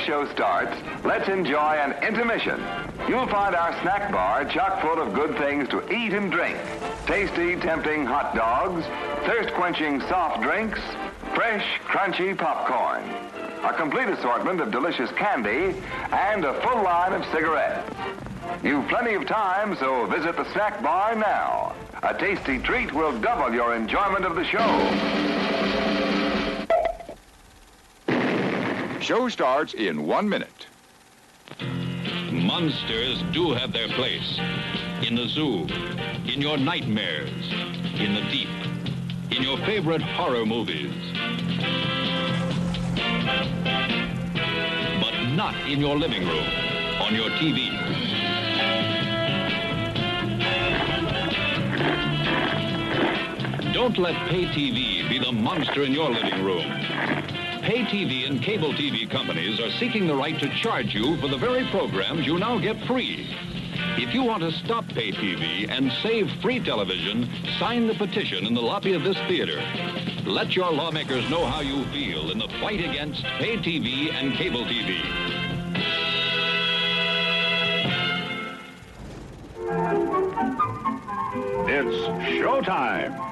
Show starts, let's enjoy an intermission. You'll find our snack bar chock full of good things to eat and drink. Tasty, tempting hot dogs, thirst-quenching soft drinks, fresh, crunchy popcorn, a complete assortment of delicious candy, and a full line of cigarettes. You've plenty of time, so visit the snack bar now. A tasty treat will double your enjoyment of the show. Show starts in 1 minute. monsters do have their place. In the zoo, in your nightmares, in the deep, in your favorite horror movies. But not in your living room, on your TV. Don't let pay TV be the monster in your living room. Pay TV and cable TV companies are seeking the right to charge you for the very programs you now get free. If you want to stop pay TV and save free television, sign the petition in the lobby of this theater. Let your lawmakers know how you feel in the fight against pay TV and cable TV. It's showtime.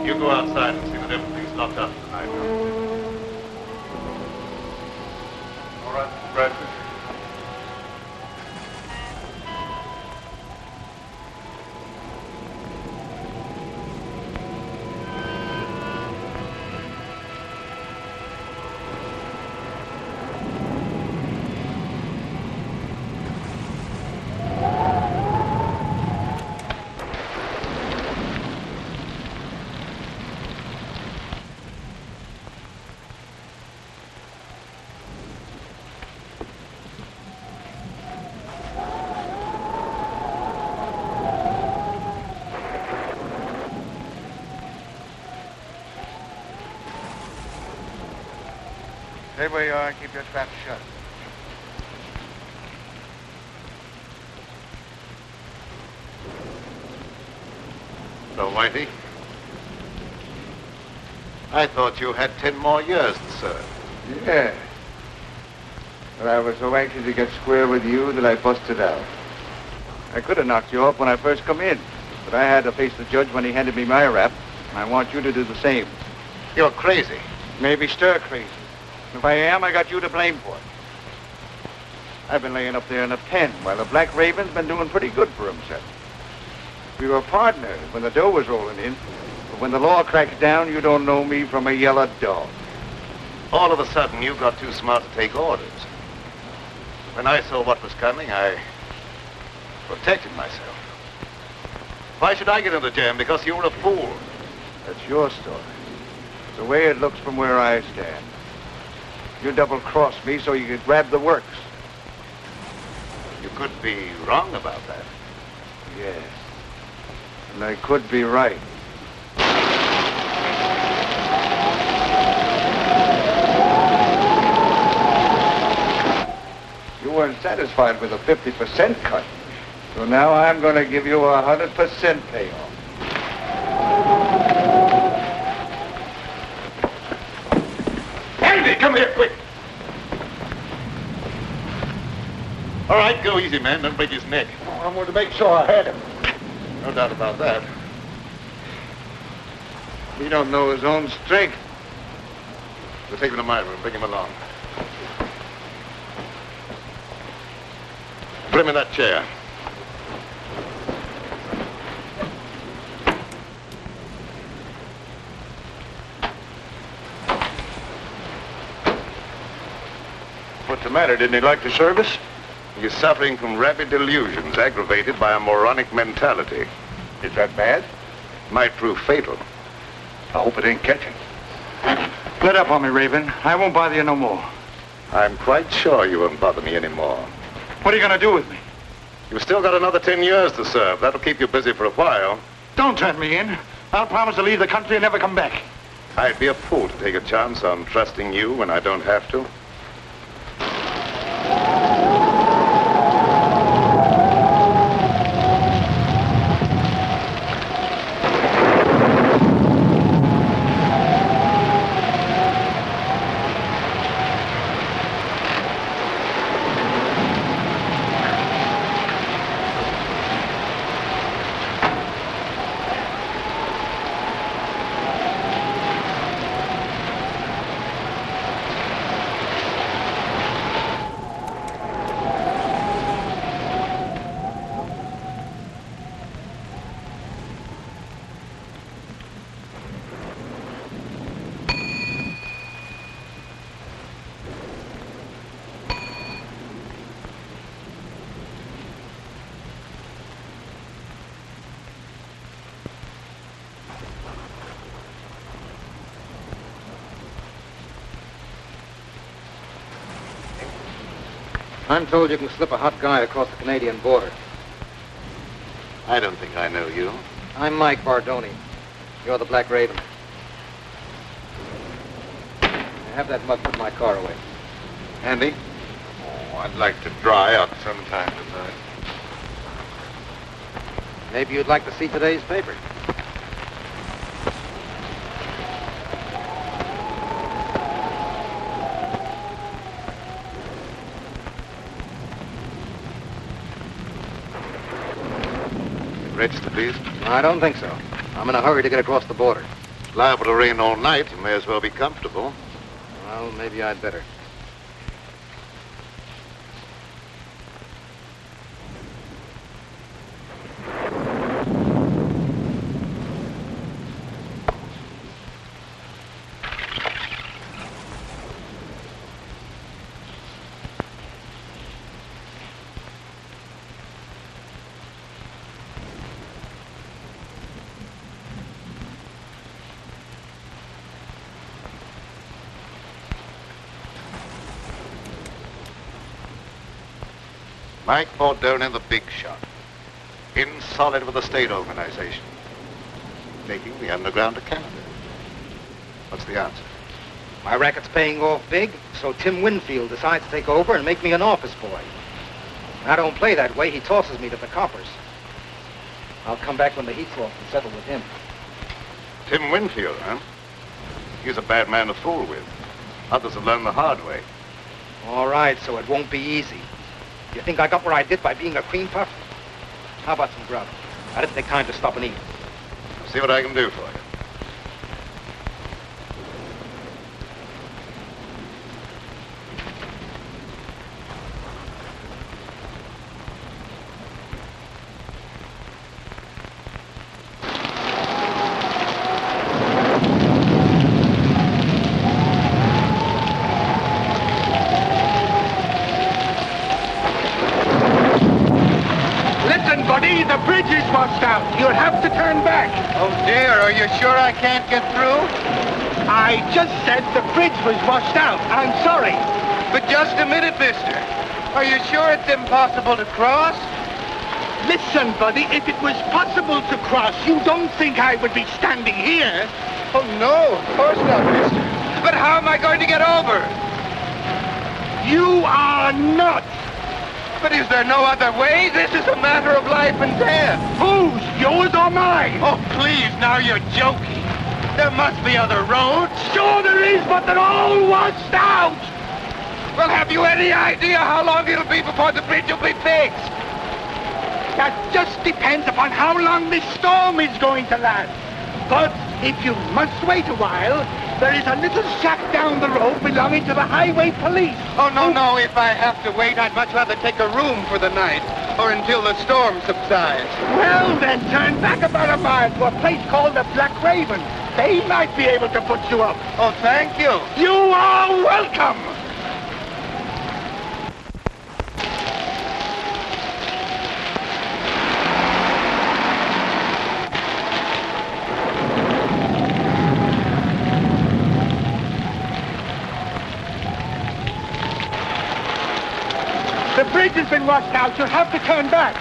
You go outside and see that everything's locked up tonight. All right, Mr. Bradford. Stay where you are and keep your trap shut. So, Whitey, I thought you had 10 more years to serve. Yeah. But I was so anxious to get square with you that I busted out. I could have knocked you off when I first come in, but I had to face the judge when he handed me my rap, and I want you to do the same. You're crazy. Maybe stir crazy. If I am, I got you to blame for it. I've been laying up there in a pen while the Black Raven's been doing pretty good for himself. We were partners when the dough was rolling in, but when the law cracks down, you don't know me from a yellow dog. All of a sudden, you got too smart to take orders. When I saw what was coming, I protected myself. Why should I get in the jam? Because you were a fool. That's your story. It's the way it looks from where I stand. You double-crossed me so you could grab the works. You could be wrong about that. Yes. And I could be right. You weren't satisfied with a 50% cut. So now I'm going to give you a 100% payoff. Andy, come here, quick! All right, go easy, man. Don't break his neck. Oh, I wanted to make sure I had him. No doubt about that. He don't know his own strength. We'll take him to my room. Bring him along. Put him in that chair. What's the matter? Didn't he like the service? He's suffering from rapid delusions aggravated by a moronic mentality. Is that bad? Might prove fatal. I hope it ain't catching. Let up on me, Raven. I won't bother you no more. I'm quite sure you won't bother me anymore. What are you going to do with me? You've still got another 10 years to serve. That'll keep you busy for a while. Don't turn me in. I'll promise to leave the country and never come back. I'd be a fool to take a chance on trusting you when I don't have to. I'm told you can slip a hot guy across the Canadian border. I don't think I know you. I'm Mike Bardoni. You're the Black Raven. Have that mug put my car away. Andy? Oh, I'd like to dry out sometime tonight. Maybe you'd like to see today's paper. Register, please. I don't think so. I'm in a hurry to get across the border. It's liable to rain all night. You may as well be comfortable. Well, maybe I'd better. Mike Bardoni, the big shot. In solid with the state organization. Taking the underground to Canada. What's the answer? My racket's paying off big, so Tim Winfield decides to take over and make me an office boy. I don't play that way. He tosses me to the coppers. I'll come back when the heat's off and settle with him. Tim Winfield, huh? He's a bad man to fool with. Others have learned the hard way. All right, so it won't be easy. You think I got where I did by being a cream puff? How about some grub? I didn't take time to stop and eat. I'll see what I can do for you. Listen, buddy, the bridge is washed out. You'll have to turn back. Oh, dear, are you sure I can't get through? I just said the bridge was washed out. I'm sorry. But just a minute, mister. Are you sure it's impossible to cross? Listen, buddy, if it was possible to cross, you don't think I would be standing here? Oh, no, of course not, mister. But how am I going to get over? You are nuts. But is there no other way? This is a matter of life and death. Whose? Yours or mine? Oh, please, now you're joking. There must be other roads. Sure there is, but they're all washed out. Well, have you any idea how long it'll be before the bridge will be fixed? That just depends upon how long this storm is going to last. But if you must wait a while, there is a little shack down the road belonging to the highway police. Oh, no. If I have to wait, I'd much rather take a room for the night, or until the storm subsides. Well, then turn back about a mile to a place called the Black Raven. They might be able to put you up. Oh, thank you. You are welcome. The bridge has been washed out. You'll have to turn back.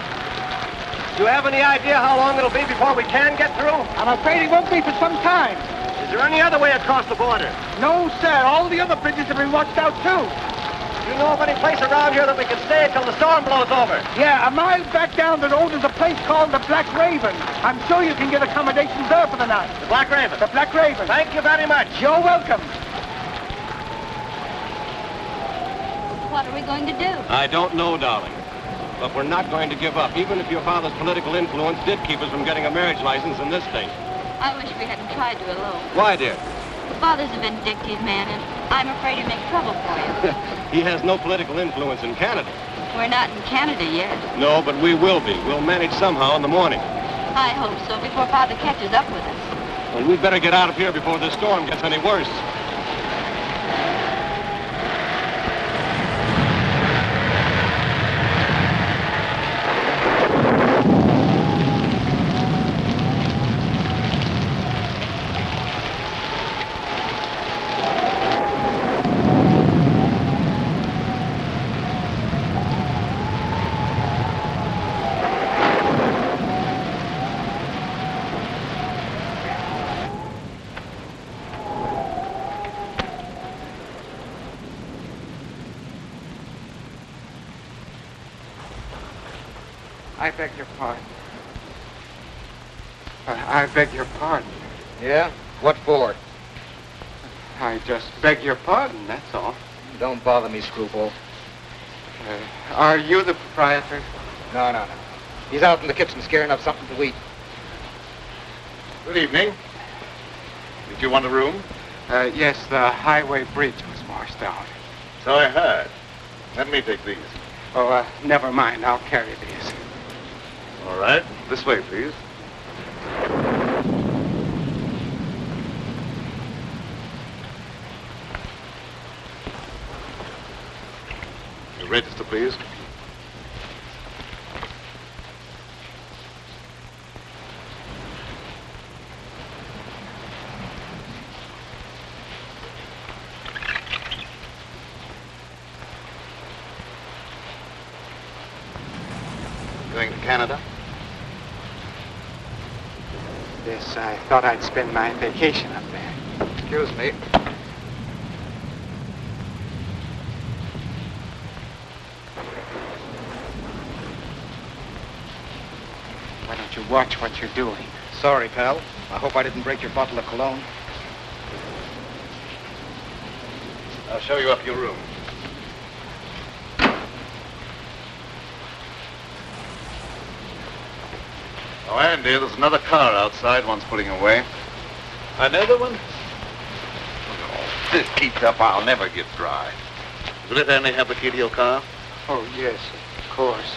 Do you have any idea how long it'll be before we can get through? I'm afraid it won't be for some time. Is there any other way across the border? No, sir. All the other bridges have been washed out, too. Do you know of any place around here that we can stay until the storm blows over? Yeah, a mile back down the road is a place called the Black Raven. I'm sure you can get accommodations there for the night. The Black Raven? The Black Raven. Thank you very much. You're welcome. What are we going to do? I don't know, darling. But we're not going to give up, even if your father's political influence did keep us from getting a marriage license in this state. I wish we hadn't tried to elope. Why, dear? Father's a vindictive man, and I'm afraid he'll make trouble for you. He has no political influence in Canada. We're not in Canada yet. No, but we will be. We'll manage somehow in the morning. I hope so, before Father catches up with us. Well, we'd better get out of here before this storm gets any worse. I beg your pardon. I beg your pardon. Yeah? What for? I just beg your pardon, that's all. Don't bother me, screwball. Are you the proprietor? No. He's out in the kitchen scaring up something to eat. Good evening. Did you want a room? Yes, the highway bridge was washed out. So I heard. Let me take these. Oh, never mind. I'll carry these. All right. This way, please. Your register, please. Going to Canada? Yes, I thought I'd spend my vacation up there. Excuse me. Why don't you watch what you're doing? Sorry, pal. I hope I didn't break your bottle of cologne. I'll show you up your room. Oh, Andy, there's another car outside. One's putting away. Another one? Oh, this keeps up, I'll never get dry. Will it only have the key to your car? Oh, yes, of course.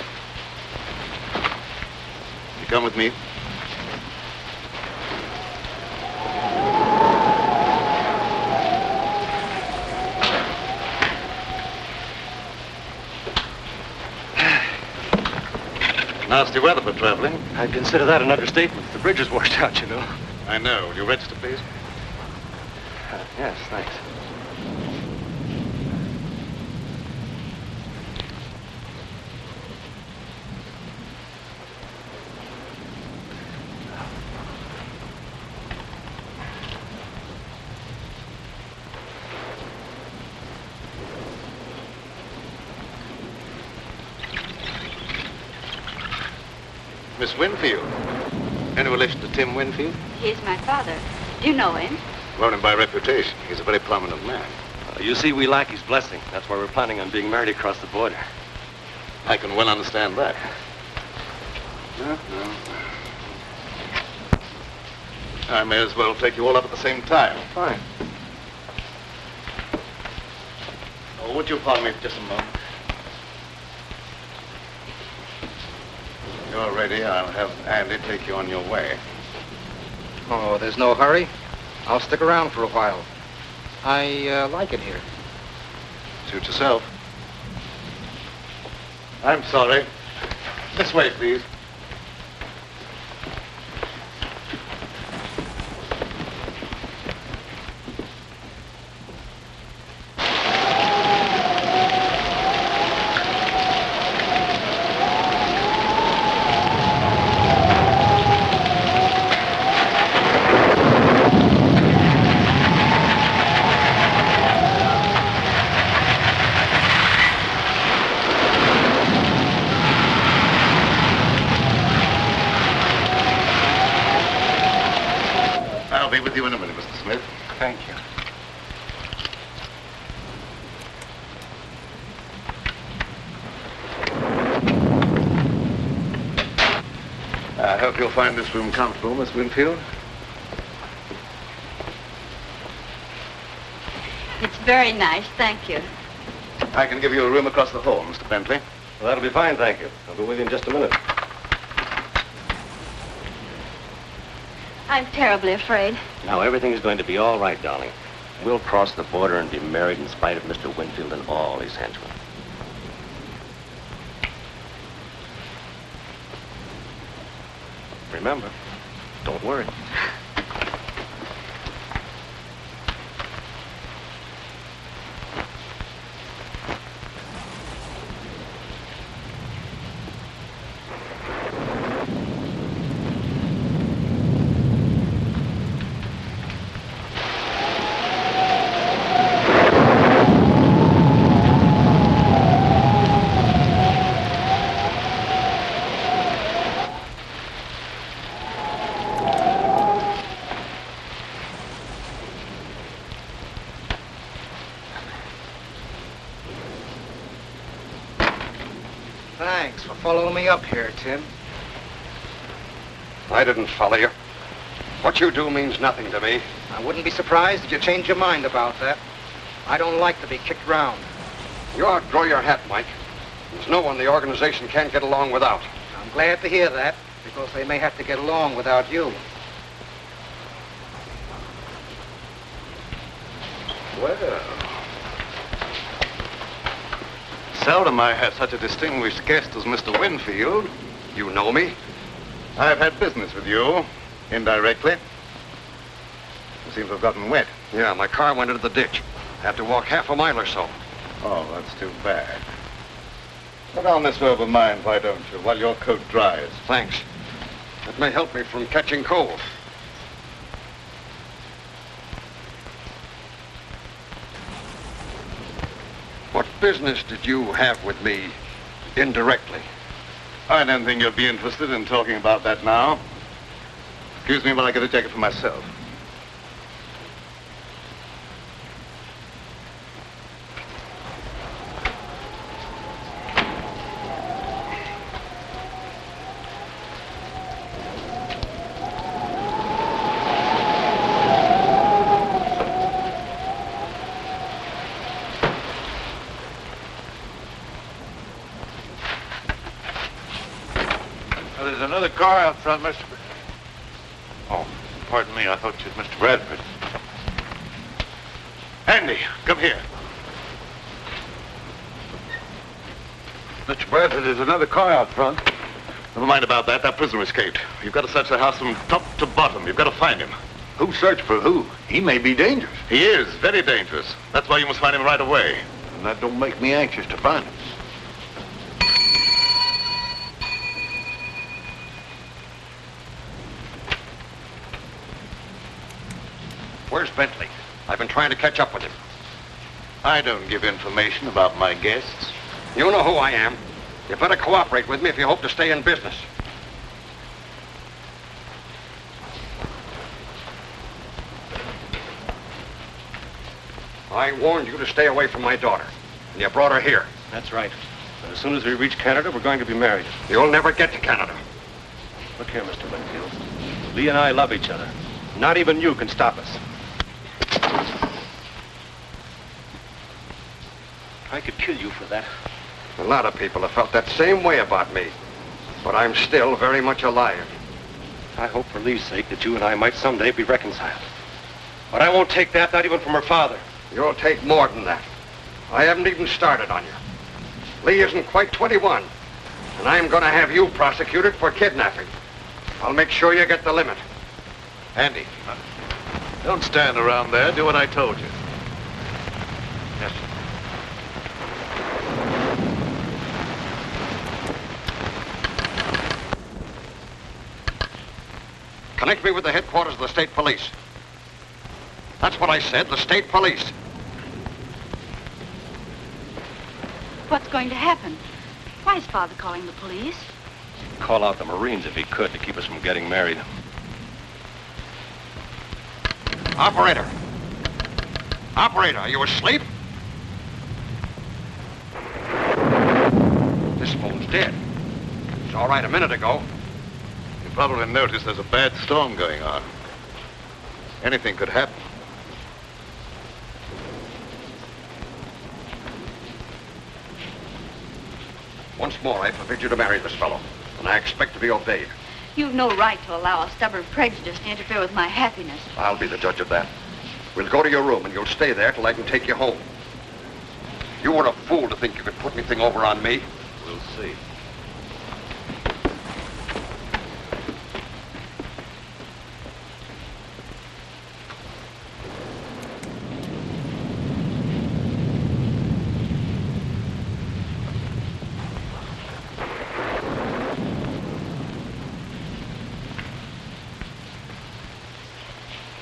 You come with me. Nasty weather for traveling. I'd consider that an understatement. The bridge is washed out, you know. I know. Will you register, please? Yes, thanks. Miss Winfield. Any relation to Tim Winfield? He's my father. Do you know him? Known him by reputation. He's a very prominent man. You see, we lack his blessing. That's why we're planning on being married across the border. I can well understand that. No. I may as well take you all up at the same time. Fine. Oh, would you pardon me for just a moment? You're ready. I'll have Andy take you on your way. Oh, there's no hurry. I'll stick around for a while. I like it here. Suit yourself. I'm sorry. This way, please. I'll be with you in a minute, Mr. Smith. Thank you. I hope you'll find this room comfortable, Miss Winfield. It's very nice, thank you. I can give you a room across the hall, Mr. Bentley. Well, that'll be fine, thank you. I'll be with you in just a minute. I'm terribly afraid. Now, everything's going to be all right, darling. We'll cross the border and be married in spite of Mr. Winfield and all his henchmen. Remember, don't worry. Thanks for following me up here, Tim. I didn't follow you. What you do means nothing to me. I wouldn't be surprised if you changed your mind about that. I don't like to be kicked around. You outgrow your hat, Mike. There's no one the organization can't get along without. I'm glad to hear that, because they may have to get along without you. Well, seldom I had such a distinguished guest as Mr. Winfield. You know me? I've had business with you, indirectly. You seem to have gotten wet. Yeah, my car went into the ditch. Had to walk half a mile or so. Oh, that's too bad. Put on this robe of mine, why don't you, while your coat dries? Thanks. That may help me from catching cold. What business did you have with me indirectly? I don't think you'll be interested in talking about that now. Excuse me while I get a jacket for myself. There's another car out front, Mr. Oh, pardon me. I thought you was Mr. Bradford. Andy, come here. Mr. Bradford, there's another car out front. Never mind about that. That prisoner escaped. You've got to search the house from top to bottom. You've got to find him. Who searched for who? He may be dangerous. He is very dangerous. That's why you must find him right away. And that don't make me anxious to find him. Where's Bentley? I've been trying to catch up with him. I don't give information about my guests. You know who I am. You better cooperate with me if you hope to stay in business. I warned you to stay away from my daughter, and you brought her here. That's right. But as soon as we reach Canada, we're going to be married. You'll never get to Canada. Look here, Mr. Winfield. Lee and I love each other. Not even you can stop us. I could kill you for that. A lot of people have felt that same way about me. But I'm still very much alive. I hope for Lee's sake that you and I might someday be reconciled. But I won't take that, not even from her father. You'll take more than that. I haven't even started on you. Lee isn't quite 21. And I'm going to have you prosecuted for kidnapping. I'll make sure you get the limit. Andy, don't stand around there. Do what I told you. Yes, sir. Connect me with the headquarters of the state police. That's what I said, the state police. What's going to happen? Why is Father calling the police? Call out the Marines if he could to keep us from getting married. Operator! Operator, are you asleep? This phone's dead. It's all right a minute ago. You probably noticed there's a bad storm going on. Anything could happen. Once more, I forbid you to marry this fellow, and I expect to be obeyed. You've no right to allow a stubborn prejudice to interfere with my happiness. I'll be the judge of that. We'll go to your room, and you'll stay there till I can take you home. You were a fool to think you could put anything over on me. We'll see.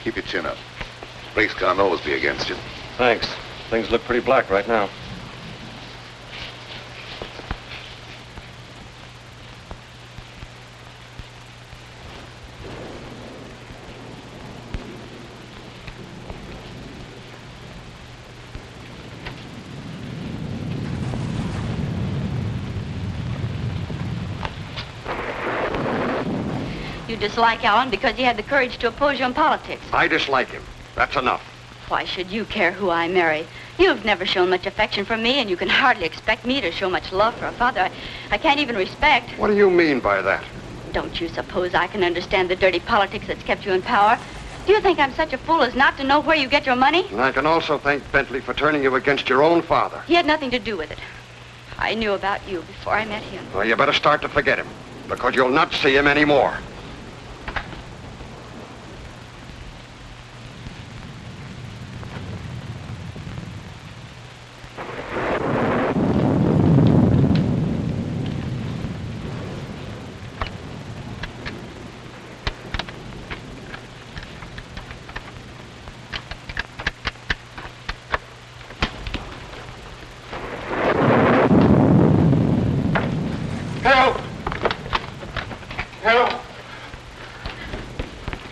Keep your chin up. Race can't always be against you. Thanks. Things look pretty black right now. You dislike Alan because he had the courage to oppose you in politics. I dislike him. That's enough. Why should you care who I marry? You've never shown much affection for me, and you can hardly expect me to show much love for a father I can't even respect. What do you mean by that? Don't you suppose I can understand the dirty politics that's kept you in power? Do you think I'm such a fool as not to know where you get your money? And I can also thank Bentley for turning you against your own father. He had nothing to do with it. I knew about you before I met him. Well, you better start to forget him, because you'll not see him anymore.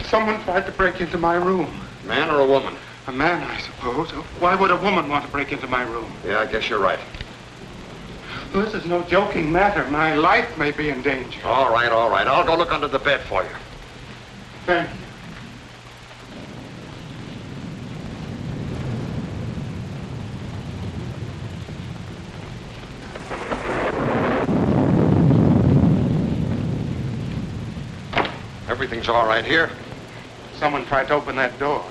Someone tried to break into my room. Man or a woman? A man, I suppose. Why would a woman want to break into my room? Yeah, I guess you're right. This is no joking matter. My life may be in danger. All right, all right. I'll go look under the bed for you. Thank you. Everything's all right here. Someone tried to open that door.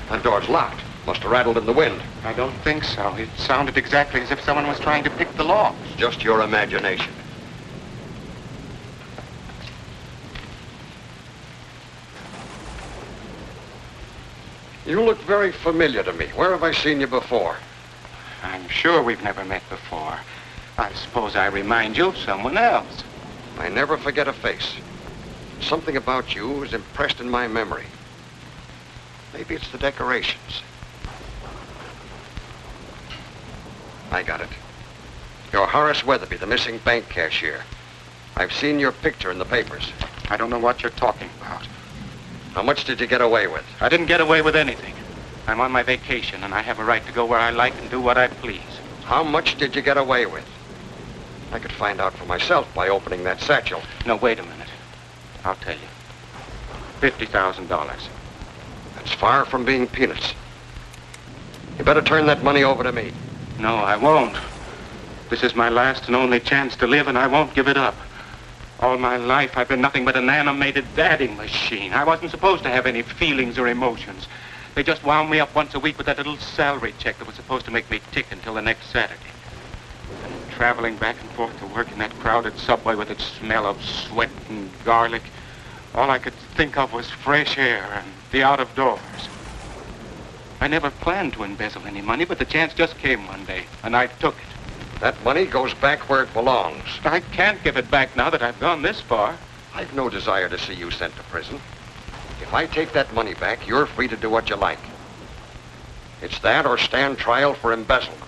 That door's locked. Must have rattled in the wind. I don't think so. It sounded exactly as if someone was trying to pick the lock. It's just your imagination. You look very familiar to me. Where have I seen you before? I'm sure we've never met before. I suppose I remind you of someone else. I never forget a face. Something about you is impressed in my memory. Maybe it's the decorations. I got it. You're Horace Weatherby, the missing bank cashier. I've seen your picture in the papers. I don't know what you're talking about. How much did you get away with? I didn't get away with anything. I'm on my vacation, and I have a right to go where I like and do what I please. How much did you get away with? I could find out for myself by opening that satchel. No, wait a minute. I'll tell you. $50,000. That's far from being peanuts. You better turn that money over to me. No, I won't. This is my last and only chance to live, and I won't give it up. All my life, I've been nothing but an animated dadding machine. I wasn't supposed to have any feelings or emotions. They just wound me up once a week with that little salary check that was supposed to make me tick until the next Saturday. And traveling back and forth to work in that crowded subway with its smell of sweat and garlic, all I could think of was fresh air and the out of doors. I never planned to embezzle any money, but the chance just came one day, and I took it. That money goes back where it belongs. I can't give it back now that I've gone this far. I've no desire to see you sent to prison. If I take that money back, you're free to do what you like. It's that or stand trial for embezzlement.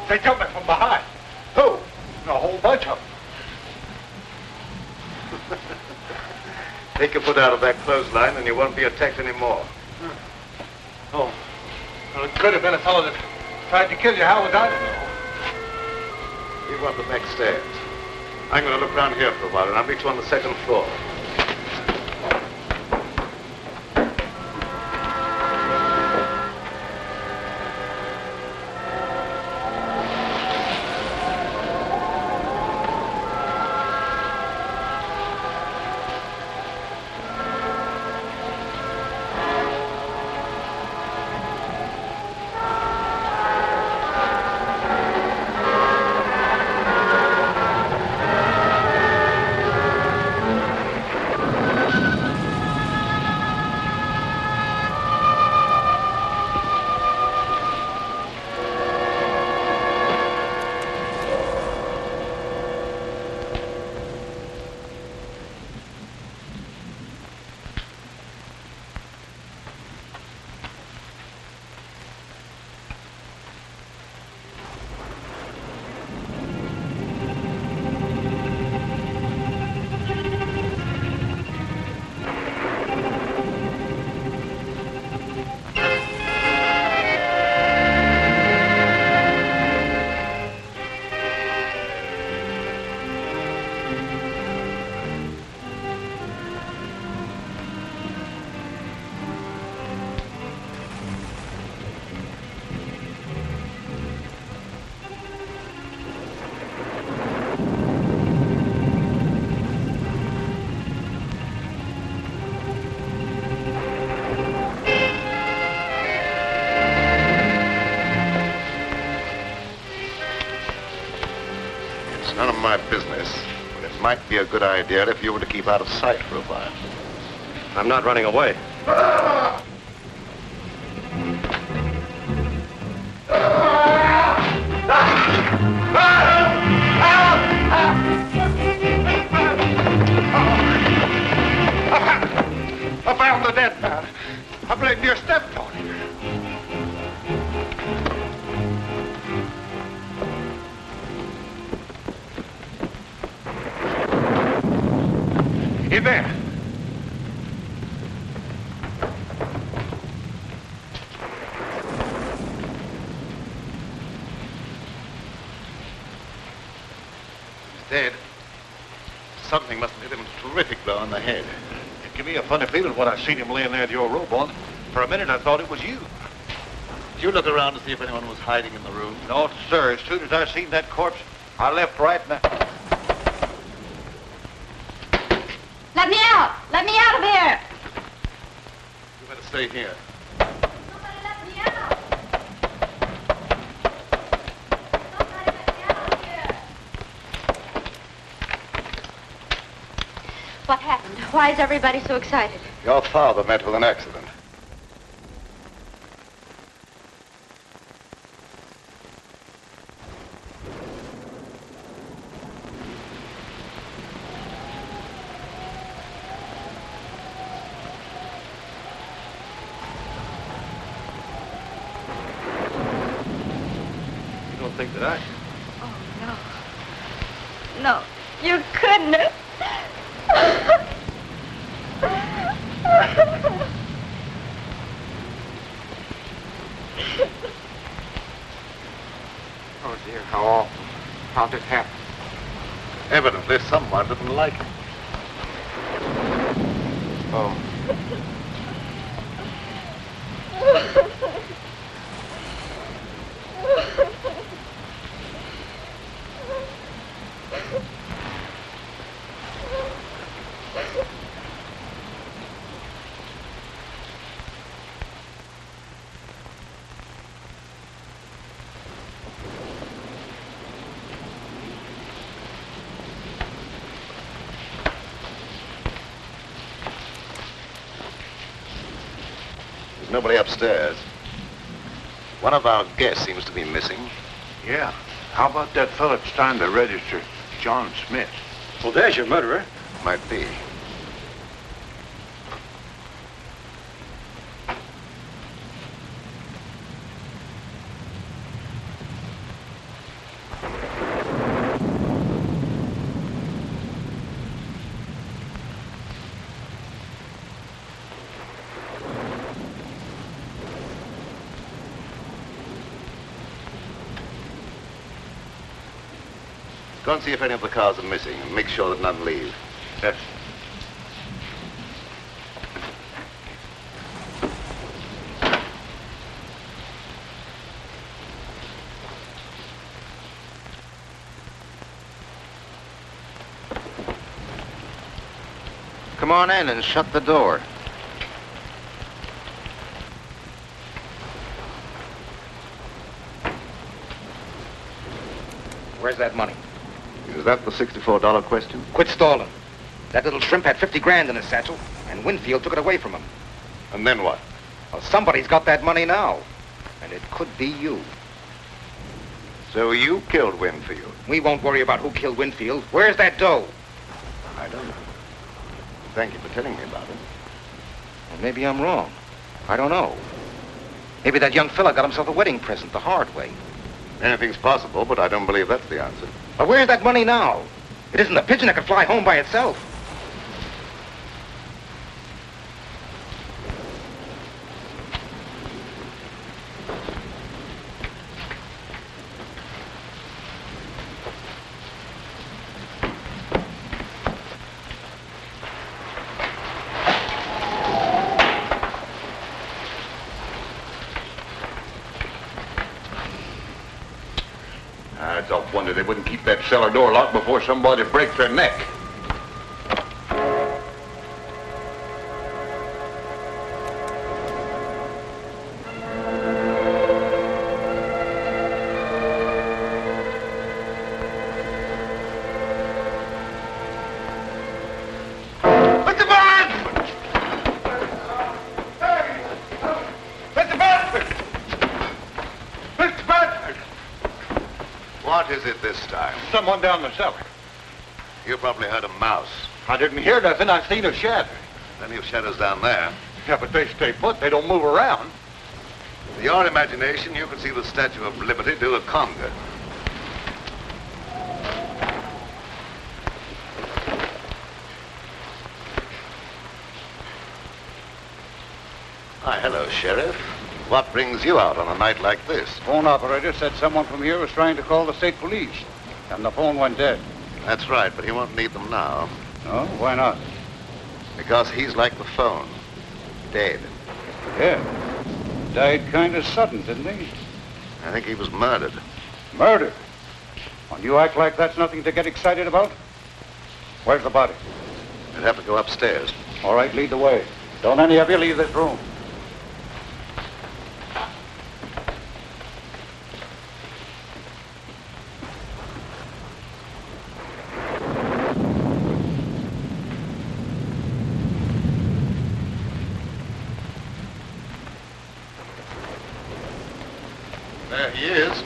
They jumped me from behind. Who? A whole bunch of them. Take your foot out of that clothesline and you won't be attacked anymore. Oh. Well, it could have been a fellow that tried to kill you. How was I to know? You want the back stairs. I'm going to look around here for a while and I'll meet you on the second floor. might be a good idea if you were to keep out of sight for a while. I'm not running away. I found the dead man. I blame your stepdaughter. In there. He's dead. Something must have hit him a terrific blow on the head. It gave me a funny feeling when I seen him laying there with your robe on. For a minute, I thought it was you. Did you look around to see if anyone was hiding in the room? No, sir. As soon as I seen that corpse, I left right now. Let me out! Let me out of here! You better stay here. Somebody let me out! Somebody let me out of here! What happened? Why is everybody so excited? Your father met with an accident. You don't think that I... Oh, no. No, you couldn't have. Oh, dear, how awful. How did it happen? Evidently, someone didn't like him. Oh. There's nobody upstairs. One of our guests seems to be missing. Yeah. How about that fella that's trying to register? John Smith. Well, there's your murderer. Might be. Go and see if any of the cars are missing and make sure that none leave. Yes. Come on in and shut the door. Where's that money? Is that the $64 question? Quit stalling. That little shrimp had 50 grand in his satchel, and Winfield took it away from him. And then what? Well, somebody's got that money now, and it could be you. So you killed Winfield? We won't worry about who killed Winfield. Where's that dough? I don't know. Thank you for telling me about it. Well, maybe I'm wrong. I don't know. Maybe that young fella got himself a wedding present the hard way. Anything's possible, but I don't believe that's the answer. But where's that money now? It isn't a pigeon that can fly home by itself. It's a wonder they wouldn't keep that cellar door locked before somebody breaks their neck. What is it this time? Someone down the cellar. You probably heard a mouse. I didn't hear nothing. I seen a shadow. Plenty of shadows down there. Yeah, but they stay put. They don't move around. With your imagination, you could see the Statue of Liberty do a conga. Hi, hello, Sheriff. What brings you out on a night like this? Phone operator said someone from here was trying to call the state police, and the phone went dead. That's right, but he won't need them now. Oh, why not? Because he's like the phone. Dead. Yeah. Died kind of sudden, didn't he? I think he was murdered. Murdered? Well, you act like that's nothing to get excited about? Where's the body? I'd have to go upstairs. All right, lead the way. Don't any of you leave this room. There he is.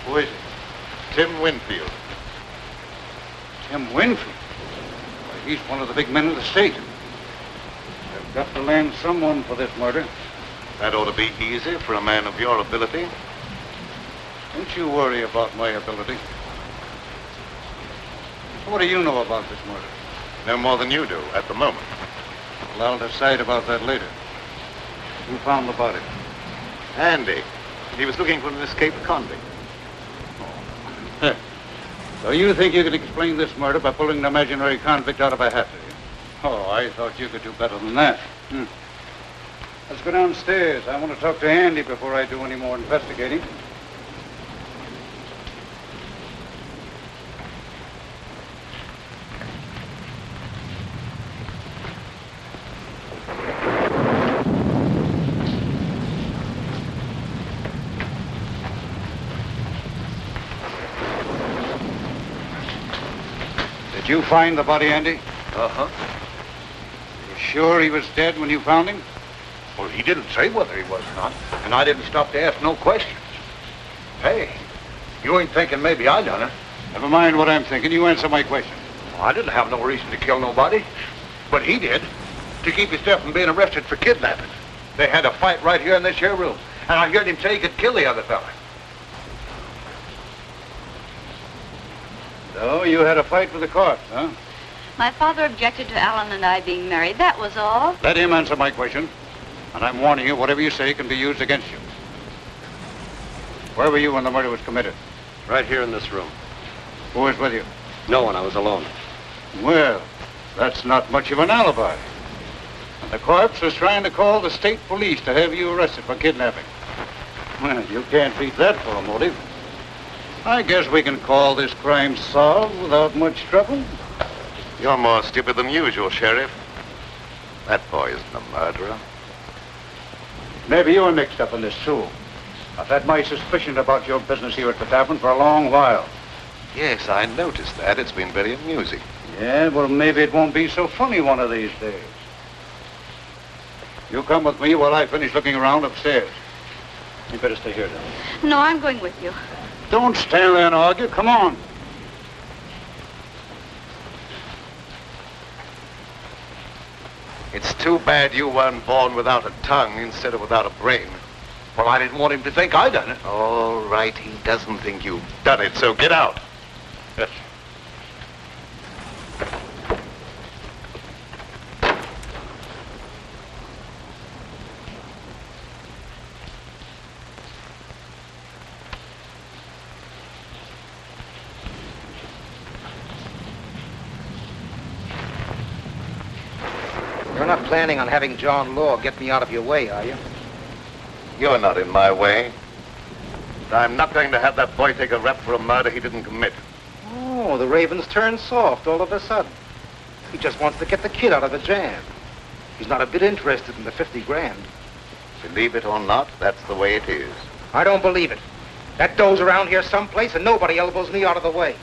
Who is it? Tim Winfield. Tim Winfield? Why, he's one of the big men of the state. They've got to land someone for this murder. That ought to be easy for a man of your ability. Don't you worry about my ability. What do you know about this murder? No more than you do at the moment. Well, I'll decide about that later. Who found the body? Andy. He was looking for an escaped convict. Oh. So you think you could explain this murder by pulling an imaginary convict out of a hat, do you? Oh, I thought you could do better than that. Let's go downstairs. I want to talk to Andy before I do any more investigating. Did you find the body, Andy? Uh-huh. You sure he was dead when you found him? Well, he didn't say whether he was or not, and I didn't stop to ask no questions. Hey, you ain't thinking maybe I done it. Never mind what I'm thinking. You answer my question. Well, I didn't have no reason to kill nobody, but he did, to keep himself from being arrested for kidnapping. They had a fight right here in this here room, and I heard him say he could kill the other fella. So you had a fight with the court, huh? My father objected to Alan and I being married. That was all. Let him answer my question. And I'm warning you, whatever you say can be used against you. Where were you when the murder was committed? Right here in this room. Who was with you? No one. I was alone. Well, that's not much of an alibi. And the corpse was trying to call the state police to have you arrested for kidnapping. Well, you can't beat that for a motive. I guess we can call this crime solved without much trouble. You're more stupid than usual, Sheriff. That boy isn't a murderer. Maybe you're mixed up in this, too. I've had my suspicion about your business here at the tavern for a long while. Yes, I noticed that. It's been very amusing. Yeah, well, maybe it won't be so funny one of these days. You come with me while I finish looking around upstairs. You better stay here, then. No, I'm going with you. Don't stand there and argue. Come on. It's too bad you weren't born without a tongue instead of without a brain. Well, I didn't want him to think I done it. All right, he doesn't think you've done it, so get out. Yes. You're not planning on having John Law get me out of your way, are you? You're not in my way. I'm not going to have that boy take a rap for a murder he didn't commit. Oh, the Raven's turned soft all of a sudden. He just wants to get the kid out of the jam. He's not a bit interested in the 50 grand. Believe it or not, that's the way it is. I don't believe it. That dough's around here someplace and nobody elbows me out of the way.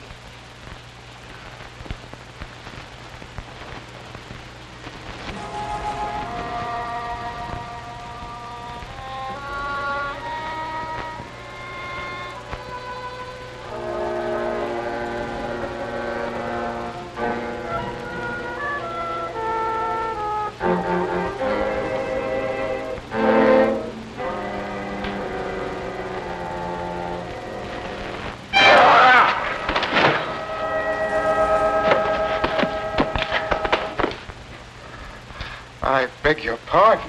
beg your pardon.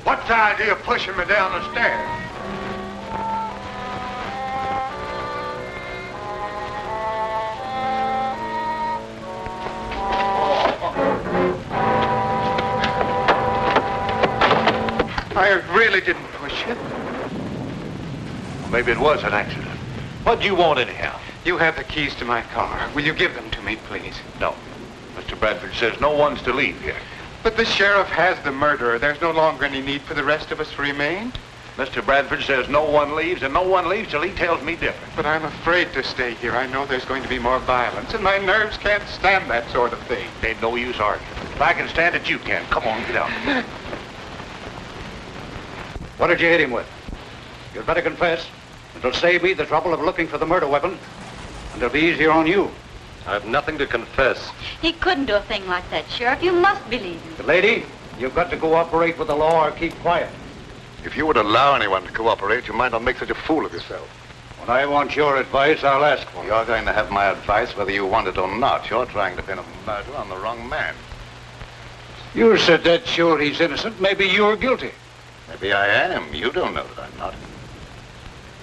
What's the idea of pushing me down the stairs? I really didn't push you. Maybe it was an accident. What do you want anyhow? You have the keys to my car. Will you give them to me, please? No. Mr. Bradford says no one's to leave here. But the sheriff has the murderer. There's no longer any need for the rest of us to remain. Mr. Bradford says no one leaves, and no one leaves till he tells me different. But I'm afraid to stay here. I know there's going to be more violence, and my nerves can't stand that sort of thing. Ain't no use arguing. If I can stand it, you can. Come on, get out. What did you hit him with? You'd better confess. It'll save me the trouble of looking for the murder weapon, and it'll be easier on you. I've nothing to confess. He couldn't do a thing like that, Sheriff. You must believe him. The lady, you've got to cooperate with the law or keep quiet. If you would allow anyone to cooperate, you might not make such a fool of yourself. When I want your advice, I'll ask for it. You're going to have my advice whether you want it or not. You're trying to pin a murder on the wrong man. You're so dead sure he's innocent, maybe you're guilty. Maybe I am. You don't know that I'm not.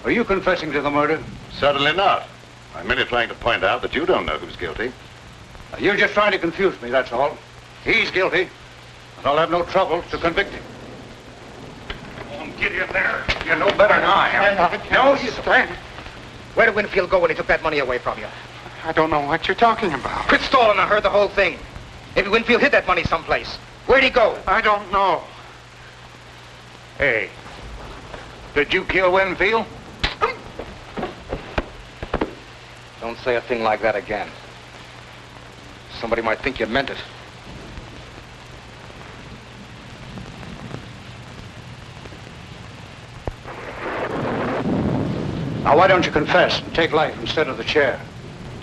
Are you confessing to the murder? Certainly not. I'm merely trying to point out that you don't know who's guilty. You're just trying to confuse me, that's all. He's guilty, and I'll have no trouble to convict him. Come on, get in there. You know better than I am. No, you stand. Where did Winfield go when he took that money away from you? I don't know what you're talking about. Quit stalling. I heard the whole thing. Maybe Winfield hid that money someplace. Where'd he go? I don't know. Hey, did you kill Winfield? Don't say a thing like that again. Somebody might think you meant it. Now, why don't you confess and take life instead of the chair?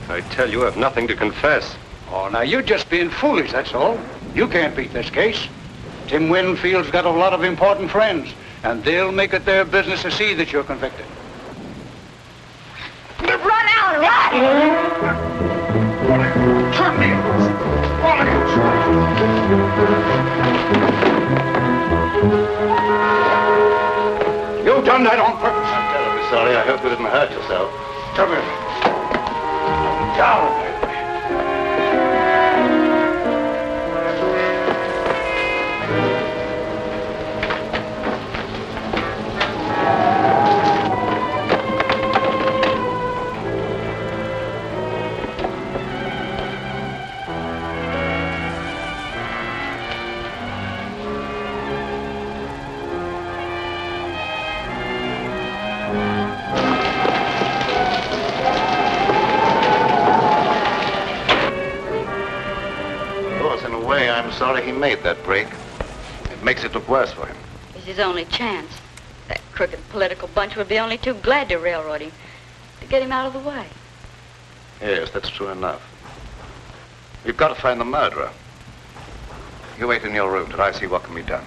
I tell you, I've nothing to confess. Oh, now, you're just being foolish, that's all. You can't beat this case. Tim Winfield's got a lot of important friends, and they'll make it their business to see that you're convicted. Run out! Run! Turn me! All of you! You've done that on purpose. I'm terribly sorry. I hope you didn't hurt yourself. Come here. Down. I'm sorry he made that break. It makes it look worse for him. It's his only chance. That crooked political bunch would be only too glad to railroad him, to get him out of the way. Yes, that's true enough. We've got to find the murderer. You wait in your room till I see what can be done.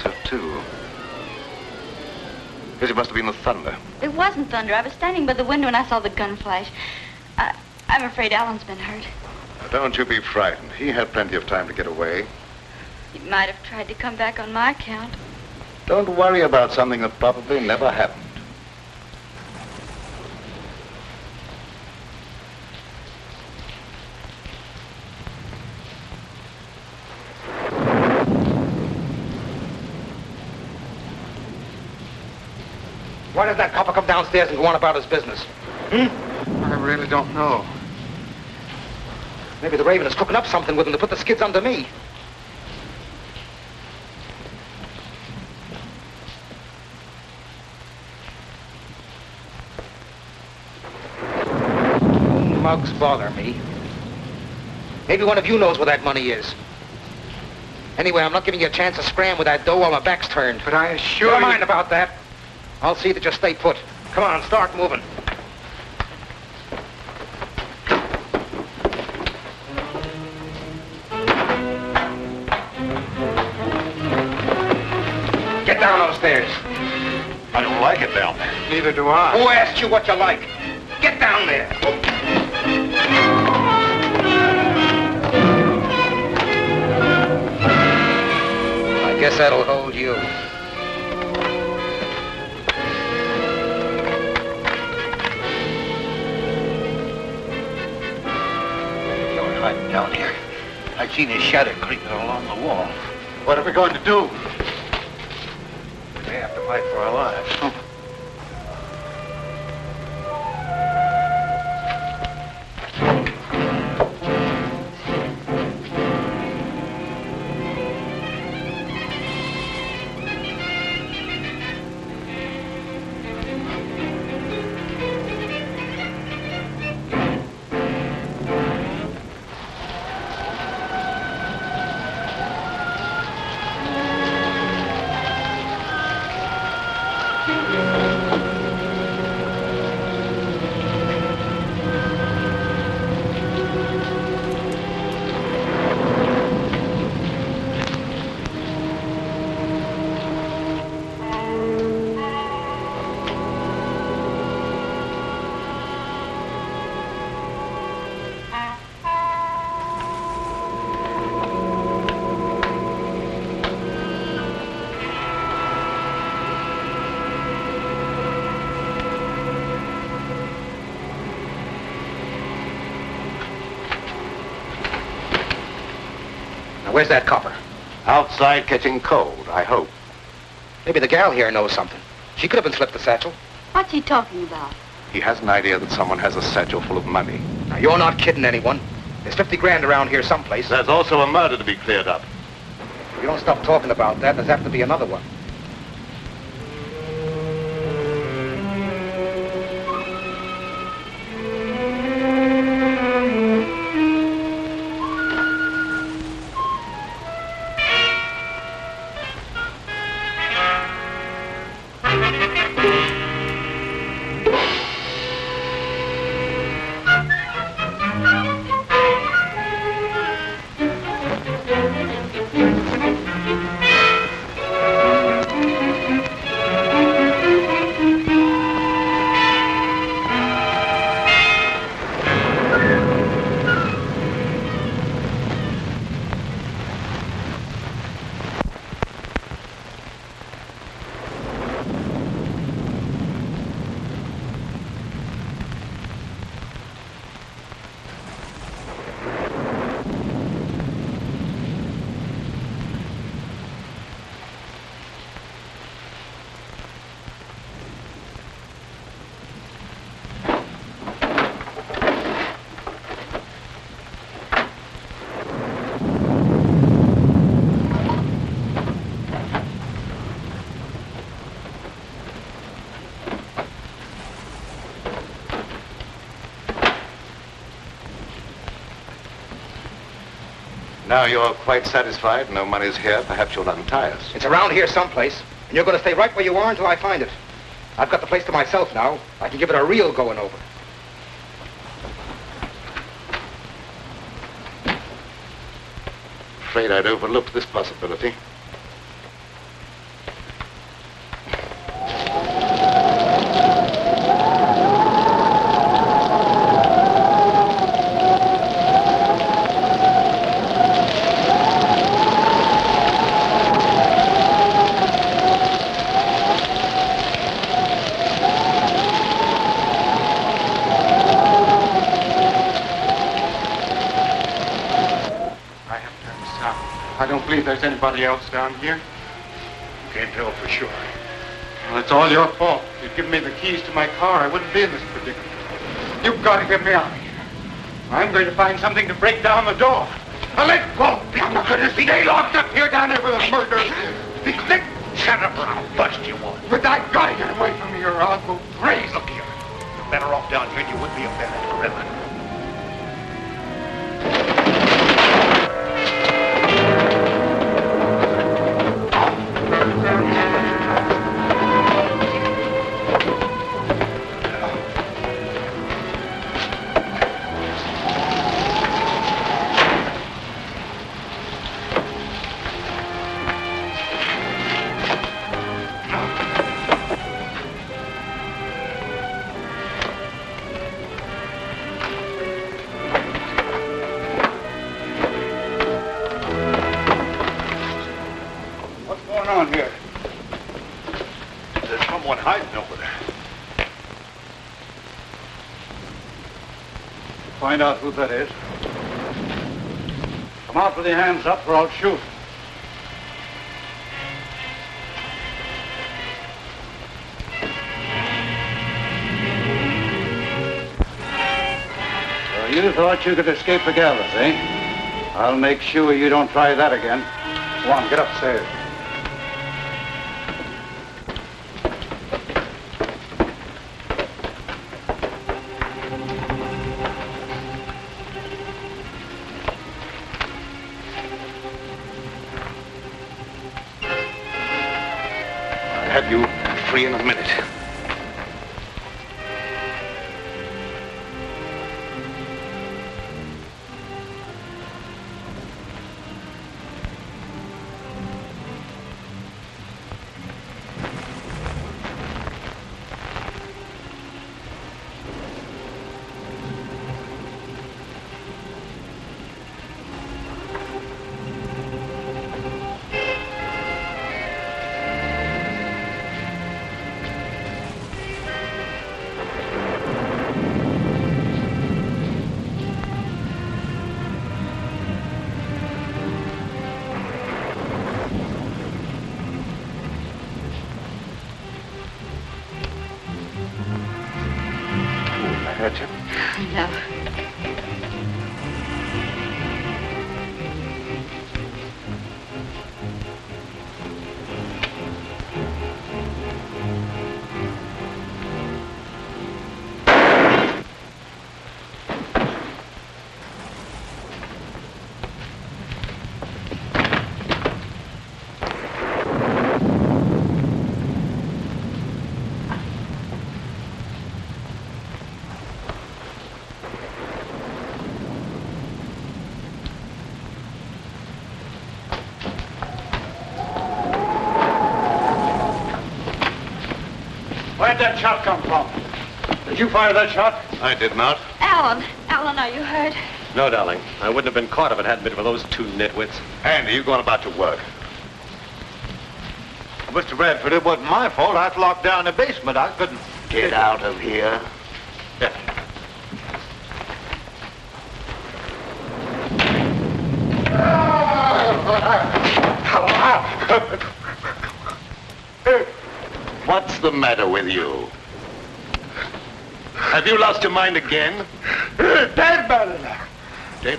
so, too. Guess it must have been the thunder. It wasn't thunder. I was standing by the window and I saw the gun flash. I'm afraid Alan's been hurt. Don't you be frightened. He had plenty of time to get away. He might have tried to come back on my account. Don't worry about something that probably never happened. Why did that copper come downstairs and go on about his business? I really don't know. Maybe the Raven is cooking up something with him to put the skids under me. Mugs bother me. Maybe one of you knows where that money is. Anyway, I'm not giving you a chance to scram with that dough while my back's turned. But I assure you... Never mind about that. I'll see that you stay put. Come on, start moving. Get down those stairs. I don't like it down there. Neither do I. Who asked you what you like? Get down there. I guess that'll hold you. You're hiding down here. I've seen his shadow creeping along the wall. What are we going to do? We may have to fight for our lives. Where's that copper? Outside catching cold, I hope. Maybe the gal here knows something. She could have been slipped the satchel. What's he talking about? He has an idea that someone has a satchel full of money. Now, you're not kidding anyone. There's 50 grand around here someplace. There's also a murder to be cleared up. If you don't stop talking about that, there's apt to be another one. Now you're quite satisfied, no money's here, perhaps you'll untie us. It's around here someplace, and you're going to stay right where you are until I find it. I've got the place to myself now. I can give it a real going over. Afraid I'd overlooked this possibility. there's anybody else down here? Can't tell for sure. Well, it's all your fault. If you'd given me the keys to my car, I wouldn't be in this predicament. You've got to get me out of here. I'm going to find something to break down the door. Now let go! I'm not going to stay locked up here down there with a murder. Shut up or I'll bust you one. But I've got to get away from here or I'll go crazy. Look here. You're better off down here than you would be up there in the river. Find out who that is. Come out with your hands up or I'll shoot. So you thought you could escape the gallows, eh? I'll make sure you don't try that again. Come on, get upstairs. Free in a minute. No. Where'd that shot come from? Did you fire that shot? I did not. Alan, are you hurt? No, darling. I wouldn't have been caught if it hadn't been for those two nitwits. Andy, you going about your work? Mr. Bradford, it wasn't my fault. I was locked down in the basement. I couldn't... Get out of here. Yeah. What's the matter with you? Have you lost your mind again? Dead, Bela. Dead?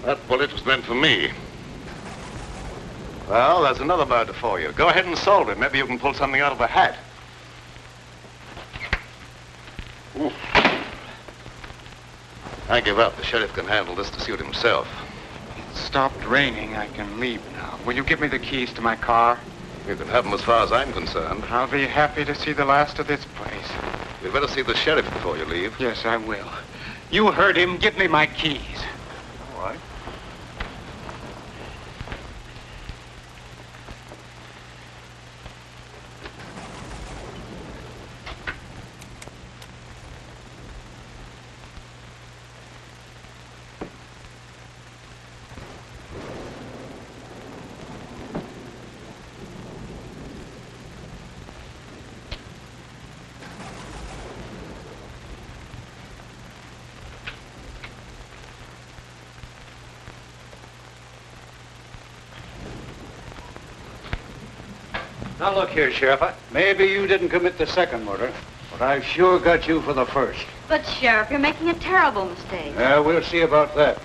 That bullet was meant for me. Well, there's another murder for you. Go ahead and solve it. Maybe you can pull something out of a hat. Ooh. I give up. The sheriff can handle this to suit himself. It's stopped raining. I can leave now. Will you give me the keys to my car? You can have them as far as I'm concerned. I'll be happy to see the last of this place. You'd better see the sheriff before you leave. Yes, I will. You heard him. Give me my keys. All right. Now look here, Sheriff. Maybe you didn't commit the second murder, but I've sure got you for the first. But, Sheriff, you're making a terrible mistake. Yeah, we'll see about that.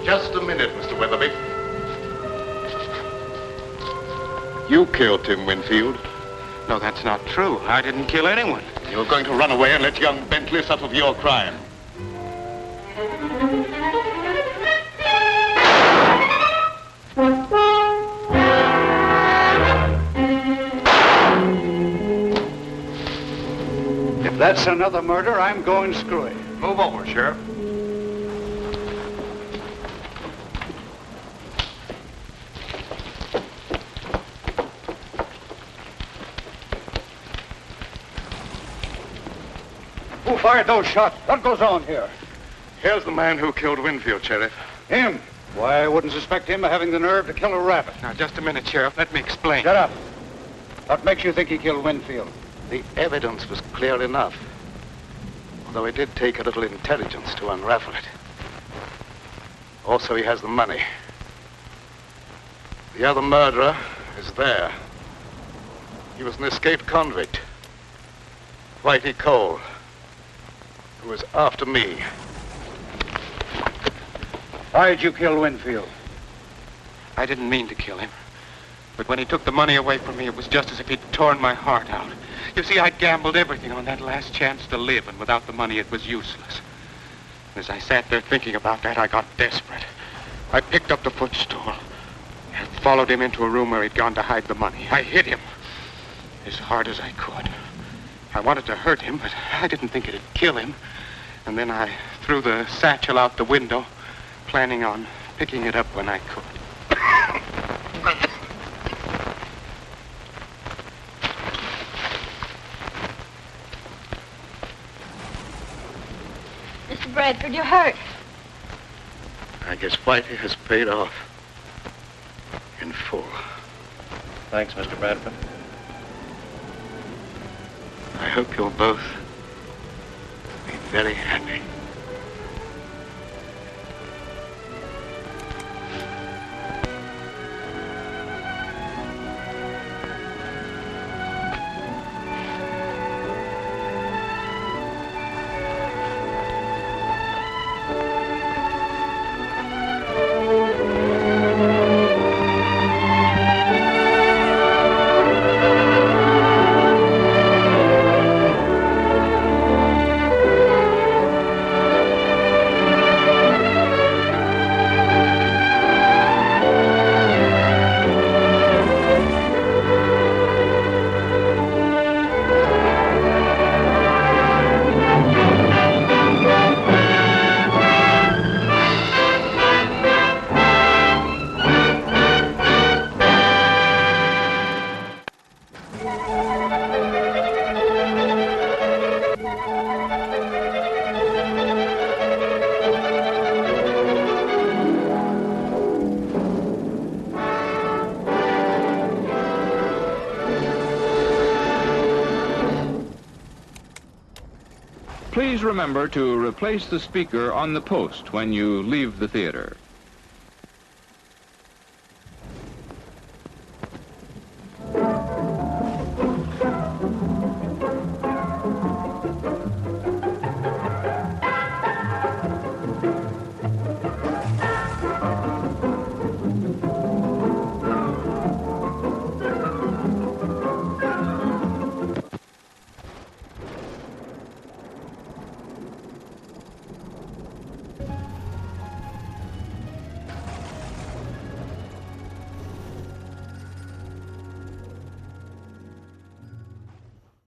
Just a minute, Mr. Weatherby. You killed Tim Winfield. No, that's not true. I didn't kill anyone. You're going to run away and let young Bentley suffer for your crime. If that's another murder, I'm going screwy. Move over, Sheriff. Who fired those shots? What goes on here? Here's the man who killed Winfield, Sheriff. Him? Why, I wouldn't suspect him of having the nerve to kill a rabbit. Now, just a minute, Sheriff. Let me explain. Shut up. What makes you think he killed Winfield? The evidence was clear enough, although it did take a little intelligence to unravel it. Also, he has the money. The other murderer is there. He was an escaped convict, Whitey Cole, who was after me. Why did you kill Winfield? I didn't mean to kill him. But when he took the money away from me, it was just as if he'd torn my heart out. You see, I gambled everything on that last chance to live, and without the money, it was useless. As I sat there thinking about that, I got desperate. I picked up the footstool. I followed him into a room where he'd gone to hide the money. I hit him as hard as I could. I wanted to hurt him, but I didn't think it'd kill him. And then I threw the satchel out the window, planning on picking it up when I could. Mr. Bradford, you're hurt. I guess Whitey has paid off in full. Thanks, Mr. Bradford. I hope you'll both be very happy. Please remember to replace the speaker on the post when you leave the theater.